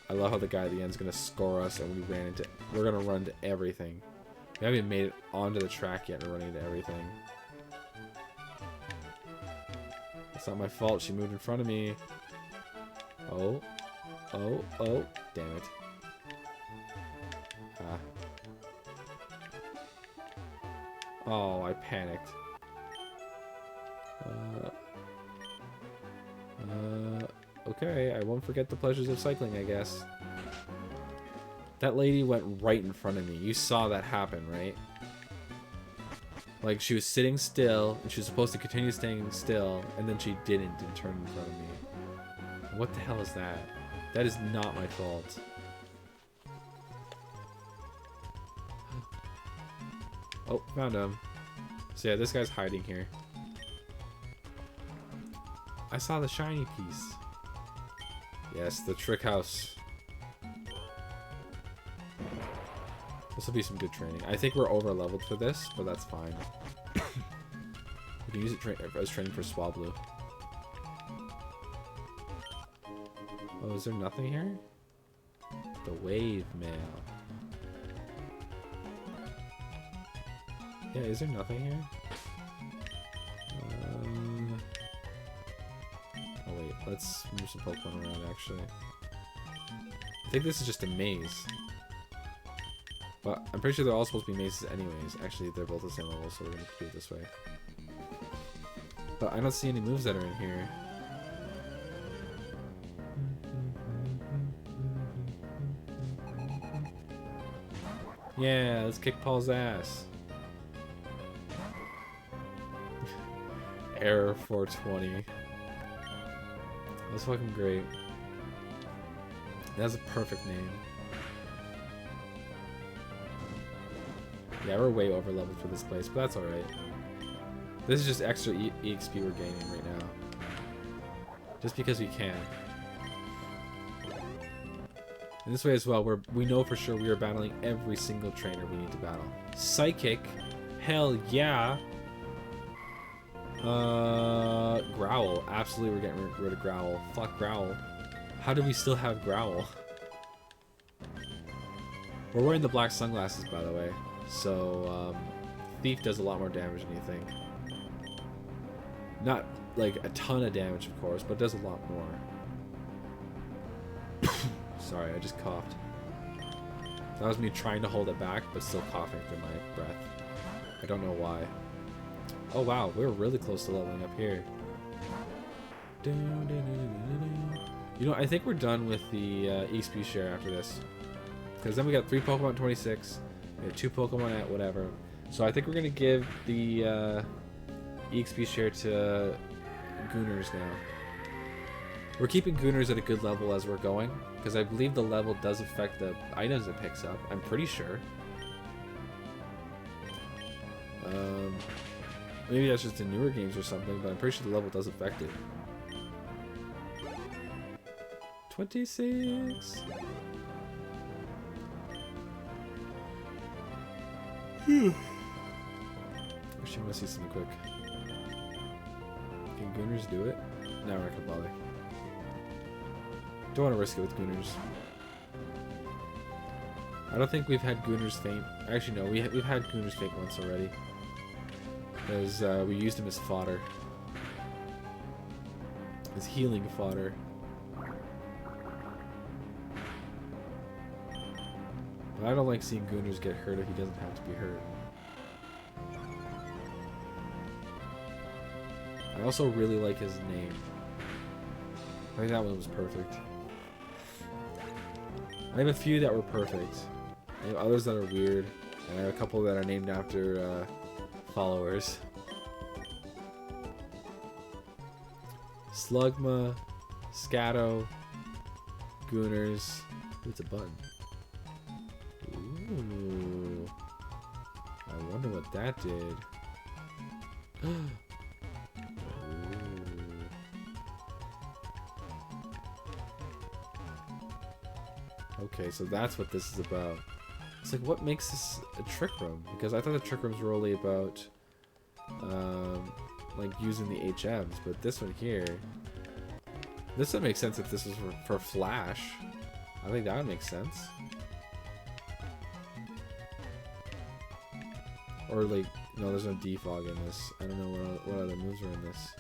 I love how the guy at the end is gonna score us, and we're gonna run into everything. We haven't even made it onto the track yet, and we're running into everything. It's not my fault, she moved in front of me. Oh, damn it. Ah. Oh, I panicked. Okay, I won't forget the pleasures of cycling, I guess. That lady went right in front of me. You saw that happen, right? Like, she was sitting still, and she was supposed to continue staying still, and then she didn't and turned in front of me. What the hell is that? That is not my fault. Oh, found him. So yeah, this guy's hiding here. I saw the shiny piece. Yes, the Trick House. This will be some good training. I think we're over leveled for this, but that's fine. We can use it as training for Swablu. Oh, is there nothing here? The Wave Mail. Yeah, is there nothing here? Oh wait, let's move some Pokemon around actually. I think this is just a maze. But I'm pretty sure they're all supposed to be mazes anyways. Actually, they're both the same level, so we're gonna do it this way. But I don't see any moves that are in here. Yeah, let's kick Paul's ass. Error 420. That's fucking great. That's a perfect name. Yeah, we're way over leveled for this place, but that's alright. This is just extra EXP we're gaining right now. Just because we can. And this way as well, we know for sure we are battling every single trainer we need to battle. Psychic? Hell yeah! Growl. Absolutely, we're getting rid of Growl. Fuck Growl. How do we still have Growl? We're wearing the black sunglasses, by the way. So, Thief does a lot more damage than you think. Not, like, a ton of damage, of course, but it does a lot more. Sorry, I just coughed. That was me trying to hold it back, but still coughing through my breath. I don't know why. Oh wow, we're really close to leveling up here. You know, I think we're done with the EXP share after this. Because then we got 3 Pokemon at 26, we have 2 Pokemon at whatever. So I think we're going to give the EXP share to Gooners now. We're keeping Gooners at a good level as we're going. Because I believe the level does affect the items it picks up. I'm pretty sure. Maybe that's just in newer games or something, but I'm pretty sure the level does affect it. 26. Actually, I want to see something quick. Can Gooners do it? No, we're not gonna bother. Don't want to risk it with Gooners. I don't think we've had Gooners faint. Actually, no, we've had Gooners faint once already. Because we used him as fodder. As healing fodder. But I don't like seeing Gooners get hurt if he doesn't have to be hurt. I also really like his name. I think that one was perfect. I have a few that were perfect. I have others that are weird. And I have a couple that are named after followers. Slugma, Scatto, Gooners. Ooh, it's a button. Ooh. I wonder what that did. Ooh. Okay, so that's what this is about. It's like, what makes this a trick room? Because I thought the trick rooms were only about, like, using the HMs, but this one here, this would make sense if this was for Flash. I think that would make sense. Or, like, no, there's no defog in this. I don't know what other moves are in this.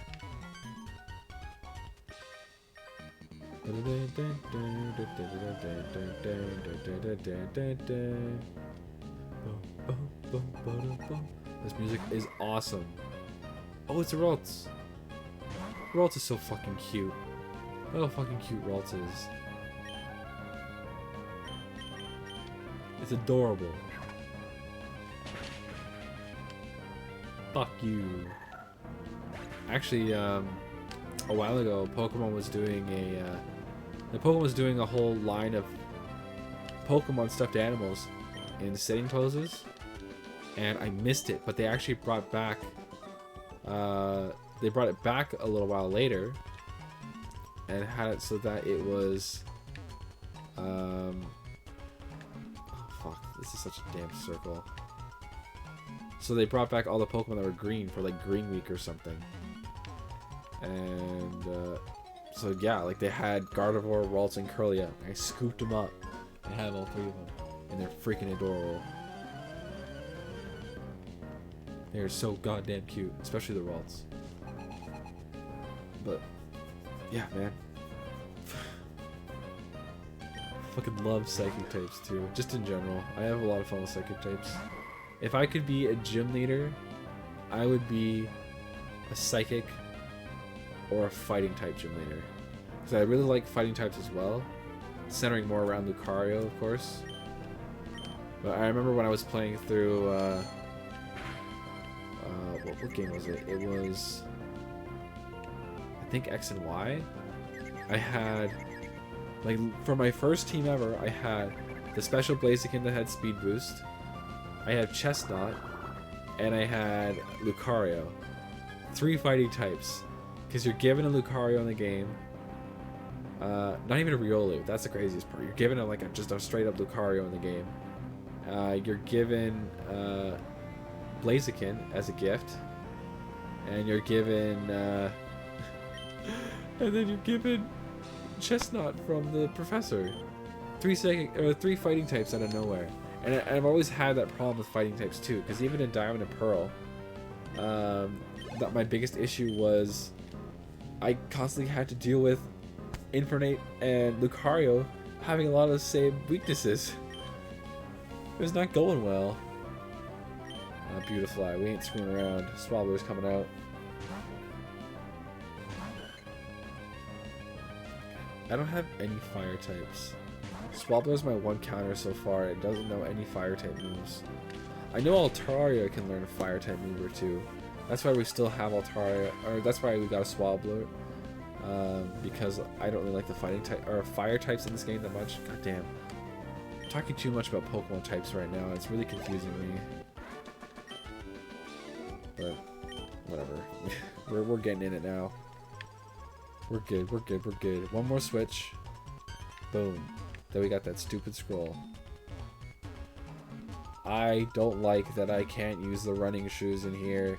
This music is awesome. Oh, it's a Ralts. Ralts is so fucking cute. Look how fucking cute Ralts is. It's adorable. Fuck you. Actually, a while ago, Pokemon was doing a whole line of Pokemon stuffed animals in setting poses, and I missed it. But they actually brought back, they brought it back a little while later, and had it so that it was, oh fuck, this is such a damn circle. So they brought back all the Pokemon that were green for like Green Week or something. And so yeah, like they had Gardevoir, Ralts, and Kirlia. I scooped them up. I have all three of them, and they're freaking adorable. They're so goddamn cute, especially the Ralts. But yeah, man, fucking love psychic types too. Just in general, I have a lot of fun with psychic types. If I could be a gym leader, I would be a psychic or a fighting type gym leader. Because I really like fighting types as well. Centering more around Lucario, of course. But I remember when I was playing through, what game was it? It was, I think X and Y. I had, like, for my first team ever, I had the special Blaziken that had speed boost. I had Chestnut, and I had Lucario. 3 fighting types. Because you're given a Lucario in the game. Not even a Riolu. That's the craziest part. You're given just a straight up Lucario in the game. You're given Blaziken as a gift. And you're given... and then you're given Chestnut from the Professor. 3 fighting types out of nowhere. And I've always had that problem with fighting types too. Because even in Diamond and Pearl, that my biggest issue was I constantly had to deal with Infernape and Lucario having a lot of the same weaknesses. It was not going well. Beautifly, we ain't screwing around. Swablu's coming out. I don't have any fire types. Swablu's my one counter so far. It doesn't know any fire type moves. I know Altaria can learn a fire type move or two. That's why we still have Altaria, or that's why we got a Swablu. because I don't really like the fighting type or fire types in this game that much. God damn. I'm talking too much about Pokemon types right now. It's really confusing me. But whatever. we're getting in it now. We're good. We're good. We're good. One more switch. Boom. Then we got that stupid scroll. I don't like that I can't use the running shoes in here.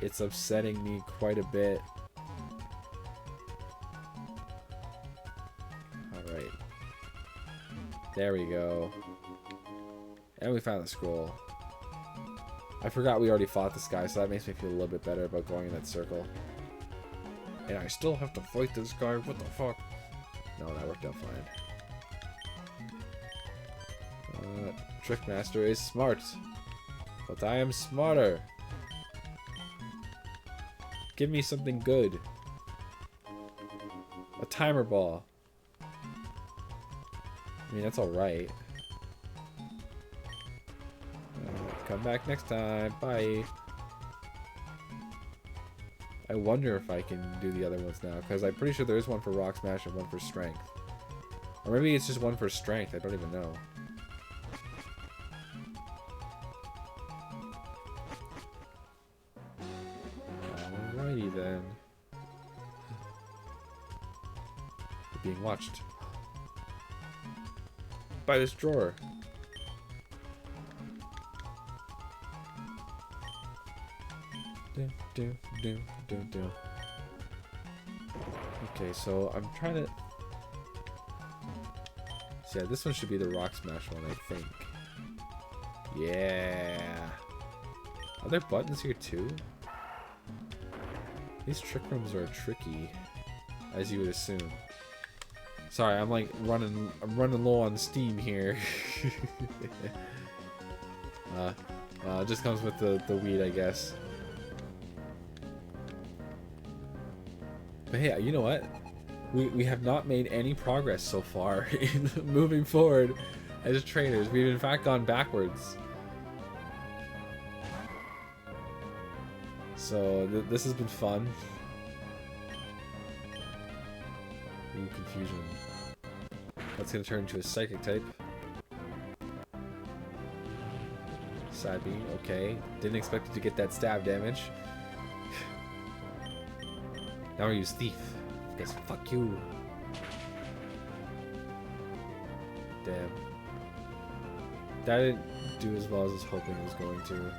It's upsetting me quite a bit. Alright. There we go. And we found the scroll. I forgot we already fought this guy, so that makes me feel a little bit better about going in that circle. And I still have to fight this guy, what the fuck? No, that worked out fine. Trickmaster is smart, but I am smarter. Give me something good. A timer ball. I mean, that's alright. Come back next time. Bye. I wonder if I can do the other ones now, because I'm pretty sure there is one for Rock Smash and one for Strength. Or maybe it's just one for Strength, I don't even know. Alrighty then. You're being watched. By this drawer. Okay, so I'm trying to... So yeah, this one should be the Rock Smash one, I think. Yeah. Are there buttons here too? These trick rooms are tricky, as you would assume. Sorry, I'm like running low on steam here. It just comes with the weed, I guess. But hey, you know what? We have not made any progress so far in moving forward as trainers. We've in fact gone backwards. So this has been fun. Ooh, confusion. That's gonna turn into a psychic type. Side beam, okay. Didn't expect it to get that stab damage. Now I use Thief. Because fuck you. Damn. That didn't do as well as I was hoping it was going to.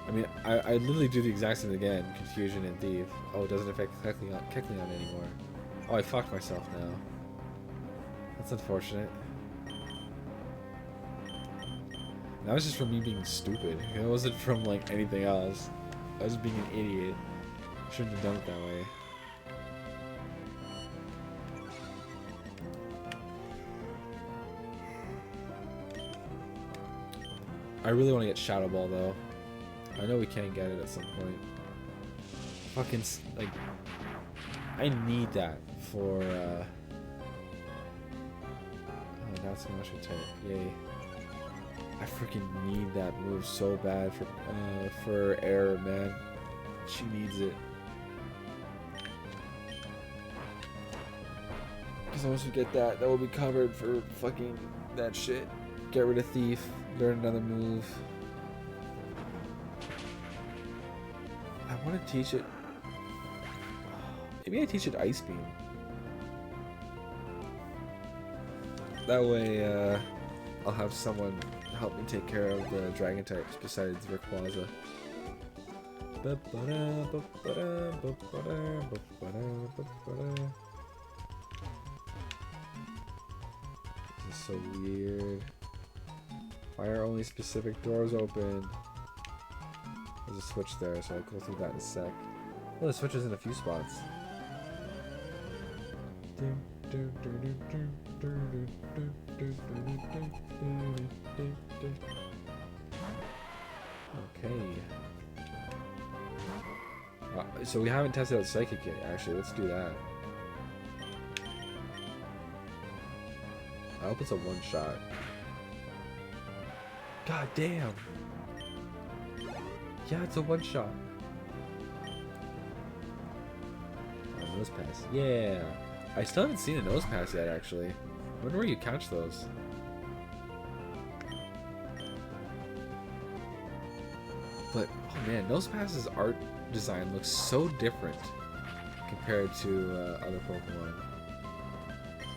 I mean, I literally do the exact same again. Confusion and Thief. Oh, it doesn't affect Kecleon anymore. Oh, I fucked myself now. That's unfortunate. That was just from me being stupid. It wasn't from, like, anything else. I was being an idiot. Shouldn't have done it that way. I really want to get Shadow Ball though. I know we can get it at some point. Fucking like, I need that for. Oh, that's Smash Attack! Yay! I freaking need that move so bad for Error, man. She needs it. Because once we get that, that will be covered for fucking that shit. Get rid of Thief, learn another move. I want to teach it. Maybe I teach it Ice Beam. That way, I'll have someone help me take care of the dragon types besides Rayquaza. This is so weird. Why are only specific doors open? There's a switch there, so I'll go through that in a sec. Oh, the switch is in a few spots. Okay. So we haven't tested out Psychic yet, actually. Let's do that. I hope it's a one-shot. God damn! Yeah, it's a one-shot. Nose pass. Yeah. I still haven't seen a nose pass yet, actually. I wonder where you catch those. But, oh man, nose pass's art design looks so different compared to other Pokemon.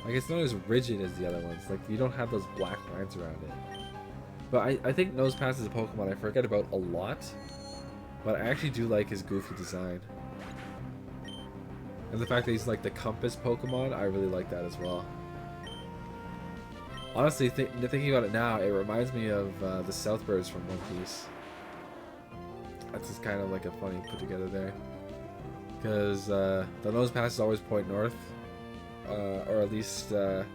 Like, it's not as rigid as the other ones. Like, you don't have those black lines around it. But I think Nosepass is a Pokemon I forget about a lot. But I actually do like his goofy design. And the fact that he's like the compass Pokemon, I really like that as well. Honestly, thinking about it now, it reminds me of the Southbirds from One Piece. That's just kind of like a funny put together there. Because the Nosepasses always point north. Or at least... or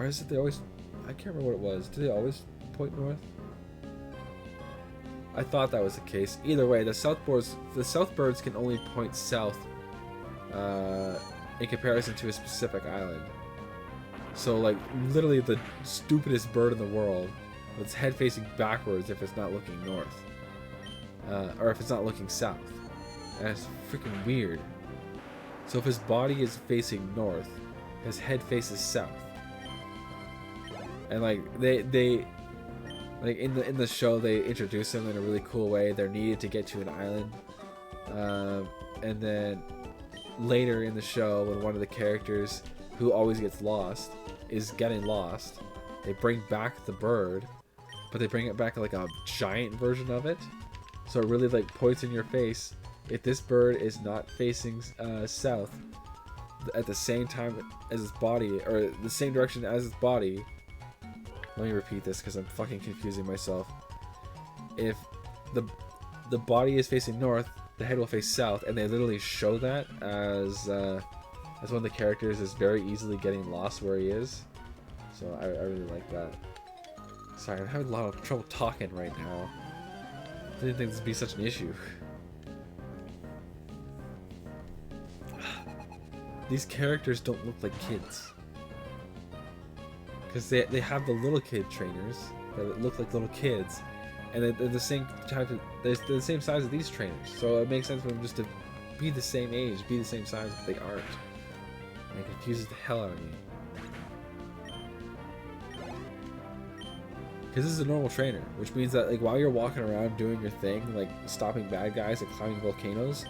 is it they always... I can't remember what it was. Do they always point north? I thought that was the case. Either way, the Southbirds can only point south in comparison to a specific island. So, like, literally the stupidest bird in the world, with its head facing backwards if it's not looking north. Or if it's not looking south. And it's freaking weird. So if his body is facing north, his head faces south. And like they like in the show they introduce him in a really cool way. They're needed to get to an island, and then later in the show, when one of the characters who always gets lost is getting lost, they bring back the bird, but they bring it back like a giant version of it, so it really like points in your face. If this bird is not facing south at the same time as its body, or the same direction as its body. Let me repeat this because I'm fucking confusing myself. If the body is facing north, the head will face south, and they literally show that as one of the characters is very easily getting lost where he is. So I really like that. Sorry, I'm having a lot of trouble talking right now. I didn't think this would be such an issue. These characters don't look like kids. Because they have the little kid trainers that look like little kids, and they're the same type of, they're the same size as these trainers. So it makes sense for them just to be the same age, be the same size, but they aren't. And it confuses the hell out of me. Because this is a normal trainer, which means that like while you're walking around doing your thing, like stopping bad guys and climbing volcanoes,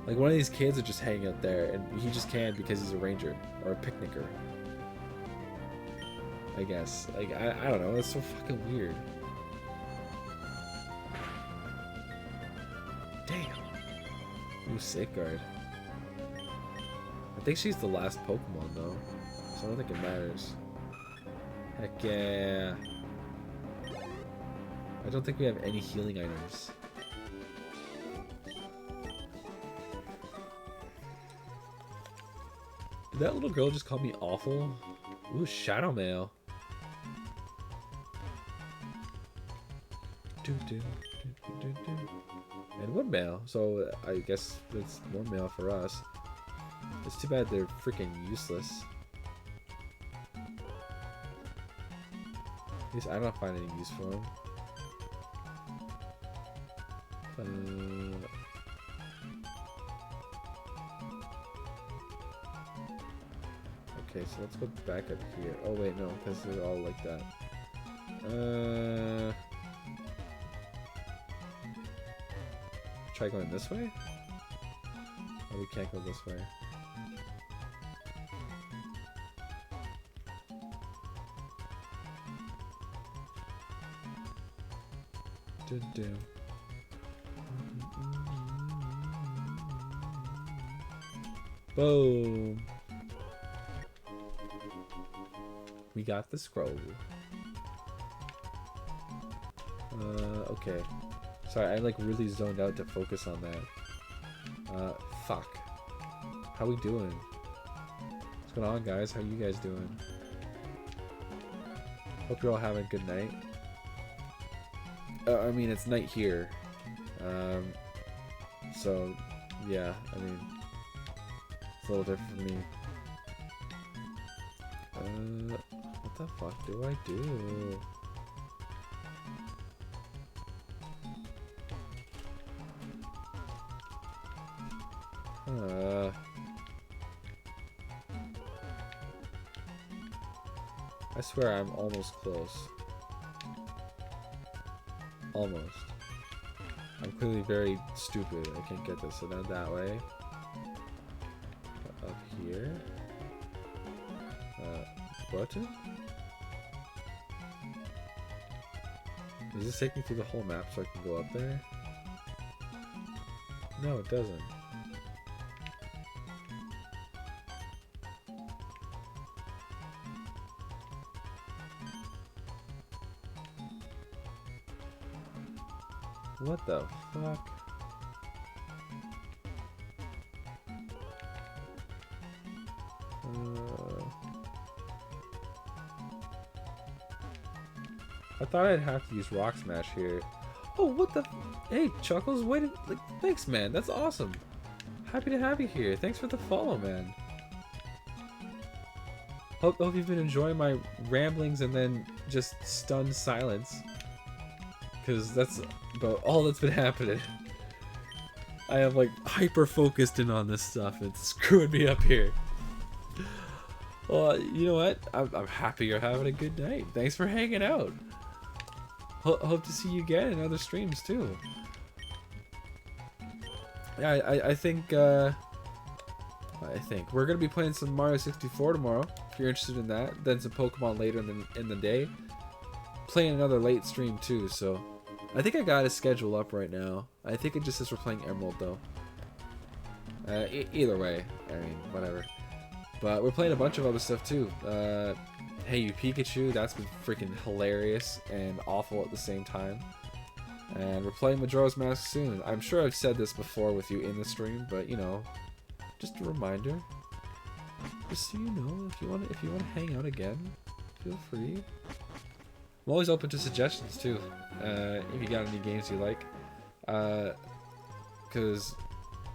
like one of these kids are just hanging out there, and he just can because he's a ranger or a picnicker. I guess. Like, I don't know. It's so fucking weird. Damn. Ooh, Safeguard. I think she's the last Pokemon, though. So I don't think it matters. Heck yeah. I don't think we have any healing items. Did that little girl just call me awful? Ooh, Shadow Mail. And wood mail, so I guess it's more mail for us. It's too bad they're freaking useless. At least I don't find any use for them. Okay, so let's go back up here. Oh wait, no, because they're all like that. Try going this way? Oh, we can't go this way. Dun-dun. Boom! We got the scroll. Okay. Sorry, I like really zoned out to focus on that. Fuck. How we doing? What's going on, guys? How you guys doing? Hope you're all having a good night. I mean, it's night here. So, yeah, I mean, it's a little different for me. What the fuck do I do? I swear I'm almost close. Almost. I'm clearly very stupid. I can't get this. So then that way. Up here. Button? Does this take me through the whole map so I can go up there? No, it doesn't. What the fuck? I thought I'd have to use Rock Smash here. Oh, what the? Hey, Chuckles, wait, like, thanks, man. That's awesome. Happy to have you here. Thanks for the follow, man. Hope you've been enjoying my ramblings and then just stunned silence. Because that's about all that's been happening. I am like hyper focused in on this stuff. It's screwing me up here. Well, you know what? I'm happy you're having a good night. Thanks for hanging out. Hope to see you again in other streams too. Yeah, I think we're gonna be playing some Mario 64 tomorrow. If you're interested in that, then some Pokemon later in the day. Playing another late stream too, so I think I got a schedule up right now. I think it just says we're playing Emerald though. Either way, I mean whatever. But we're playing a bunch of other stuff too. Hey You Pikachu, that's been freaking hilarious and awful at the same time. And we're playing Majora's Mask soon. I'm sure I've said this before with you in the stream, but you know, just a reminder. Just so you know, if you want to hang out again, feel free. I'm always open to suggestions too. If you got any games you like, cause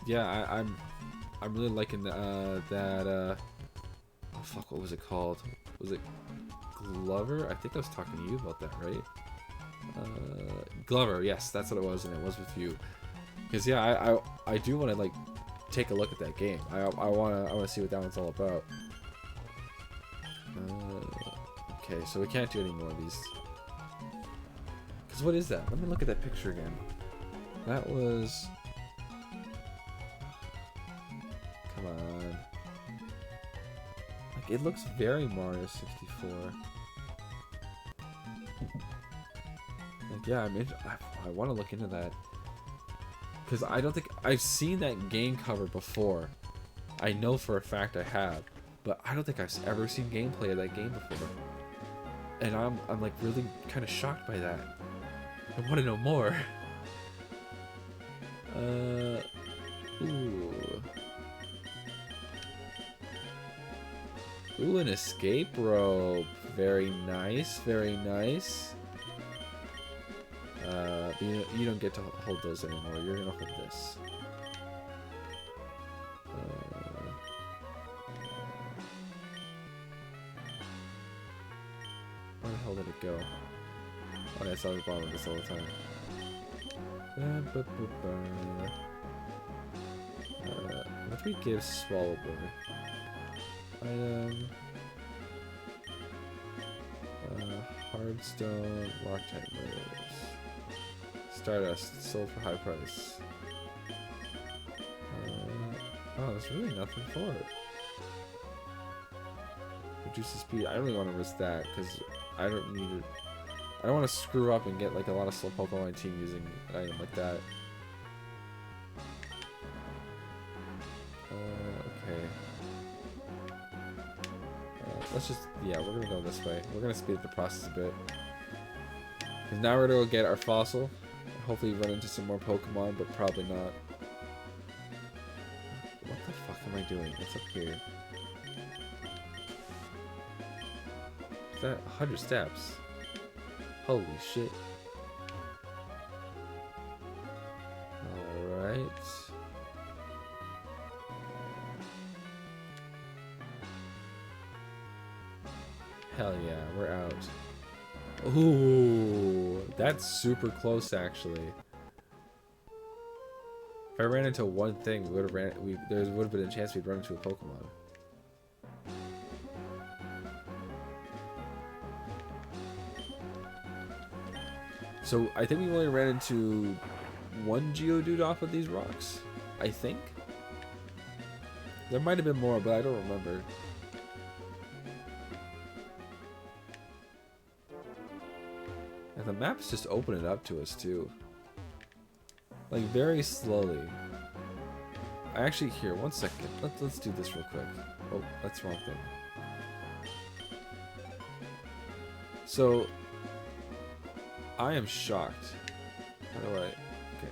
yeah, I'm really liking that. Oh fuck, what was it called? Was it Glover? I think I was talking to you about that, right? Glover, yes, that's what it was, and it was with you. Cause yeah, I do want to like take a look at that game. I wanna see what that one's all about. Okay, so we can't do any more of these. Cause what is that? Let me look at that picture again. That was. Come on. Like it looks very Mario 64. Like yeah, I want to look into that. Cause I don't think I've seen that game cover before. I know for a fact I have, but I don't think I've ever seen gameplay of that game before. And I'm like really kind of shocked by that. I want to know more. Ooh, an escape rope. Very nice, very nice. You don't get to hold those anymore. You're gonna hold this. Where the hell did it go? Oh, yeah, it's on the bottom of this all the time. What do we give Swallowbird? Item. Hardstone, rock type moves. Stardust, sold for high price. Oh, there's really nothing for it. Reduces speed. I don't really want to risk that because I don't need it. I don't want to screw up and get like a lot of Slowpoke on my team using an item like that. Okay. Let's just, yeah, we're gonna go this way. We're gonna speed up the process a bit. Because now we're gonna go get our fossil. Hopefully run into some more Pokemon, but probably not. What the fuck am I doing? What's up here? Is that 100 steps? Holy shit. Alright. Hell yeah, we're out. Ooh, that's super close actually. If I ran into one thing, there would have been a chance we'd run into a Pokemon. So I think we only ran into one Geodude off of these rocks. I think. There might have been more, but I don't remember. And the map's just opening up to us too. Like very slowly. I actually, here, 1 second. Let's do this real quick. Oh, that's the wrong thing. So, I am shocked. How do I... Okay.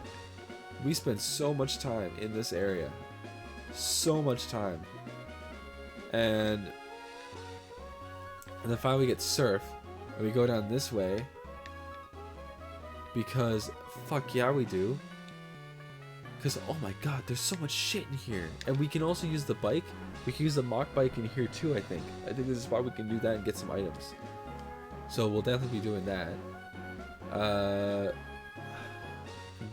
We spend so much time in this area. So much time. And then finally we get Surf. And we go down this way. Because, fuck yeah, we do. Because, oh my god, there's so much shit in here. And we can also use the bike. We can use the Mach bike in here too, I think. I think this is why we can do that and get some items. So we'll definitely be doing that.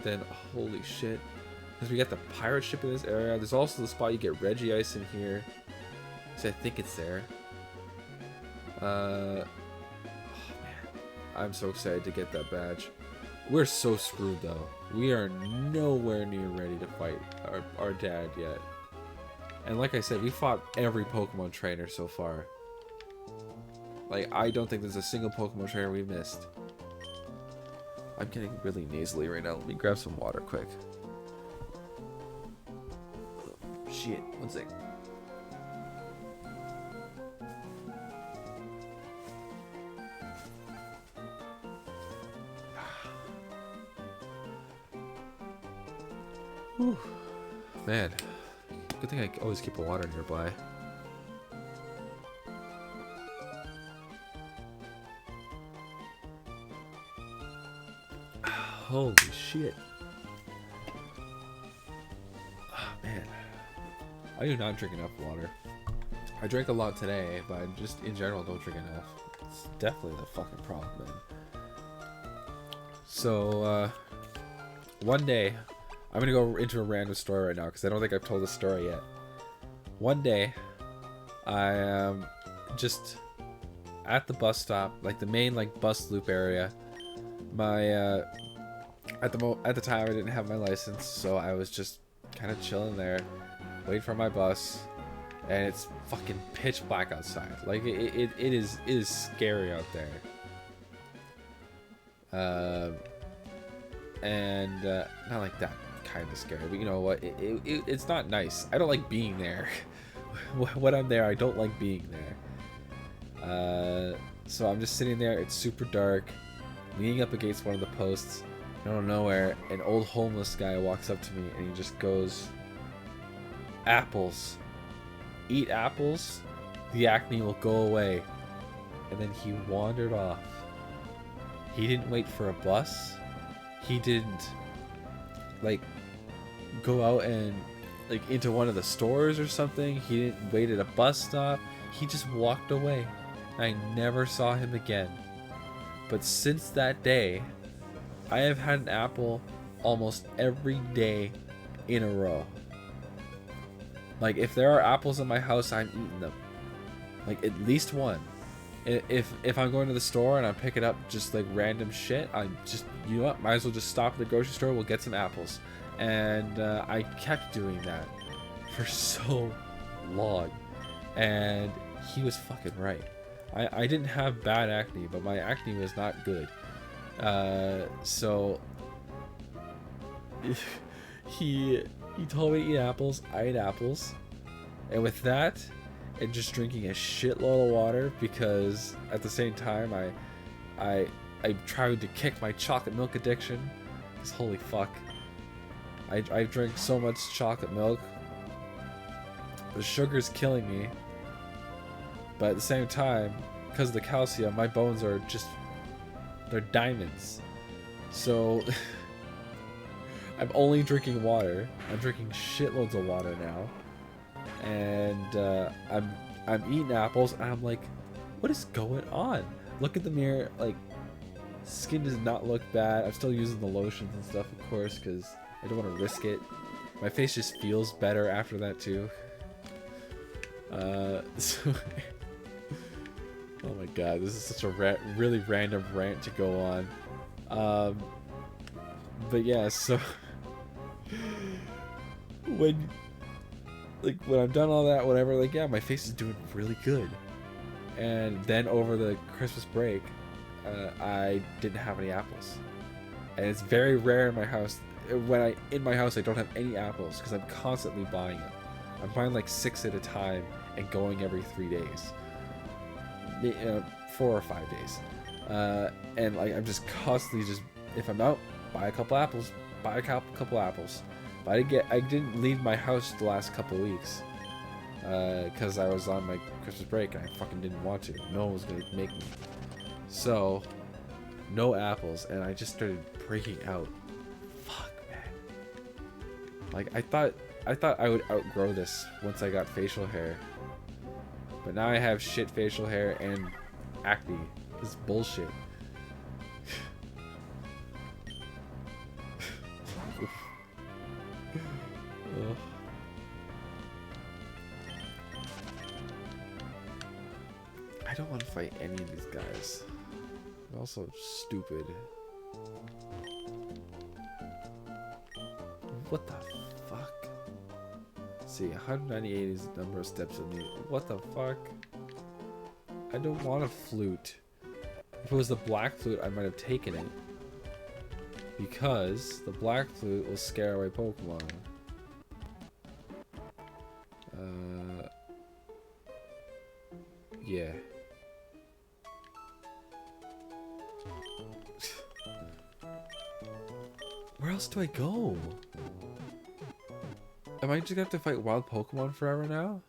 Then, holy shit. Because we got the pirate ship in this area. There's also the spot you get Regice in here. So I think it's there. Oh man. I'm so excited to get that badge. We're so screwed though. We are nowhere near ready to fight our dad yet. And like I said, we fought every Pokemon trainer so far. Like, I don't think there's a single Pokemon trainer we missed. I'm getting really nasally right now. Let me grab some water quick. Oh, shit, 1 sec. Whew. Man, good thing I always keep a water nearby. Holy shit. Oh, man. I do not drink enough water. I drank a lot today, but I just in general don't drink enough. It's definitely the fucking problem, man. So, one day, I'm gonna go into a random story right now because I don't think I've told this story yet. One day, I am just at the bus stop, like the main like bus loop area. My at the time I didn't have my license, so I was just kind of chilling there, waiting for my bus, and it's fucking pitch black outside. Like it is scary out there. Not like that kind of scary, but you know what? It's not nice. I don't like being there. When I'm there, I don't like being there. So I'm just sitting there. It's super dark, leaning up against one of the posts. Out of nowhere, an old homeless guy walks up to me and he just goes, "Apples. Eat apples, the acne will go away." And then he wandered off. He didn't wait for a bus. He didn't like go out and like into one of the stores or something. He didn't wait at a bus stop. He just walked away. I never saw him again. But since that day, I have had an apple almost every day in a row. Like, if there are apples in my house, I'm eating them. Like, at least one. If I'm going to the store and I'm picking up just, like, random shit, I'm just, you know what, might as well just stop at the grocery store, we'll get some apples. And I kept doing that for so long. And he was fucking right. I didn't have bad acne, but my acne was not good. So he told me to eat apples. I ate apples, and with that, and just drinking a shitload of water, because at the same time I tried to kick my chocolate milk addiction. Because holy fuck, I drink so much chocolate milk. The sugar's killing me, but at the same time, because of the calcium, my bones are just, they're diamonds. So I'm only drinking water. I'm drinking shitloads of water now, and I'm eating apples, and I'm like, what is going on? Look at the mirror, like, skin does not look bad. I'm still using the lotions and stuff, of course, because I don't want to risk it. My face just feels better after that too. So oh my god, this is such a really random rant to go on. But yeah, so when I'm done all that, whatever, like, yeah, my face is doing really good. And then over the Christmas break, I didn't have any apples, and it's very rare in my house. In my house, I don't have any apples because I'm constantly buying them. I'm buying like 6 at a time and going every 3 days, 4 or 5 days, and like I'm just constantly just, if I'm out, buy a couple apples, buy a couple apples. But I didn't leave my house the last couple weeks because I was on my Christmas break and I fucking didn't want to. No one was gonna make me. So no apples, and I just started breaking out. Fuck, man. Like I thought I would outgrow this once I got facial hair, but now I have shit facial hair and acne. This is bullshit. I don't want to fight any of these guys. They're also stupid. What the fuck? Let's see, 198 is the number of steps in the... What the fuck? I don't want a flute. If it was the black flute, I might have taken it. Because the black flute will scare away Pokemon. Yeah. Where else do I go? Am I just gonna have to fight wild Pokemon forever now?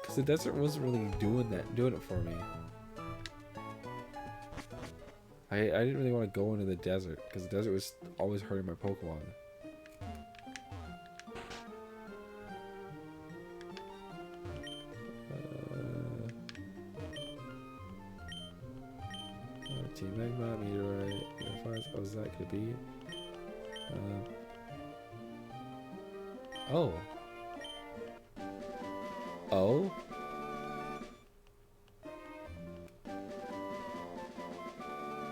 Because the desert wasn't really doing it for me. I didn't really want to go into the desert because the desert was always hurting my Pokemon. Team Magma, Meteorite, oh, is that could be? Oh. Oh?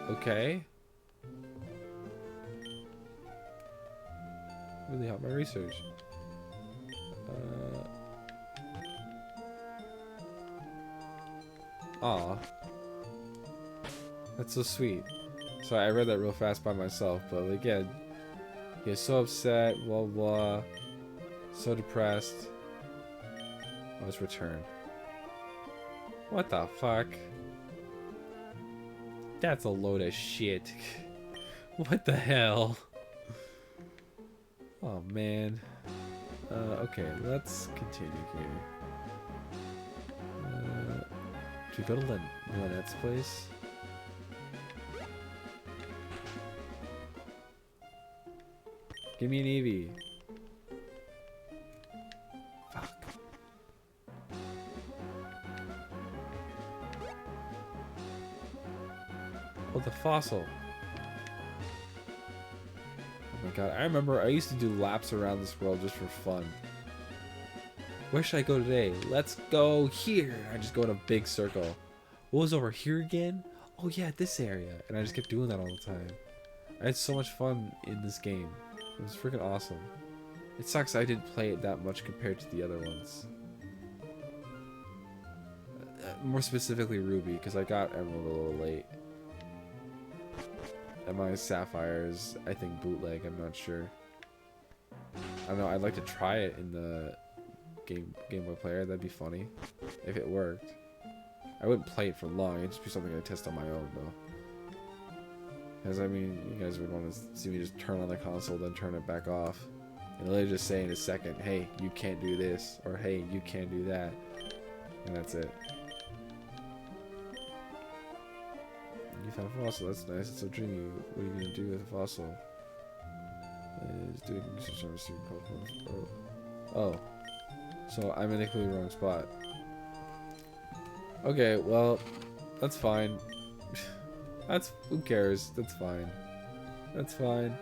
Okay. Really helped my research. Aw. That's so sweet. Sorry, I read that real fast by myself, but like, yeah. You're so upset, blah blah. So depressed. Let's return. What the fuck? That's a load of shit. What the hell? Oh man. Okay, let's continue here. Should we go to Lynette's place? Give me an Eevee. Fuck. Oh, the fossil. Oh my god, I remember I used to do laps around this world just for fun. Where should I go today? Let's go here. I just go in a big circle. What was over here again? Oh yeah, this area. And I just kept doing that all the time. I had so much fun in this game. It was freaking awesome. It sucks I didn't play it that much compared to the other ones. More specifically Ruby, because I got Emerald a little late. And my Sapphire is, I think, bootleg, I'm not sure. I don't know, I'd like to try it in the Game Boy Player, that'd be funny. If it worked. I wouldn't play it for long, it'd just be something I'd test on my own, though. Because, I mean, you guys would want to see me just turn on the console, then turn it back off. And literally just say in a second, hey, you can't do this, or hey, you can't do that. And that's it. You found a fossil, that's nice. It's so dreamy. What are you going to do with a fossil? Is doing research on receiving Pokemon. Oh. So I'm in a completely wrong spot. Okay, well, that's fine. Who cares? That's fine. That's fine.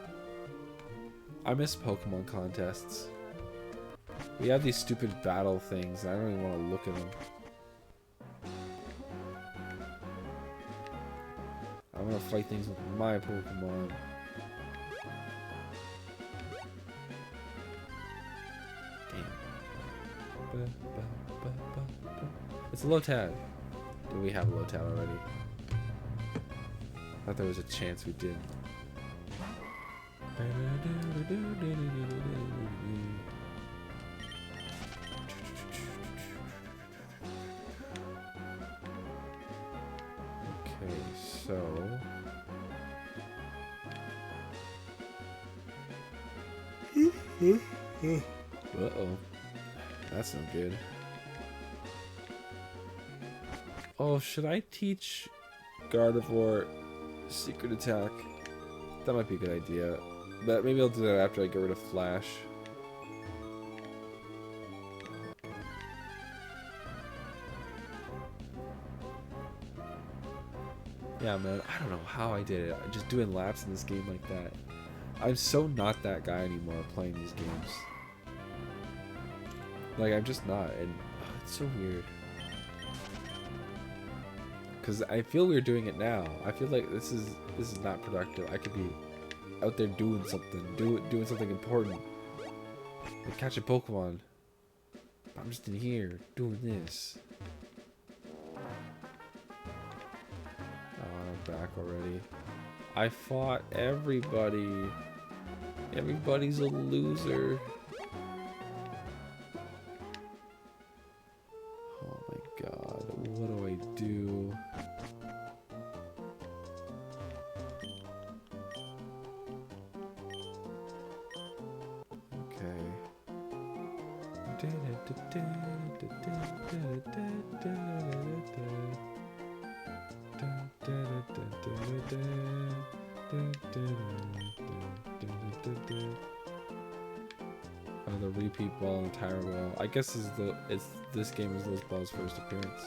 I miss Pokemon contests. We have these stupid battle things, and I don't even want to look at them. I want to fight things with my Pokemon. Damn. It's a Lotad. Do we have a Lotad already? I thought there was a chance we did. Okay, so uh-oh. That's not good. Oh, should I teach Gardevoir Secret Attack? That might be a good idea. But maybe I'll do that after I get rid of Flash. Yeah, man, I don't know how I did it. Just doing laps in this game like that. I'm so not that guy anymore playing these games. Like, I'm just not, and it's so weird. Because I feel we're doing it now. I feel like this is not productive. I could be out there doing something, doing something important. Like catching Pokemon. I'm just in here doing this. Oh, I'm back already. I fought everybody. Everybody's a loser. Oh my god, what do I do? Oh, the repeat ball and tire ball. I guess this game is Liz Ball's first appearance.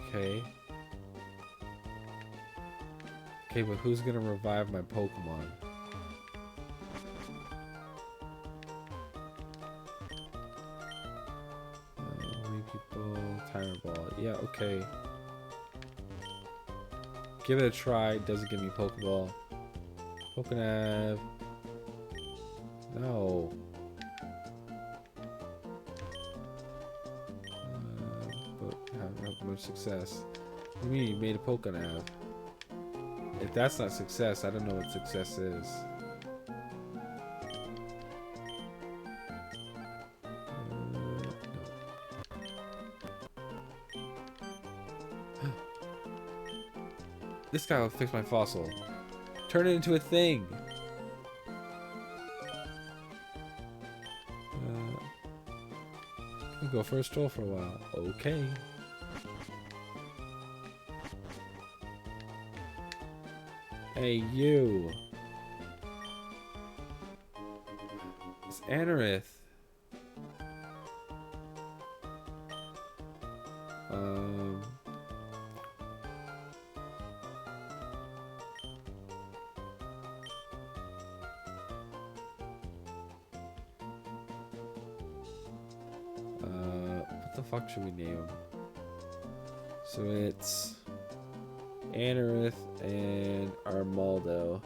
Okay. Okay, but who's gonna revive my Pokemon? Repeat ball, tire ball. Yeah, okay. Give it a try. Doesn't give me Pokeball. Pokenav. No. But not much success. What do you mean you made a Pokenav? If that's not success, I don't know what success is. This guy will fix my fossil. Turn it into a thing. I'll go for a stroll for a while. Okay. Hey, you. It's Anorith. What the fuck should we name him? So it's Anorith and Armaldo.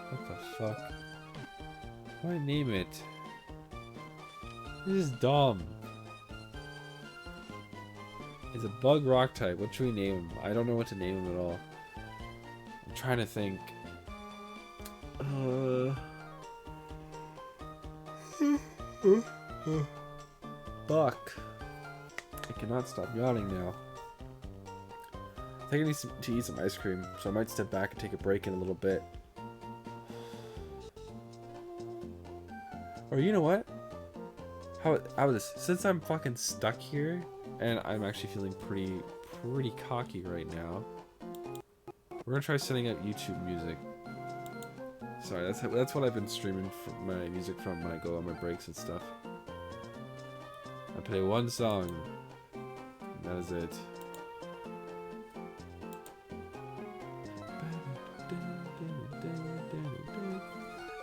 What the fuck? Why name it? This is dumb. It's a bug rock type. What should we name him? I don't know what to name him at all. I'm trying to think. Fuck. I cannot stop yawning now. I think I need to eat some ice cream, so I might step back and take a break in a little bit. Or you know what? how this, since I'm fucking stuck here, and I'm actually feeling pretty cocky right now. We're gonna try setting up YouTube music. Sorry, that's what I've been streaming my music from when I go on my breaks and stuff. I play one song. And that is it.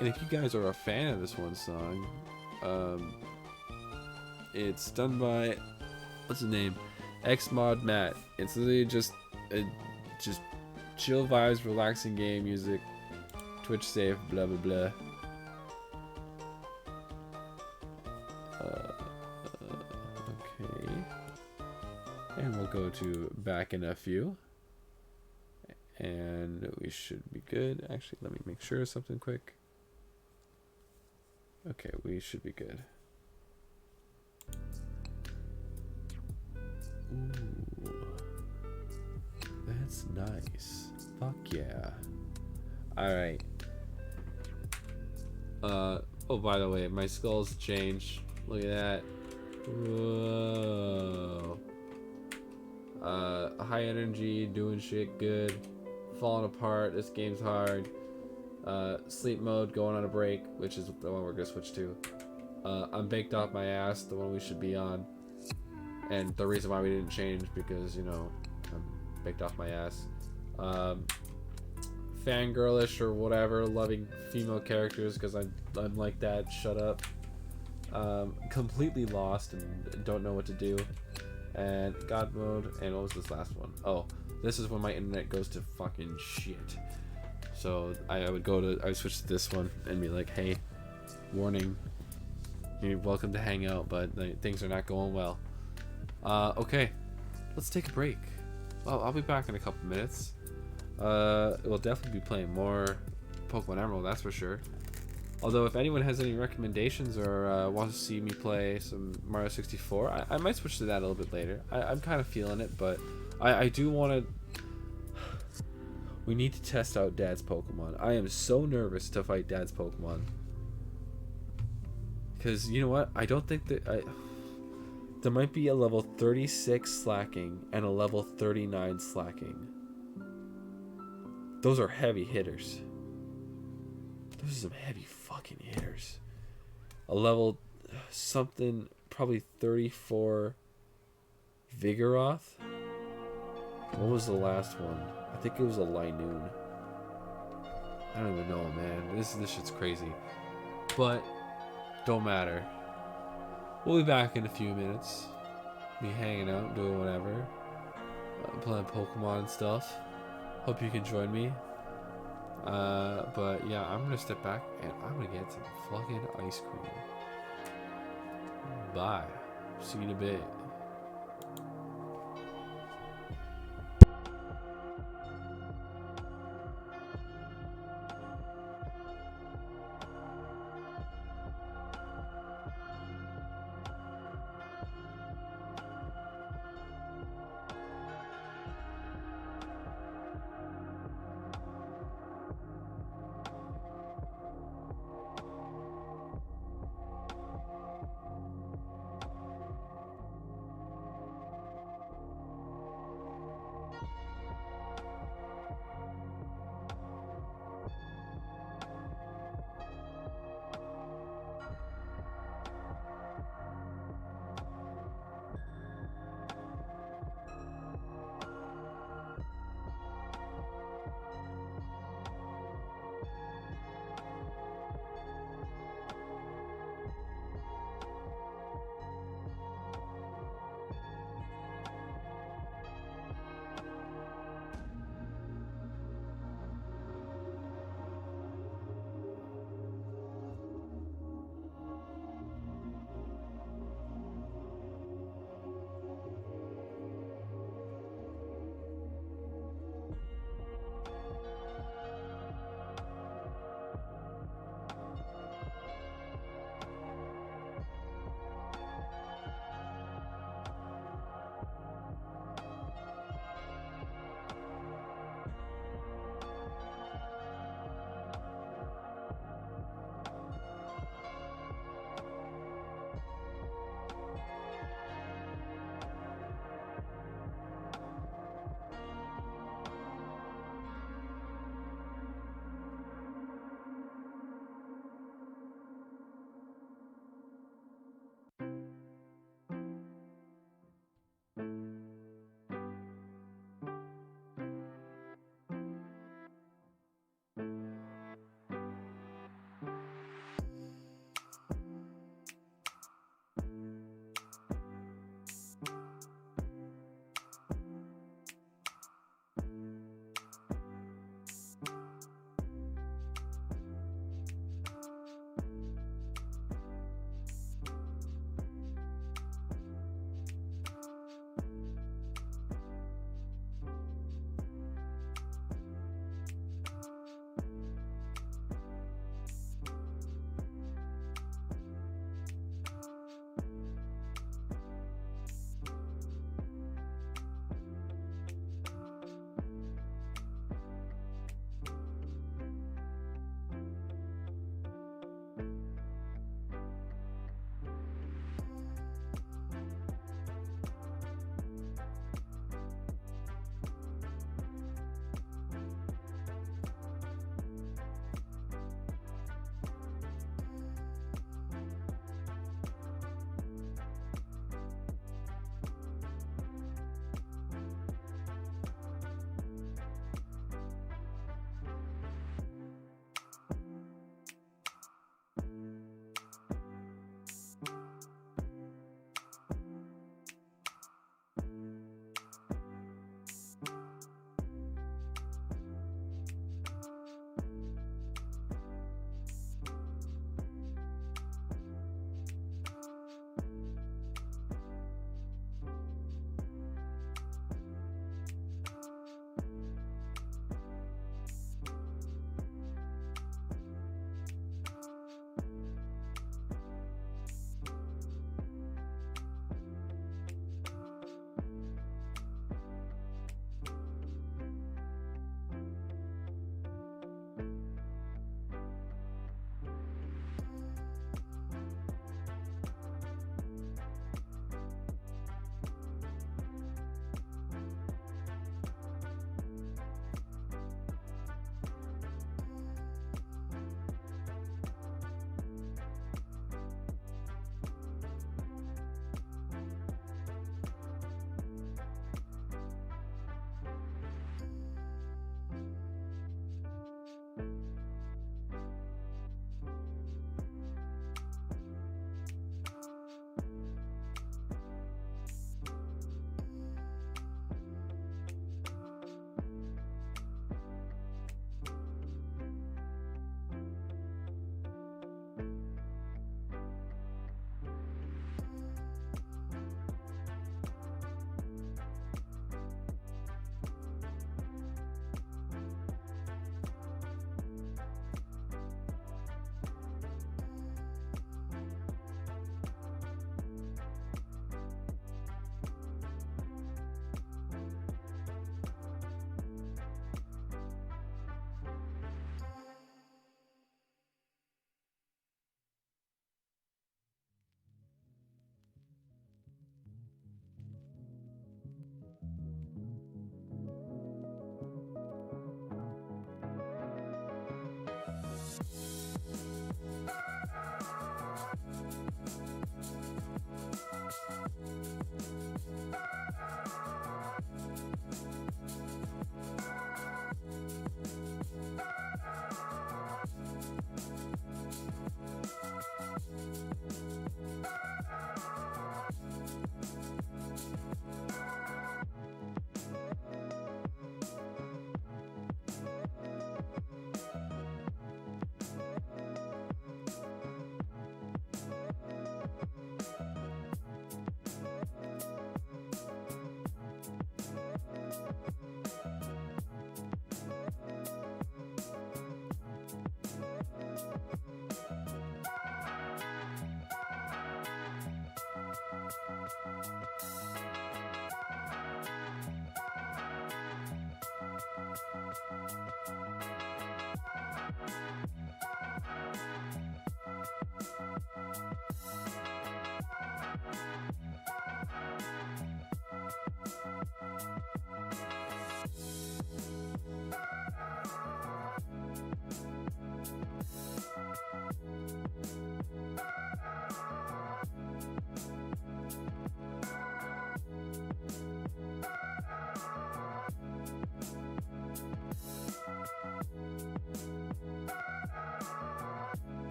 And if you guys are a fan of this one song, it's done by, what's his name? Xmod Matt. It's literally just chill vibes, relaxing game music, Twitch safe, blah blah blah. Okay. And we'll go to back in FU. And we should be good. Actually, let me make sure of something quick. Okay, we should be good. Ooh. That's nice. Fuck yeah. Alright. Oh, by the way, my skull's changed. Look at that. Whoa. High energy, doing shit good. Falling apart, this game's hard. Sleep mode, going on a break, which is the one we're gonna switch to. I'm baked off my ass, the one we should be on. And the reason why we didn't change, because, you know, I'm baked off my ass. Fangirlish or whatever, loving female characters, because I'm like that, shut up. Completely lost and don't know what to do. And God mode, and what was this last one? Oh, this is when my internet goes to fucking shit. So I would switch to this one and be like, hey, warning, you're welcome to hang out, but things are not going well. Okay, let's take a break. Well, I'll be back in a couple minutes. We'll definitely be playing more Pokemon Emerald, that's for sure. Although if anyone has any recommendations or wants to see me play some Mario 64, I might switch to that a little bit later. I'm kind of feeling it, but I do want to... We need to test out Dad's Pokemon. I am so nervous to fight Dad's Pokemon. Because, you know what? I don't think that... There might be a level 36 slacking and a level 39 slacking. Those are heavy hitters. Those are some heavy fucking hitters. A level something, probably 34 Vigoroth. What was the last one? I think it was a Linoon. I don't even know, man. This shit's crazy. But don't matter. We'll be back in a few minutes. Be hanging out, doing whatever. Playing Pokemon and stuff. Hope you can join me. But yeah, I'm gonna step back and I'm gonna get some fucking ice cream. Bye. See you in a bit.